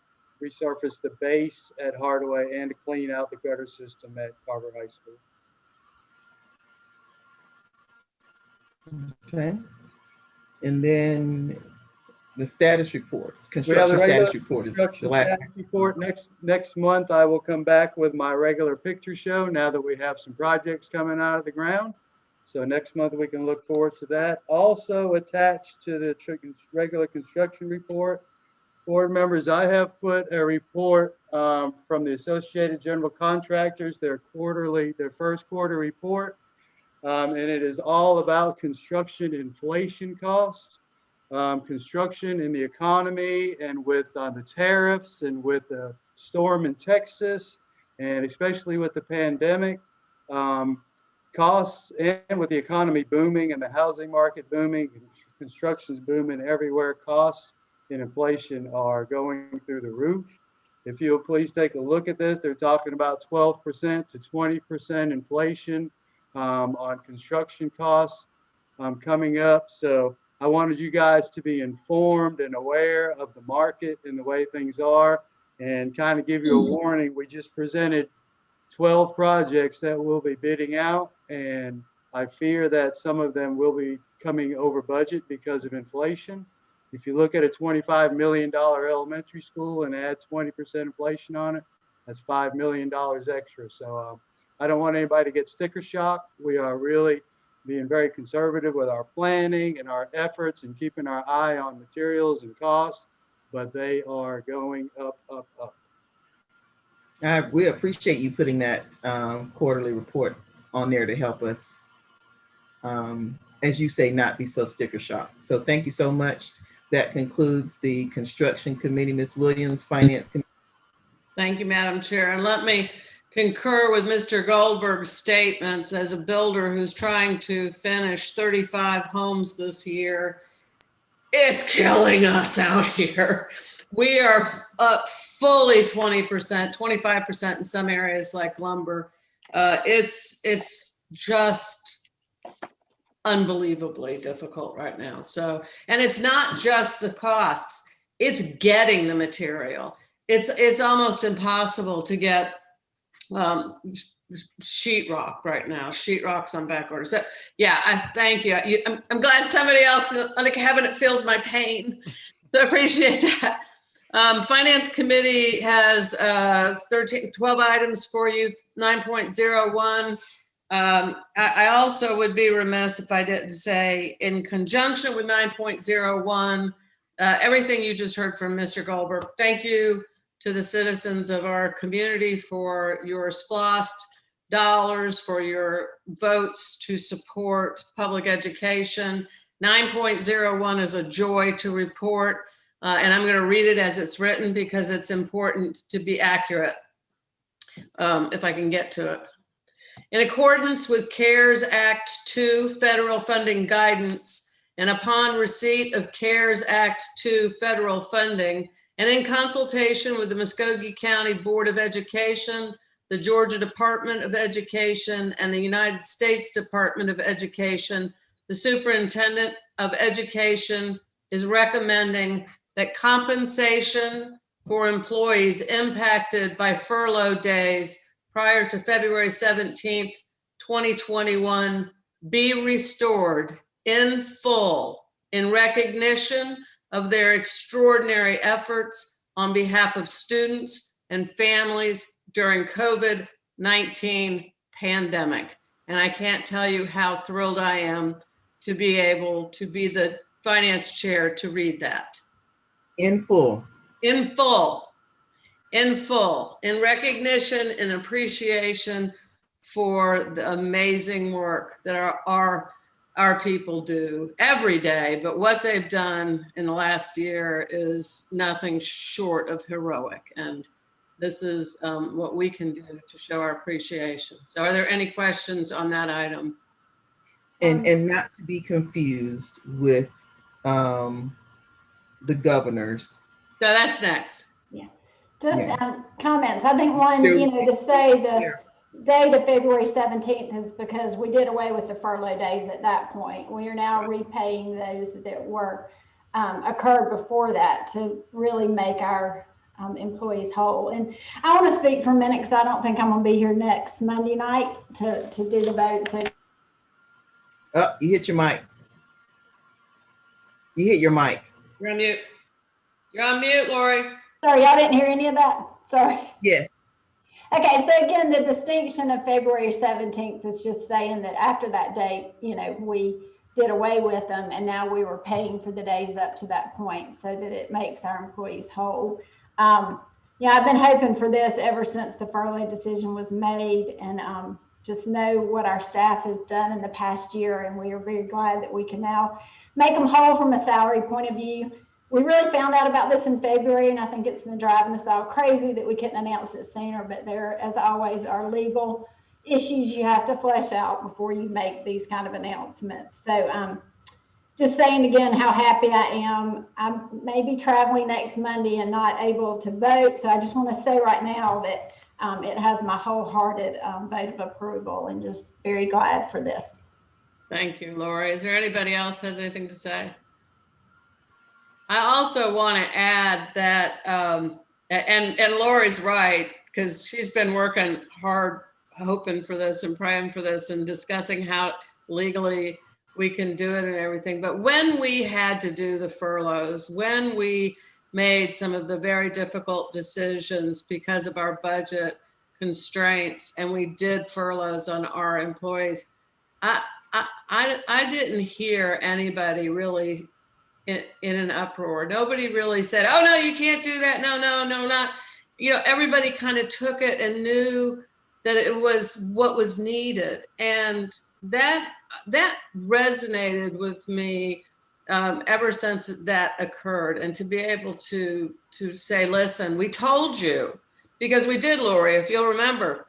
resurface the base at Hardaway and to clean out the gutter system at Carver High School. Okay. And then the status report, construction status report. Construction status report. Next month, I will come back with my regular picture show now that we have some projects coming out of the ground. So next month, we can look forward to that. Also attached to the regular construction report, board members, I have put a report from the Associated General Contractors, their first quarter report. And it is all about construction inflation costs. Construction in the economy, and with the tariffs and with the storm in Texas, and especially with the pandemic costs, and with the economy booming and the housing market booming, and construction's booming everywhere, costs and inflation are going through the roof. If you'll please take a look at this, they're talking about 12% to 20% inflation on construction costs coming up. So I wanted you guys to be informed and aware of the market and the way things are, and kind of give you a warning. We just presented 12 projects that we'll be bidding out, and I fear that some of them will be coming over budget because of inflation. If you look at a $25 million elementary school and add 20% inflation on it, that's $5 million extra. So I don't want anybody to get sticker shock. We are really being very conservative with our planning and our efforts and keeping our eye on materials and costs, but they are going up, up, up. We appreciate you putting that quarterly report on there to help us, as you say, not be so sticker shock. So thank you so much. That concludes the construction committee. Ms. Williams, finance committee. Thank you, Madam Chair. And let me concur with Mr. Goldberg's statements. As a builder who's trying to finish 35 homes this year, it's killing us out here. We are up fully 20%, 25% in some areas like lumber. It's just unbelievably difficult right now. So, and it's not just the costs, it's getting the material. It's almost impossible to get sheetrock right now. Sheetrock's on back order. So yeah, I thank you. I'm glad somebody else on the cabinet feels my pain. So I appreciate that. Finance Committee has 12 items for you, 9.01. I also would be remiss if I didn't say, in conjunction with 9.01, everything you just heard from Mr. Goldberg, thank you to the citizens of our community for your SPLOST dollars, for your votes to support public education. 9.01 is a joy to report, and I'm going to read it as it's written because it's important to be accurate, if I can get to it. In accordance with CARES Act 2 federal funding guidance, and upon receipt of CARES Act 2 federal funding, and in consultation with the Muskogee County Board of Education, the Georgia Department of Education, and the United States Department of Education, the Superintendent of Education is recommending that compensation for employees impacted by furlough days prior to February 17th, 2021 be restored in full in recognition of their extraordinary efforts on behalf of students and families during COVID-19 pandemic. And I can't tell you how thrilled I am to be able to be the finance chair to read that. In full. In full. In full. In recognition and appreciation for the amazing work that our people do every day, but what they've done in the last year is nothing short of heroic. And this is what we can do to show our appreciation. So are there any questions on that item? And not to be confused with the governors. No, that's next. Yeah, just comments. I think one, to say the date of February 17th is because we did away with the furlough days at that point. We are now repaying those that were occurred before that to really make our employees whole. And I want to speak for a minute because I don't think I'm going to be here next Monday night to do the vote. So, oh, you hit your mic. You hit your mic. You're on mute. You're on mute, Lori. Sorry, I didn't hear any of that. Sorry. Yes. Okay, so again, the distinction of February 17th is just saying that after that date, we did away with them and now we were paying for the days up to that point so that it makes our employees whole. I've been hoping for this ever since the furlough decision was made, and just know what our staff has done in the past year, and we are very glad that we can now make them whole from a salary point of view. We really found out about this in February, and I think it's been driving us all crazy that we couldn't announce it sooner, but there, as always, are legal issues you have to flesh out before you make these kind of announcements. So just saying again how happy I am. I may be traveling next Monday and not able to vote, so I just want to say right now that it has my wholehearted vote of approval, and just very glad for this. Thank you, Lori. Is there anybody else who has anything to say? I also want to add that, and Lori's right, because she's been working hard, hoping for this and praying for this and discussing how legally we can do it and everything. But when we had to do the furloughs, when we made some of the very difficult decisions because of our budget constraints, and we did furloughs on our employees, I didn't hear anybody really in an uproar. Nobody really said, oh no, you can't do that. No, not. Everybody kind of took it and knew that it was what was needed. And that resonated with me ever since that occurred. And to be able to say, listen, we told you, because we did, Lori, if you'll remember,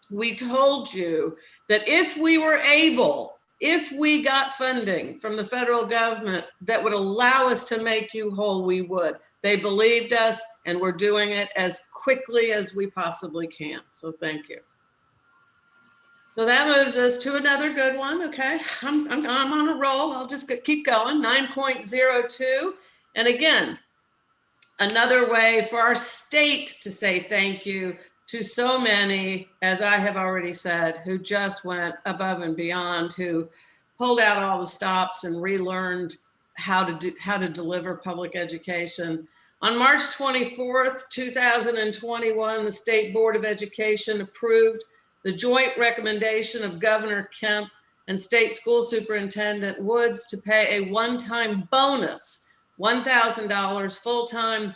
we told you that if we were able if we got funding from the federal government that would allow us to make you whole, we would. They believed us, and we're doing it as quickly as we possibly can. So thank you. So that moves us to another good one. Okay, I'm on a roll. I'll just keep going. 9.02, and again, another way for our state to say thank you to so many, as I have already said, who just went above and beyond, who pulled out all the stops and relearned how to deliver public education. On March 24th, 2021, the State Board of Education approved the joint recommendation of Governor Kemp and State School Superintendent Woods to pay a one-time bonus, $1,000 full-time,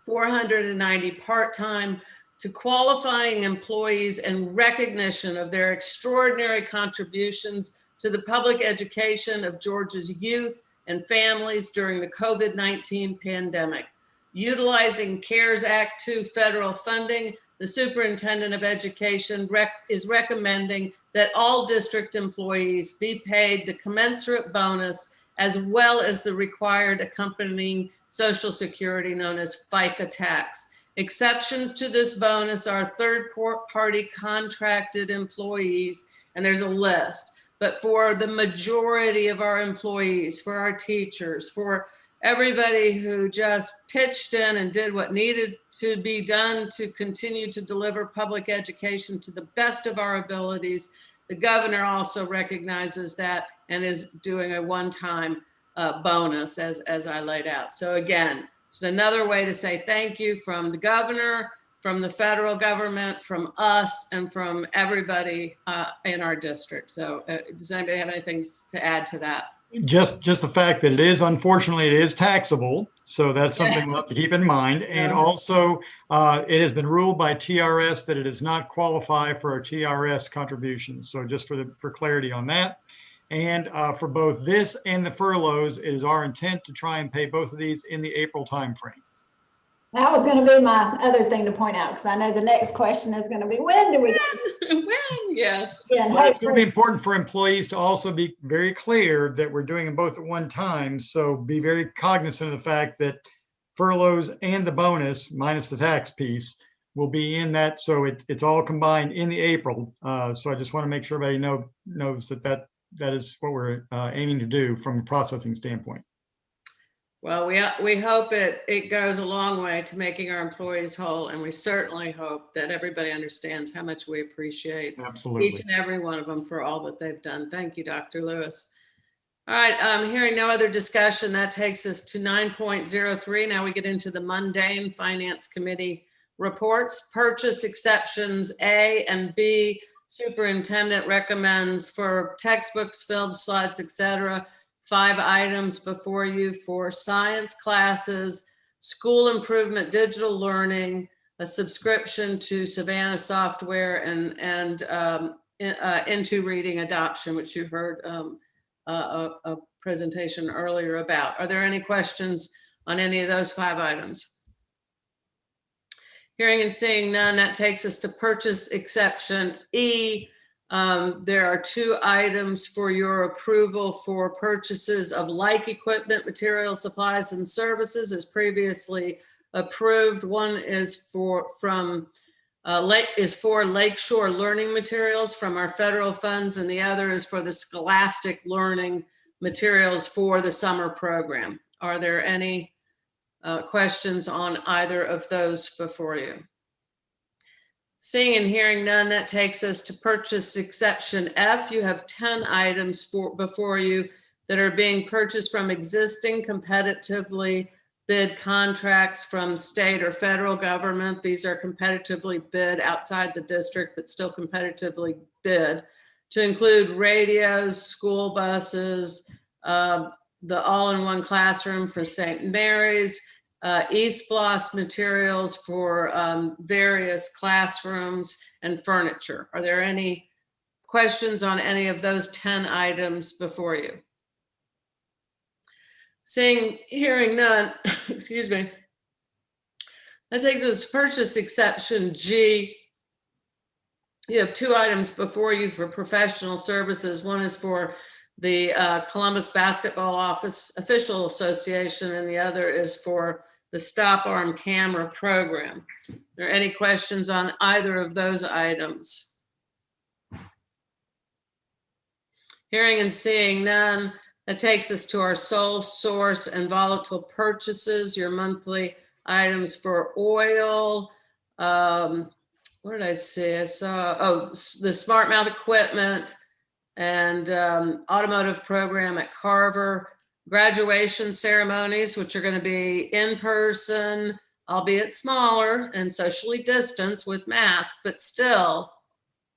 $490 part-time, to qualifying employees in recognition of their extraordinary contributions to the public education of Georgia's youth and families during the COVID-19 pandemic. Utilizing CARES Act 2 federal funding, the Superintendent of Education is recommending that all district employees be paid the commensurate bonus as well as the required accompanying Social Security known as FICA tax. Exceptions to this bonus are third-party contracted employees, and there's a list. But for the majority of our employees, for our teachers, for everybody who just pitched in and did what needed to be done to continue to deliver public education to the best of our abilities, the governor also recognizes that and is doing a one-time bonus as I laid out. So again, it's another way to say thank you from the governor, from the federal government, from us, and from everybody in our district. So does anybody have anything to add to that? Just the fact that unfortunately, it is taxable. So that's something we'll have to keep in mind. And also, it has been ruled by TRS that it does not qualify for our TRS contributions. So just for clarity on that. And for both this and the furloughs, it is our intent to try and pay both of these in the April timeframe. That was going to be my other thing to point out, because I know the next question is going to be, when do we? When? Yes. Yeah, well, it's going to be important for employees to also be very clear that we're doing them both at one time. So be very cognizant of the fact that furloughs and the bonus, minus the tax piece, will be in that. So it's all combined in the April. So I just want to make sure everybody knows that is what we're aiming to do from a processing standpoint. Well, we hope it goes a long way to making our employees whole, and we certainly hope that everybody understands how much we appreciate each and every one of them for all that they've done. Thank you, Dr. Lewis. All right, hearing no other discussion, that takes us to 9.03. Now we get into the mundane Finance Committee reports. Purchase exceptions A and B. Superintendent recommends for textbooks, film slides, etc. 5 items before you for science classes, school improvement, digital learning, a subscription to Savannah software, and into reading adoption, which you heard a presentation earlier about. Are there any questions on any of those 5 items? Hearing and seeing none, that takes us to purchase exception E. There are 2 items for your approval for purchases of like equipment, materials, supplies, and services as previously approved. One is for Lakeshore Learning Materials from our federal funds, and the other is for the Scholastic Learning Materials for the summer program. Are there any questions on either of those before you? Seeing and hearing none, that takes us to purchase exception F. You have 10 items before you that are being purchased from existing competitively bid contracts from state or federal government. These are competitively bid outside the district, but still competitively bid, to include radios, school buses, the all-in-one classroom for St. Mary's, eSPLOS materials for various classrooms, and furniture. Are there any questions on any of those 10 items before you? Hearing none, excuse me. That takes us to purchase exception G. You have two items before you for professional services. One is for the Columbus Basketball Office Official Association, and the other is for the Stop Arm Camera Program. Are there any questions on either of those items? Hearing and seeing none, that takes us to our sole source and volatile purchases, your monthly items for oil. What did I see? I saw, the smart mouth equipment and automotive program at Carver, graduation ceremonies, which are going to be in person, albeit smaller and socially distanced with masks, but still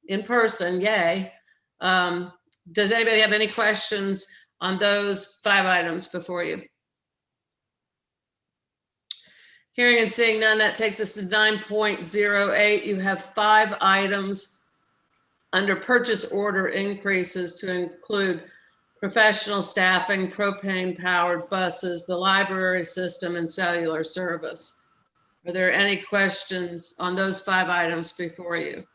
in person, yay. Does anybody have any questions on those 5 items before you? Hearing and seeing none, that takes us to 9.08. You have 5 items under purchase order increases to include professional staffing, propane-powered buses, the library system, and cellular service. Are there any questions on those 5 items before you?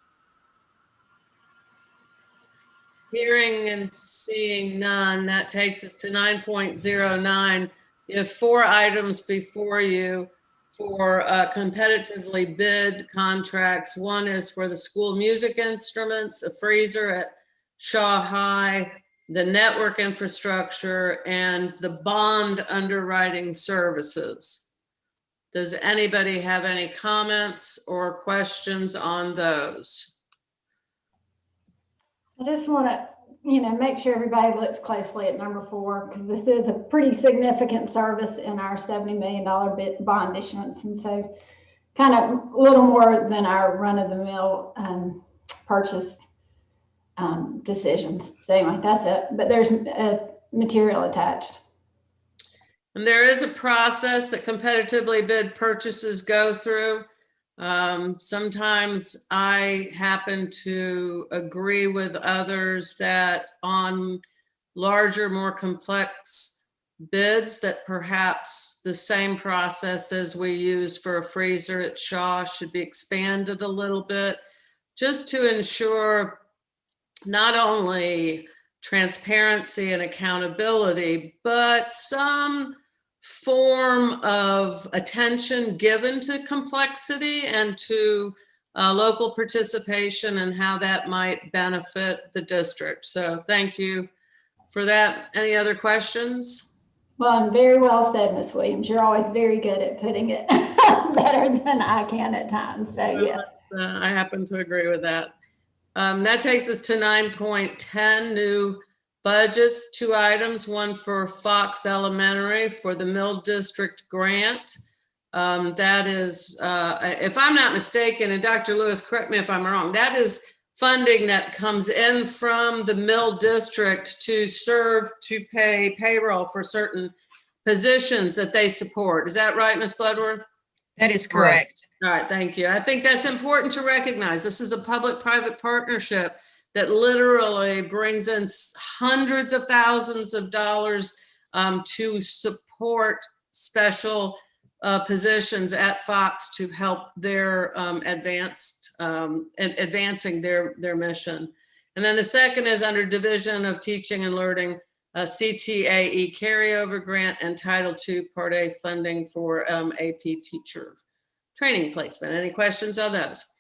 Hearing and seeing none, that takes us to 9.09. You have 4 items before you for competitively bid contracts. One is for the school music instruments, a freezer at Shaw High, the network infrastructure, and the bond underwriting services. Does anybody have any comments or questions on those? I just want to, make sure everybody looks closely at number 4, because this is a pretty significant service in our $70 million bond issuance. And so kind of a little more than our run-of-the-mill purchase decisions. So anyway, that's it. But there's material attached. And there is a process that competitively bid purchases go through. Sometimes I happen to agree with others that on larger, more complex bids, that perhaps the same process as we use for a freezer at Shaw should be expanded a little bit, just to ensure not only transparency and accountability, but some form of attention given to complexity and to local participation and how that might benefit the district. So thank you for that. Any other questions? Well, and very well said, Ms. Williams. You're always very good at putting it better than I can at times. So yes. I happen to agree with that. That takes us to 9.10, new budgets, 2 items, one for Fox Elementary for the Mill District grant. That is, if I'm not mistaken, and Dr. Lewis, correct me if I'm wrong, that is funding that comes in from the Mill District to serve to pay payroll for certain positions that they support. Is that right, Ms. Bloodworth? That is correct. All right, thank you. I think that's important to recognize. This is a public-private partnership that literally brings in hundreds of thousands of dollars to support special positions at Fox to help their advancing their mission. And then the second is under Division of Teaching and Learning, CTAE carryover grant and Title II Part A funding for AP teacher training placement. Any questions on those?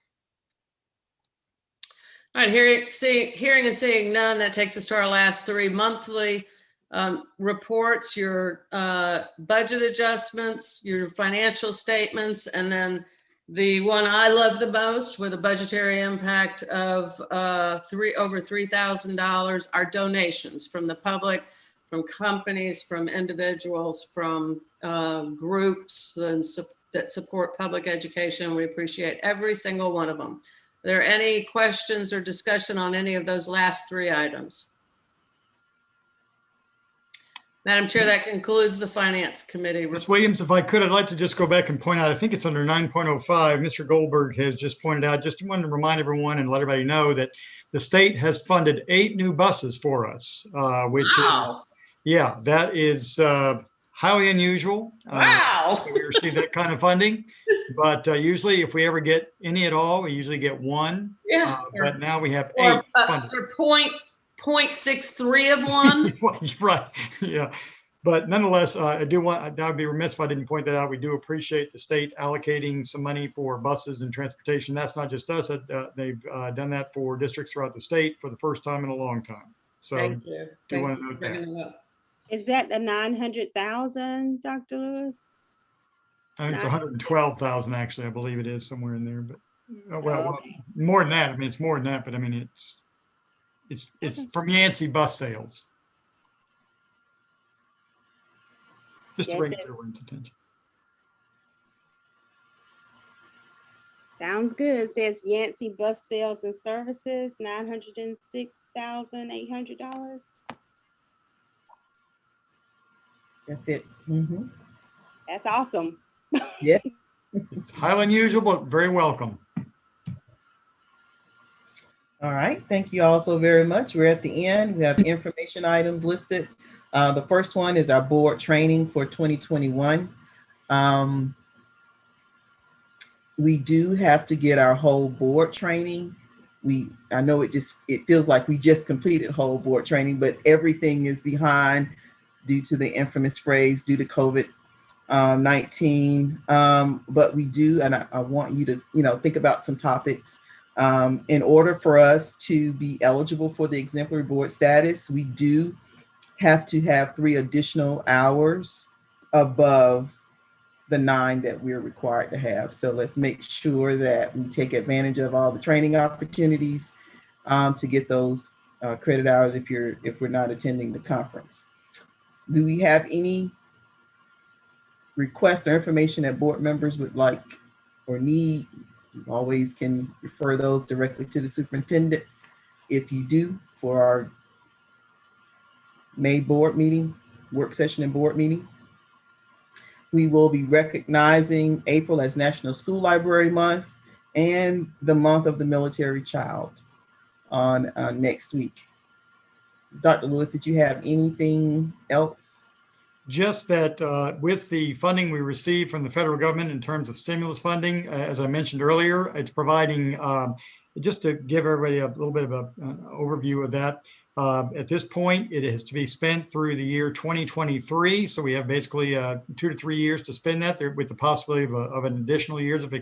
All right, hearing and seeing none, that takes us to our last 3 monthly reports, your budget adjustments, your financial statements, and then the one I love the most with a budgetary impact of over $3,000 are donations from the public, from companies, from individuals, from groups that support public education. We appreciate every single one of them. Are there any questions or discussion on any of those last 3 items? Madam Chair, that concludes the Finance Committee. Ms. Williams, if I could, I'd like to just go back and point out, I think it's under 9.05. Mr. Goldberg has just pointed out, just wanted to remind everyone and let everybody know that the state has funded 8 new buses for us, which wow. That is highly unusual. Wow. We receive that kind of funding, but usually if we ever get any at all, we usually get one. Yeah. But now we have Or 8 funded. for 0.63 of one. Right. Yeah. But nonetheless, I would be remiss if I didn't point that out. We do appreciate the state allocating some money for buses and transportation. That's not just us. They've done that for districts throughout the state for the first time in a long time. So Thank you. do want to note that. Is that the 900,000, Dr. Lewis? I think it's 112,000 actually. I believe it is somewhere in there, but well, more than that. I mean, it's more than that, but I mean, it's from Yancey bus sales. Just to bring it to everyone's attention. Sounds good. It says Yancey Bus Sales and Services, $906,800. That's it. That's awesome. Yeah. It's highly unusual, but very welcome. All right. Thank you all so very much. We're at the end. We have information items listed. The first one is our board training for 2021. We do have to get our whole board training. I know it feels like we just completed whole board training, but everything is behind due to the infamous phrase, due to COVID-19. But we do, and I want you to, think about some topics. In order for us to be eligible for the exemplary board status, we do have to have 3 additional hours above the 9 that we're required to have. So let's make sure that we take advantage of all the training opportunities to get those credit hours if we're not attending the conference. Do we have any requests or information that board members would like or need? You always can refer those directly to the superintendent. If you do, for our May board meeting, work session and board meeting. We will be recognizing April as National School Library Month and the month of the military child on next week. Dr. Lewis, did you have anything else? Just that with the funding we received from the federal government in terms of stimulus funding, as I mentioned earlier, it's providing, just to give everybody a little bit of an overview of that, at this point, it is to be spent through the year 2023. So we have basically 2 to 3 years to spend that there with the possibility of an additional years of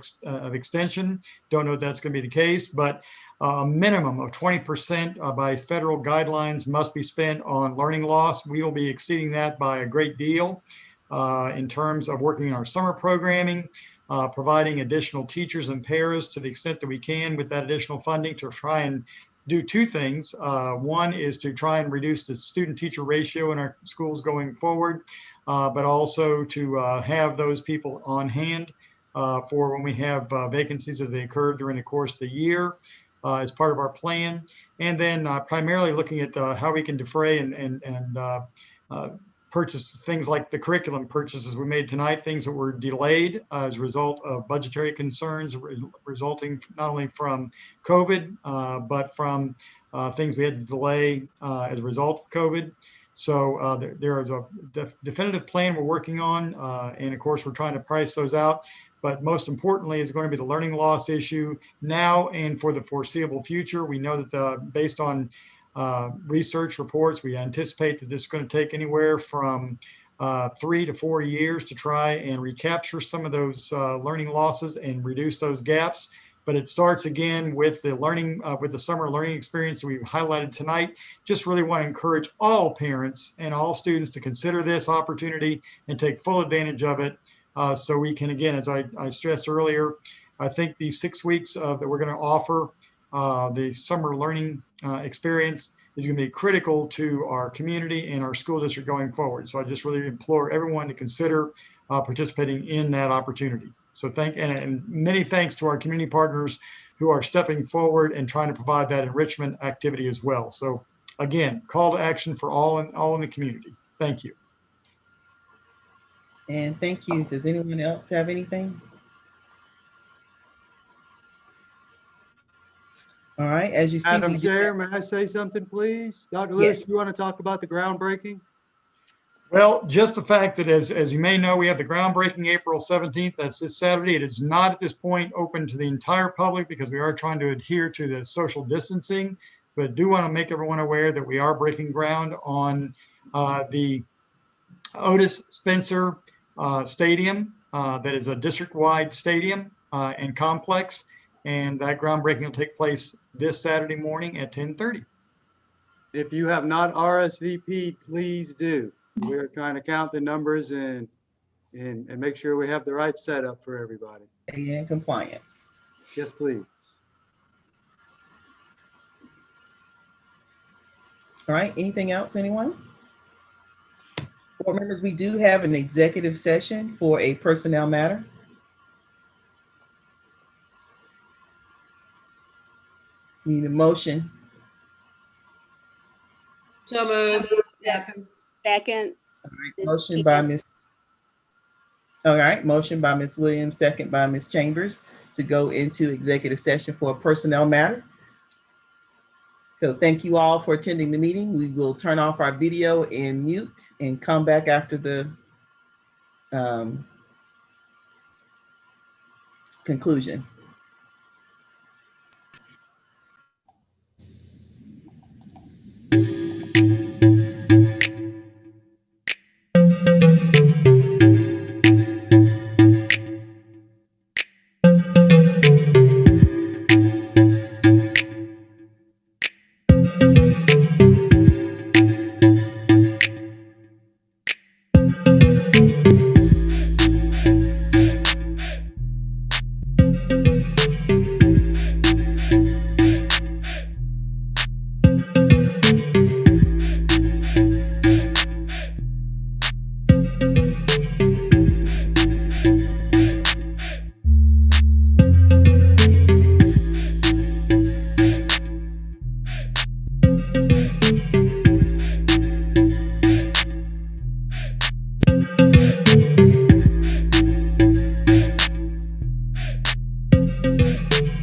extension. Don't know if that's going to be the case, but a minimum of 20% by federal guidelines must be spent on learning loss. We will be exceeding that by a great deal in terms of working in our summer programming, providing additional teachers and paras to the extent that we can with that additional funding to try and do 2 things. One is to try and reduce the student-teacher ratio in our schools going forward, but also to have those people on hand for when we have vacancies as they occur during the course of the year as part of our plan. And then primarily looking at how we can defray and purchase things like the curriculum purchases we made tonight, things that were delayed as a result of budgetary concerns resulting not only from COVID, but from things we had to delay as a result of COVID. So there is a definitive plan we're working on, and of course we're trying to price those out. But most importantly is going to be the learning loss issue now and for the foreseeable future. We know that based on research reports, we anticipate that this is going to take anywhere from 3 to 4 years to try and recapture some of those learning losses and reduce those gaps. But it starts again with the learning, with the summer learning experience that we've highlighted tonight. Just really want to encourage all parents and all students to consider this opportunity and take full advantage of it. So we can, again, as I stressed earlier, I think these 6 weeks that we're going to offer the summer learning experience is going to be critical to our community and our school district going forward. So I just really implore everyone to consider participating in that opportunity. So and many thanks to our community partners who are stepping forward and trying to provide that enrichment activity as well. So again, call to action for all in the community. Thank you. And thank you. Does anyone else have anything? All right, as you see, Madam Chair, may I say something, please? Dr. Lewis, you want to talk about the groundbreaking? Well, just the fact that as you may know, we have the groundbreaking April 17th. That's this Saturday. It is not at this point open to the entire public because we are trying to adhere to the social distancing, but do want to make everyone aware that we are breaking ground on the Otis Spencer Stadium. That is a district-wide stadium and complex. And that groundbreaking will take place this Saturday morning at 10:30. If you have not RSVP'd, please do. We're trying to count the numbers and make sure we have the right setup for everybody. And compliance. Yes, please. All right, anything else, anyone? Board members, we do have an executive session for a personnel matter. Need a motion. So moved. Second. All right, motion by Ms. All right, motion by Ms. Williams, second by Ms. Chambers to go into executive session for a personnel matter. So thank you all for attending the meeting. We will turn off our video and mute and come back after the conclusion.